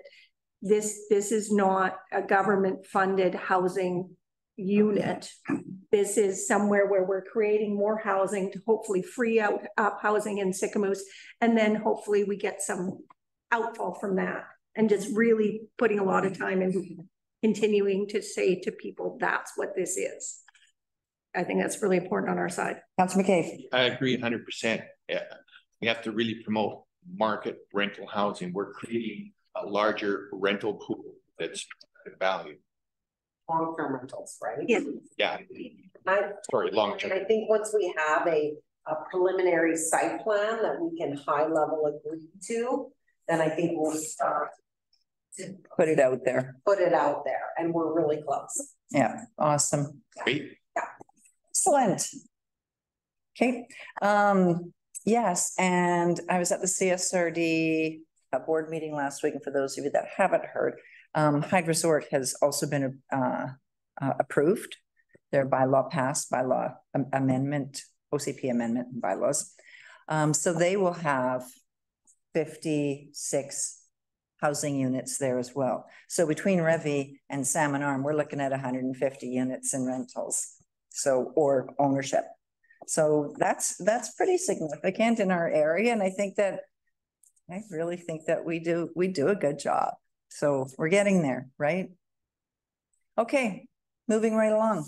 this is not a government funded housing unit. This is somewhere where we're creating more housing to hopefully free up housing in Sycamore, and then hopefully we get some outfall from that, and just really putting a lot of time in continuing to say to people that's what this is. I think that's really important on our side. Councillor McCabe. I agree 100%. Yeah. We have to really promote market rental housing. We're creating a larger rental pool that's value. Long-term rentals, right? Yeah. Yeah. Long-term. I think once we have a preliminary site plan that we can high level agree to, then I think we'll start to put it out there. And we're really close. Yeah, awesome. Great. Yeah. Excellent. Okay. Yes, and I was at the CSRD a board meeting last week, and for those of you that haven't heard, Hyde Resort has also been approved. Their bylaw passed, bylaw amendment, OCP amendment and bylaws. So they will have 56 housing units there as well. So between Revy and Salmon Arm, we're looking at 150 units in rentals, so, or ownership. So that's pretty significant in our area. And I really think that we do a good job. So we're getting there, right? Okay, moving right along.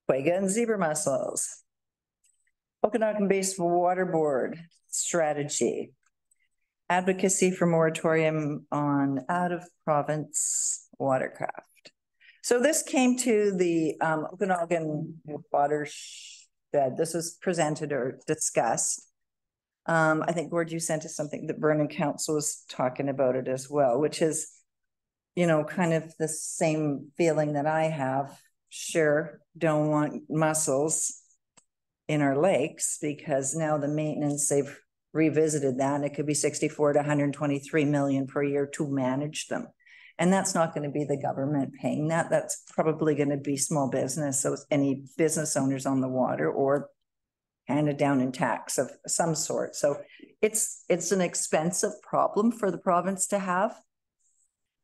Quagga and zebra mussels. Okanagan-based water board strategy. Advocacy for moratorium on out-of-province watercraft. So this came to the Okanagan watershed. This was presented or discussed. I think, Gord, you sent us something that Vernon Council was talking about it as well, which is, you know, kind of the same feeling that I have. Sure, don't want mussels in our lakes because now the maintenance, they've revisited that, and it could be 64 to 123 million per year to manage them. And that's not going to be the government paying that. That's probably going to be small business. So any business owners on the water or handed down in tax of some sort. So it's an expensive problem for the province to have.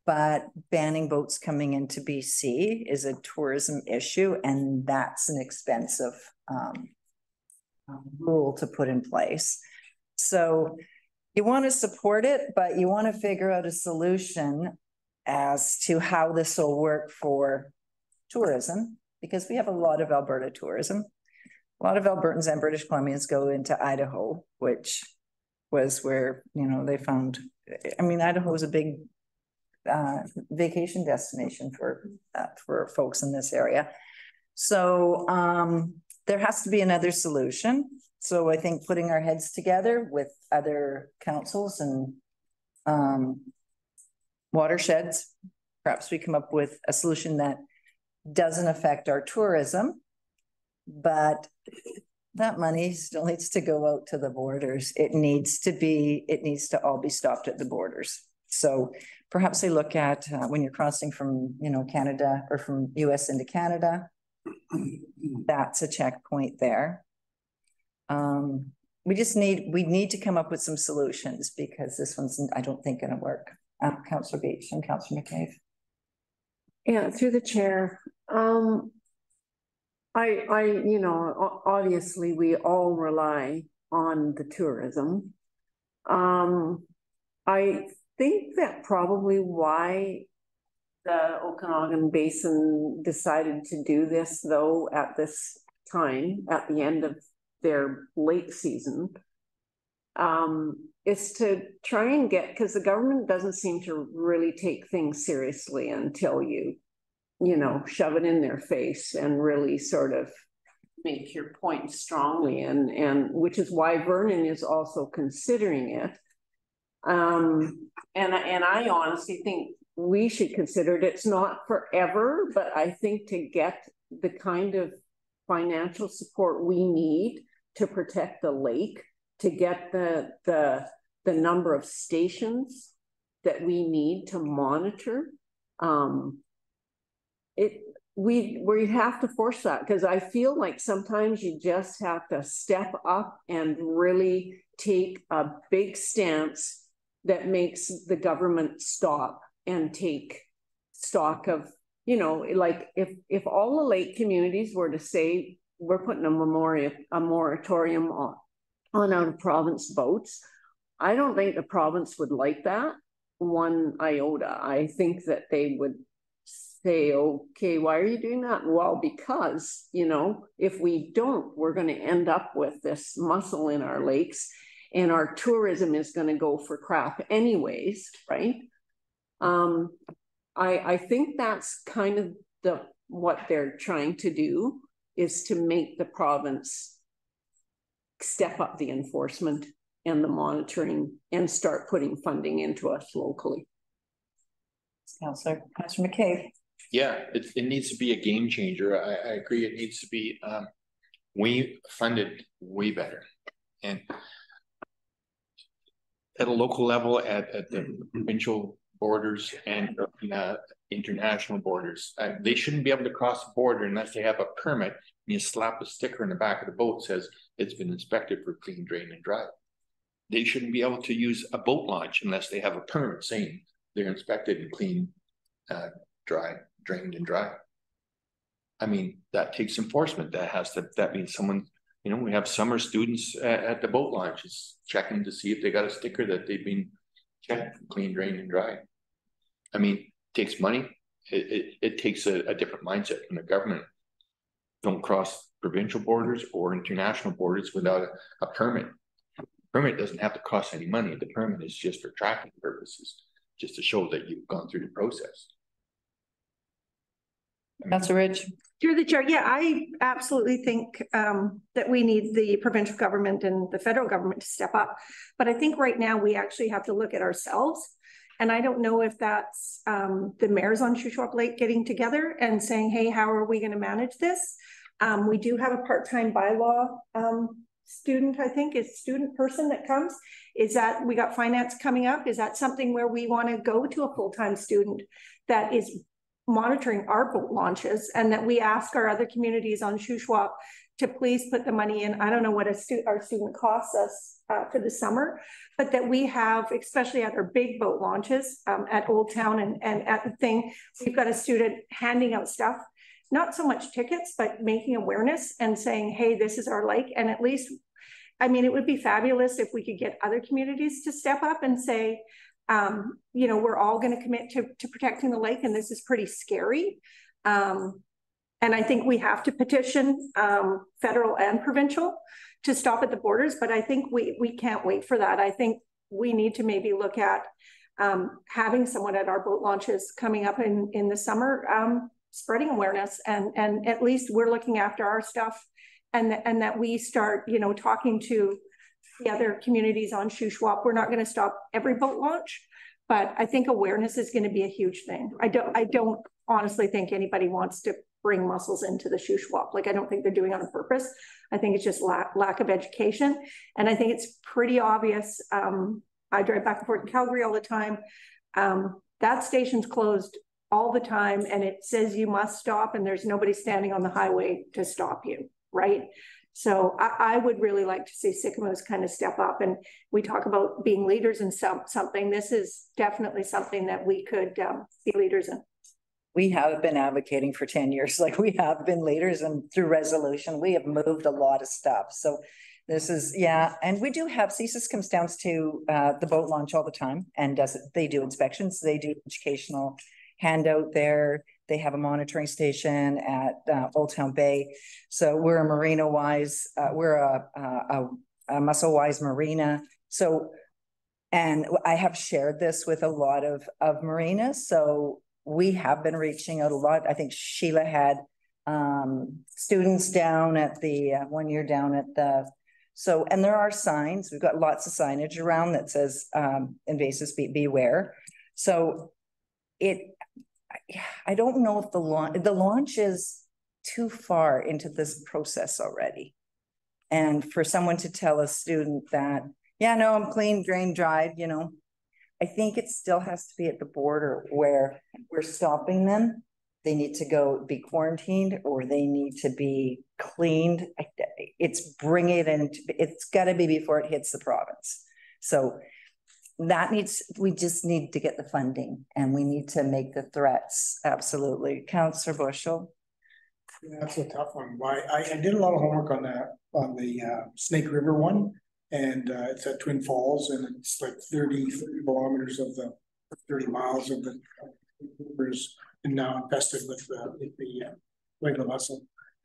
But banning boats coming into BC is a tourism issue, and that's an expensive rule to put in place. So you want to support it, but you want to figure out a solution as to how this will work for tourism, because we have a lot of Alberta tourism. A lot of Albertans and British Columbians go into Idaho, which was where, you know, they found, I mean, Idaho is a big vacation destination for folks in this area. So there has to be another solution. So I think putting our heads together with other councils and watersheds, perhaps we come up with a solution that doesn't affect our tourism, but that money still needs to go out to the borders. It needs to all be stopped at the borders. So perhaps they look at when you're crossing from, you know, Canada or from US into Canada, that's a checkpoint there. We need to come up with some solutions because this one's, I don't think, going to work. Councillor Beach and Councillor McCabe. Yeah, through the chair. You know, obviously we all rely on the tourism. I think that probably why the Okanagan Basin decided to do this, though, at this time, at the end of their lake season, is to try and get, because the government doesn't seem to really take things seriously until you know, shove it in their face and really sort of make your point strongly, and which is why Vernon is also considering it. And I honestly think we should consider it. It's not forever, but I think to get the kind of financial support we need to protect the lake, to get the number of stations that we need to monitor, we have to force that, because I feel like sometimes you just have to step up and really take a big stance that makes the government stop and take stock of, you know, like if all the lake communities were to say, we're putting a moratorium on out of province boats, I don't think the province would like that one iota. I think that they would say, okay, why are you doing that? Well, because, you know, if we don't, we're going to end up with this mussel in our lakes, and our tourism is going to go for crap anyways, right? I think that's kind of what they're trying to do, is to make the province step up the enforcement and the monitoring and start putting funding into us locally. Councillor McCabe. Yeah, it needs to be a game changer. I agree. It needs to be way funded way better. And at a local level, at the provincial borders and international borders. They shouldn't be able to cross the border unless they have a permit. And you slap a sticker in the back of the boat that says it's been inspected for clean, drain, and dry. They shouldn't be able to use a boat launch unless they have a permit saying they're inspected and clean, dry, drained, and dry. I mean, that takes enforcement. That means someone, you know, we have summer students at the boat launches checking to see if they got a sticker that they've been checked, clean, drained, and dry. I mean, it takes money. It takes a different mindset from the government. Don't cross provincial borders or international borders without a permit. Permit doesn't have to cost any money. The permit is just for tracking purposes, just to show that you've gone through the process. Councillor Rich. Through the chair, yeah, I absolutely think that we need the provincial government and the federal government to step up. But I think right now we actually have to look at ourselves. And I don't know if that's the mayors on Shuswap Lake getting together and saying, hey, how are we going to manage this? We do have a part-time bylaw student, I think, is student person that comes. Is that, we got finance coming up. Is that something where we want to go to a full-time student that is monitoring our boat launches, and that we ask our other communities on Shuswap to please put the money in? I don't know what our student costs us for the summer, but that we have, especially at our big boat launches at Old Town and at the thing, we've got a student handing out stuff, not so much tickets, but making awareness and saying, hey, this is our lake. And at least, I mean, it would be fabulous if we could get other communities to step up and say, you know, we're all going to commit to protecting the lake, and this is pretty scary. And I think we have to petition federal and provincial to stop at the borders, but I think we can't wait for that. I think we need to maybe look at having someone at our boat launches coming up in the summer, spreading awareness, and at least we're looking after our stuff, and that we start, you know, talking to the other communities on Shuswap. We're not going to stop every boat launch, but I think awareness is going to be a huge thing. I don't honestly think anybody wants to bring mussels into the Shuswap. Like, I don't think they're doing it on purpose. I think it's just lack of education. And I think it's pretty obvious. I drive back and forth to Calgary all the time. That station's closed all the time, and it says you must stop, and there's nobody standing on the highway to stop you, right? So I would really like to see Sycamores kind of step up, and we talk about being leaders in something. This is definitely something that we could be leaders in. We have been advocating for 10 years. Like, we have been leaders, and through resolution, we have moved a lot of stuff. So this is, yeah. And we do have, CSIS comes down to the boat launch all the time, and they do inspections. They do educational handout there. They have a monitoring station at Old Town Bay. So we're a marina-wise, we're a mussel-wise marina. So, and I have shared this with a lot of marinas. So we have been reaching out a lot. I think Sheila had students down at the, 1 year down at the, so, and there are signs. We've got lots of signage around that says invasive species, beware. So I don't know if the launch is too far into this process already. And for someone to tell a student that, yeah, no, I'm clean, drained, dried, you know, I think it still has to be at the border where we're stopping them. They need to go be quarantined, or they need to be cleaned. It's bringing it in. It's got to be before it hits the province. So we just need to get the funding, and we need to make the threats. Absolutely. Councillor Bushel. Yeah, that's a tough one. I did a lot of homework on the Snake River one, and it's at Twin Falls, and it's like 30 kilometers of the 30 miles of the rivers, and now infested with the regular mussel.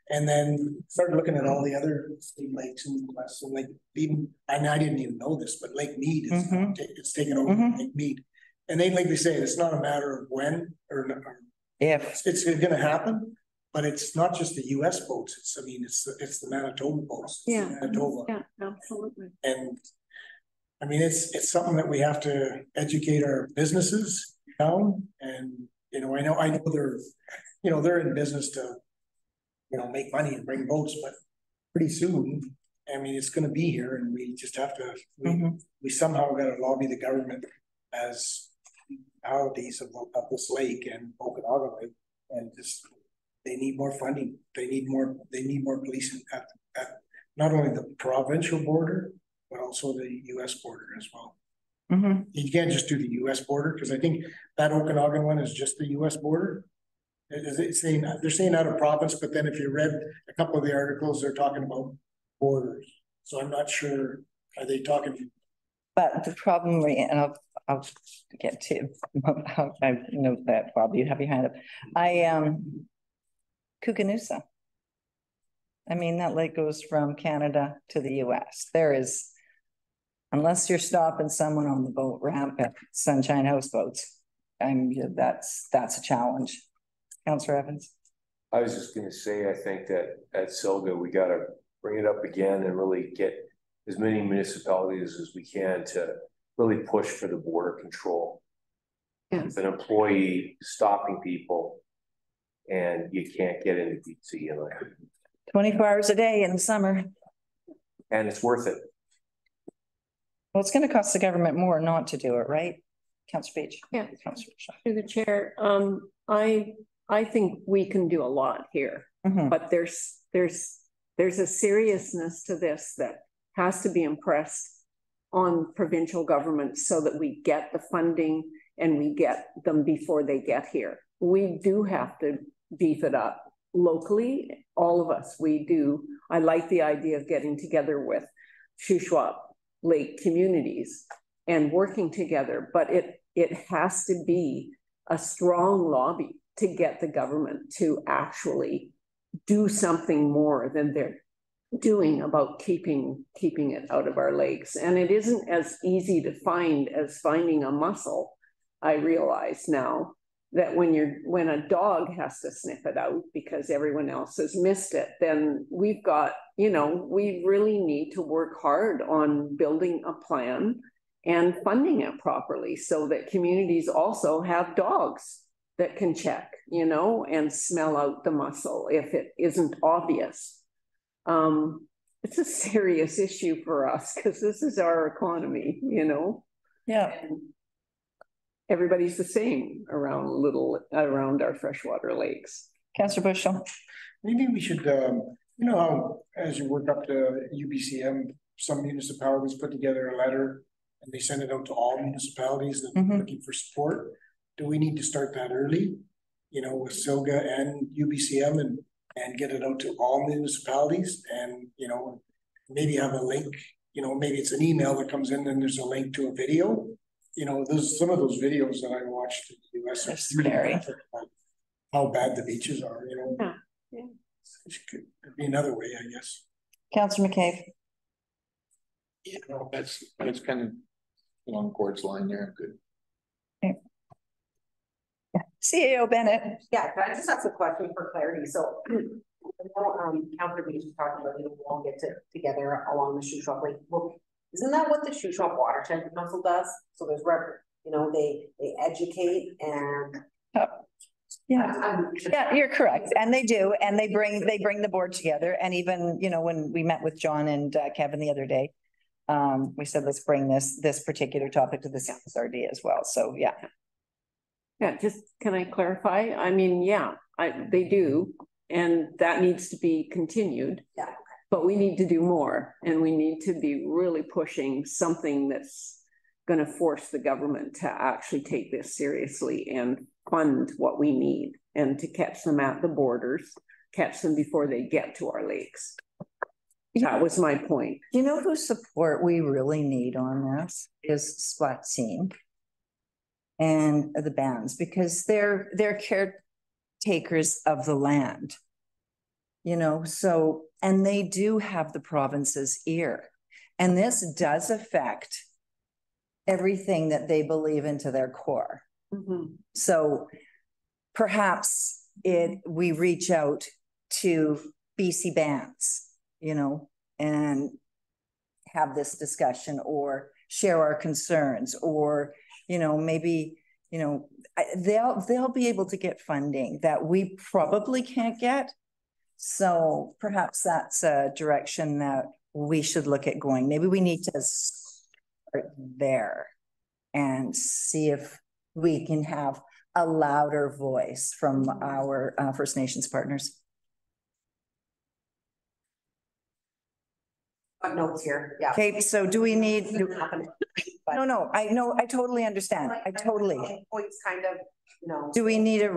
And then started looking at all the other lakes in the west. So like, even, and I didn't even know this, but Lake Mead is it's taken over Lake Mead. And they say it's not a matter of when or if it's going to happen, but it's not just the U.S. boats. It's the Manitoba boats. Yeah, Manitoba. Yeah, absolutely. And I mean, it's something that we have to educate our businesses down. And you know, I know they're in business to, you know, make money and bring boats, but pretty soon I mean, it's gonna be here and we just have to, we somehow gotta lobby the government as municipalities of this lake and Okanagan Lake, and just, they need more funding. They need more policing at not only the provincial border, but also the US border as well. You can't just do the US border, because I think that Okanagan one is just the US border. It's saying, they're saying out of province, but then if you read a couple of the articles, they're talking about borders. So I'm not sure, are they talking? But the problem, and I'll get to how I know that, Bob, you have your hand up. Kukanusa. I mean, that lake goes from Canada to the US. There is, unless you're stopping someone on the boat ramp at Sunshine Houseboats, that's a challenge. Councillor Evans. I was just gonna say, I think that at Silga, we gotta bring it up again and really get as many municipalities as we can to really push for the border control. With an employee stopping people and you can't get into BC in like 24 hours a day in the summer. And it's worth it. Well, it's going to cost the government more not to do it, right? Councillor Page. Yeah. Through the chair. I think we can do a lot here, but there's a seriousness to this that has to be impressed on provincial governments so that we get the funding and we get them before they get here. We do have to beef it up locally, all of us, we do. I like the idea of getting together with Shuswap Lake communities and working together, but it has to be a strong lobby to get the government to actually do something more than they're doing about keeping it out of our lakes. And it isn't as easy to find as finding a mussel. I realize now that when a dog has to sniff it out because everyone else has missed it, then we've got, we really need to work hard on building a plan and funding it properly so that communities also have dogs that can check, and smell out the mussel if it isn't obvious. It's a serious issue for us because this is our economy, Yeah. And everybody's the same around our freshwater lakes. Councillor Bushel. Maybe we should, how as you work up to UBCM, some municipalities put together a letter and they send it out to all municipalities that are looking for support. Do we need to start that early, with Silga and UBCM and get it out to all municipalities and, maybe have a link, maybe it's an email that comes in and there's a link to a video. There's some of those videos that I watched in the US are scary. Like how bad the beaches are, Yeah. It could be another way, I guess. Councillor McCabe. That's kind of along Gord's line there. Good. Okay. CAO Bennett. Yeah, can I just ask a question for clarity? So, Councillor Beach is talking about, we'll all get together along the Shuswap Lake. Well, isn't that what the Shuswap Watershed Council does? So there's they educate and. Yeah, you're correct. And they do. And they bring the board together. And even, when we met with John and Kevin the other day, we said, let's bring this particular topic to the CSRD as well. So, yeah. Yeah, just can I clarify? I mean, they do, and that needs to be continued. Yeah. But we need to do more, and we need to be really pushing something that's going to force the government to actually take this seriously and fund what we need and to catch them at the borders, catch them before they get to our lakes. That was my point. You know whose support we really need on this is Splat Scene and the bands, because they're caretakers of the land, so, and they do have the province's ear. And this does affect everything that they believe into their core. So perhaps we reach out to BC bands, and have this discussion or share our concerns, or maybe, they'll be able to get funding that we probably can't get. So perhaps that's a direction that we should look at going. Maybe we need to start there and see if we can have a louder voice from our First Nations partners. Notes here, yeah. Okay, so do we need? No, I know, I totally understand. I totally. Points kind of, you know. Do we need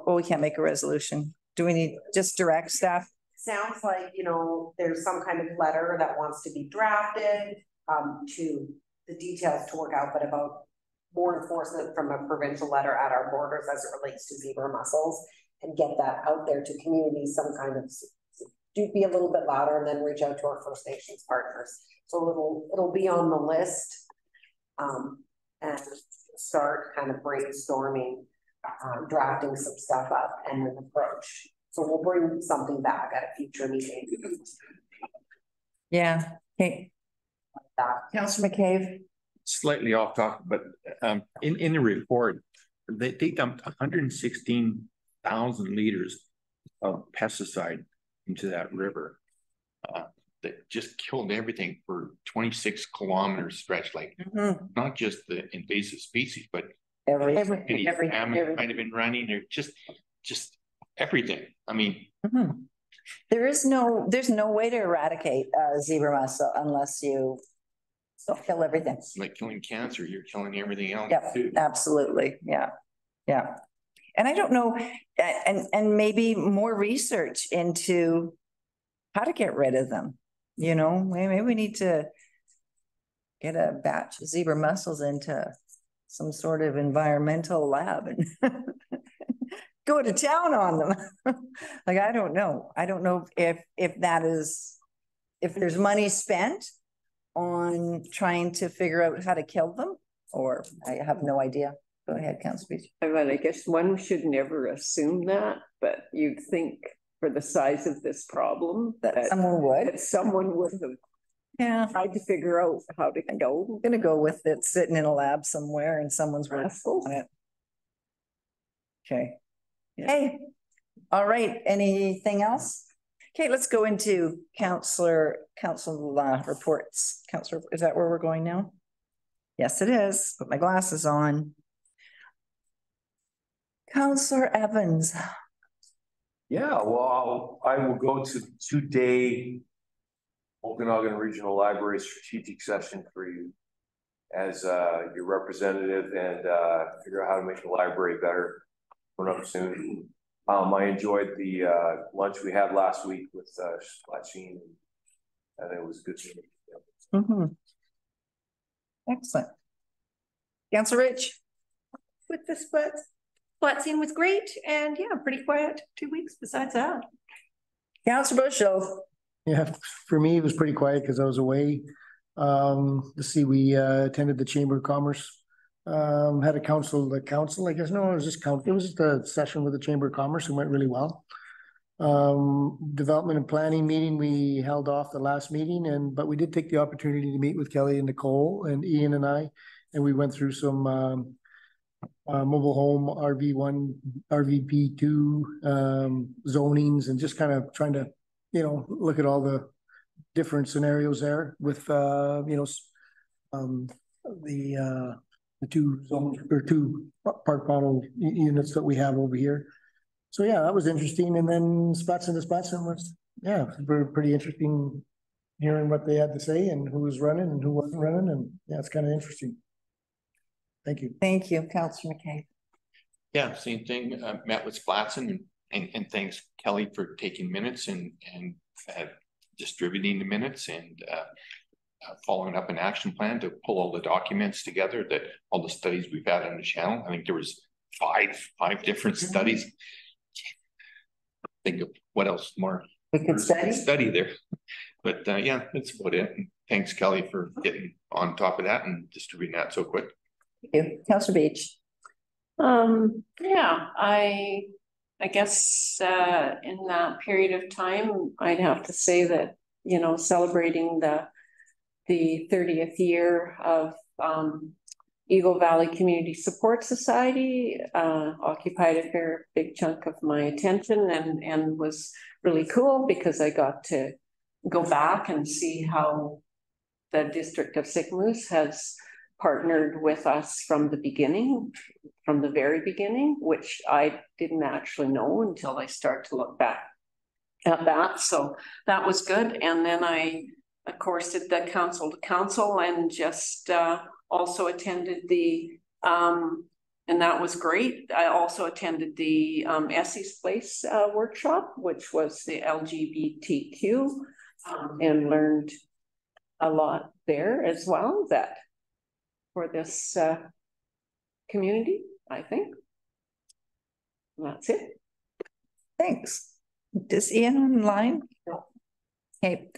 we can't make a resolution. Do we need just direct staff? Sounds like, you know, there's some kind of letter that wants to be drafted, to the details to work out, but about more enforcement from a provincial letter at our borders as it relates to zebra mussels, and get that out there to communities, some kind of, do be a little bit louder, and then reach out to our First Nations partners. So it'll be on the list, and start kind of brainstorming, drafting some stuff up and an approach. So we'll bring something back at a future meeting. Yeah, okay. Councillor McCabe. Slightly off topic, but in the report, they dumped 116,000 liters of pesticide into that river. That just killed everything for 26 kilometers stretch, like not just the invasive species, but Everything might have been running, or just everything. I mean, there's no way to eradicate zebra mussel unless you kill everything. It's like killing cancer, you're killing everything else. Yep, too. Absolutely. Yeah. And I don't know, and maybe more research into how to get rid of them. You know, maybe we need to get a batch of zebra mussels into some sort of environmental lab and go to town on them. Like, I don't know if there's money spent on trying to figure out how to kill them, or I have no idea. Go ahead, Councillor Beach. I guess one should never assume that, but you'd think for the size of this problem that someone would have tried to figure out how to go. I'm gonna go with it sitting in a lab somewhere and someone's working on it. Okay. Hey, all right. Anything else? Okay, let's go into council reports. Councillor, is that where we're going now? Yes, it is. Put my glasses on. Councillor Evans. Yeah, well, I will go to 2-day Okanagan Regional Library strategic session for you as your representative, and figure out how to make the library better. Coming up soon. I enjoyed the lunch we had last week with Splatine, and it was good. Excellent. Councillor Rich. With the splat scene was great, and yeah, pretty quiet 2 weeks besides that. Councillor Bushel. Yeah, for me, it was pretty quiet because I was away. We attended the Chamber of Commerce. Had a council, I guess. No, it was just it was just a session with the Chamber of Commerce and went really well. Development and planning meeting, we held off the last meeting, but we did take the opportunity to meet with Kelly and Nicole and Ian and I, and we went through some mobile home RV1, RVP2 zonings, and just kind of trying to, look at all the different scenarios there with the two zones or two park model units that we have over here. So yeah, that was interesting. And then Splatson was, pretty interesting hearing what they had to say and who was running and who wasn't running. And yeah, it's kind of interesting. Thank you. Thank you, Councillor McKay. Yeah, same thing. Met with Splatson and thanks Kelly for taking minutes and distributing the minutes and following up an action plan to pull all the documents together, that all the studies we've had on the channel. I think there was five different studies. Think of what else more we could study there. But yeah, that's about it. And thanks Kelly for getting on top of that and distributing that so quick. Thank you. Councillor Beach. Yeah, I guess in that period of time, I'd have to say that, celebrating the 30th year of Eagle Valley Community Support Society occupied a big chunk of my attention, and was really cool because I got to go back and see how the District of Sicamous has partnered with us from the beginning, from the very beginning, which I didn't actually know until I start to look back at that. So that was good. And then I, of course, did the council to council and just also attended the, and that was great. I also attended the Essie's Place workshop, which was the LGBTQ, and learned a lot there as well, that for this community, I think. And that's it. Thanks. Is Ian online? No. Okay.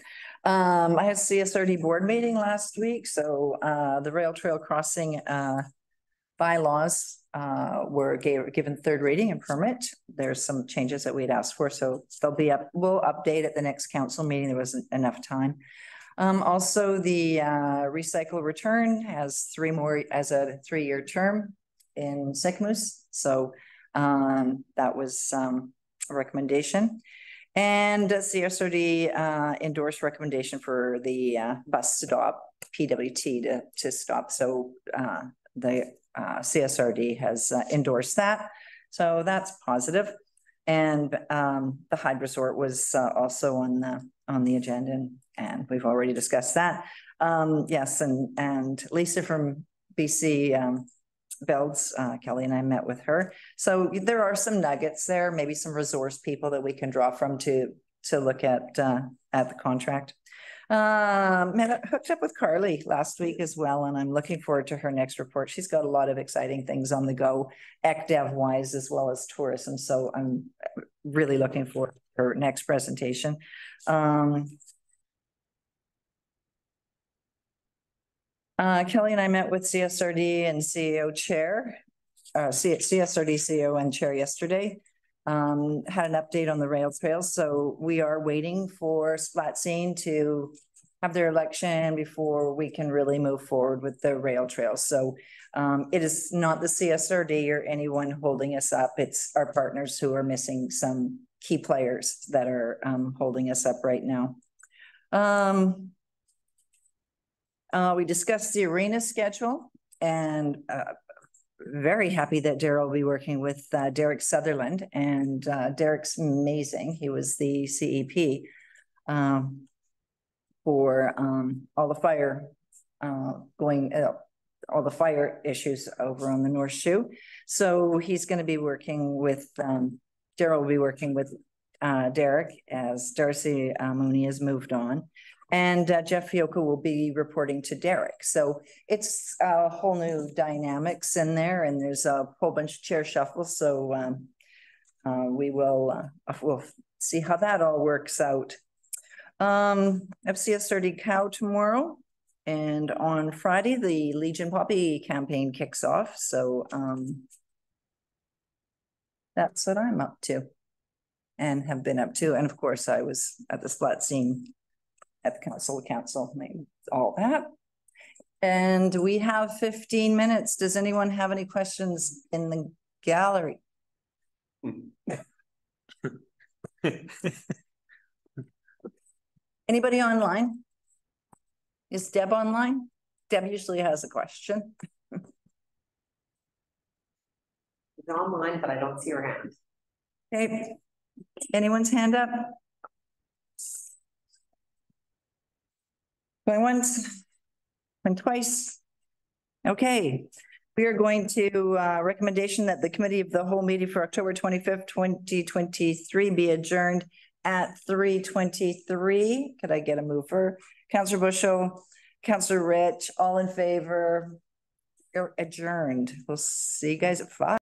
I had CSRD board meeting last week, so the rail trail crossing bylaws were given third reading and permit. There's some changes that we'd asked for, so they'll be up. We'll update at the next council meeting. There wasn't enough time. Also, the recycle return has 3 more as a 3-year term in Sicamous. So that was a recommendation. And CSRD endorsed recommendation for the bus stop, PWT to stop. So the CSRD has endorsed that. So that's positive. And the Hyde Resort was also on the agenda, and we've already discussed that. Yes, and Lisa from BC Bells, Kelly and I met with her. So there are some nuggets there, maybe some resource people that we can draw from to look at the contract. I hooked up with Carly last week as well, and I'm looking forward to her next report. She's got a lot of exciting things on the go, ECDEV wise, as well as tourism. So I'm really looking forward to her next presentation. Kelly and I met with CSRD and CEO chair, CSRD CEO and chair yesterday. Had an update on the rail trails. So we are waiting for Splatsine to have their election before we can really move forward with the rail trails. So it is not the CSRD or anyone holding us up. It's our partners who are missing some key players that are holding us up right now. We discussed the arena schedule, and very happy that Daryl will be working with Derek Sutherland, and Derek's amazing. He was the CEP for all the fire all the fire issues over on the North Shoe. So he's going to be working with Daryl will be working with Derek as Darcy Mooney has moved on. And Jeff Fiocco will be reporting to Derek. So it's a whole new dynamics in there, and there's a whole bunch of chair shuffles. So we'll see how that all works out. FCS30 Cow tomorrow, and on Friday the Legion Poppy campaign kicks off. So that's what I'm up to and have been up to. And of course I was at the Splatsine at the council, all that. And we have 15 minutes. Does anyone have any questions in the gallery? Anybody online? Is Deb online? Deb usually has a question. She's online, but I don't see her hand. Okay. Anyone's hand up? Going once, going twice. Okay, we are going to recommendation that the committee of the whole meeting for October 25th, 2023 be adjourned at 3:23. Could I get a mover? Councillor Bushel, Councillor Rich, all in favor? You're adjourned. We'll see you guys at 5.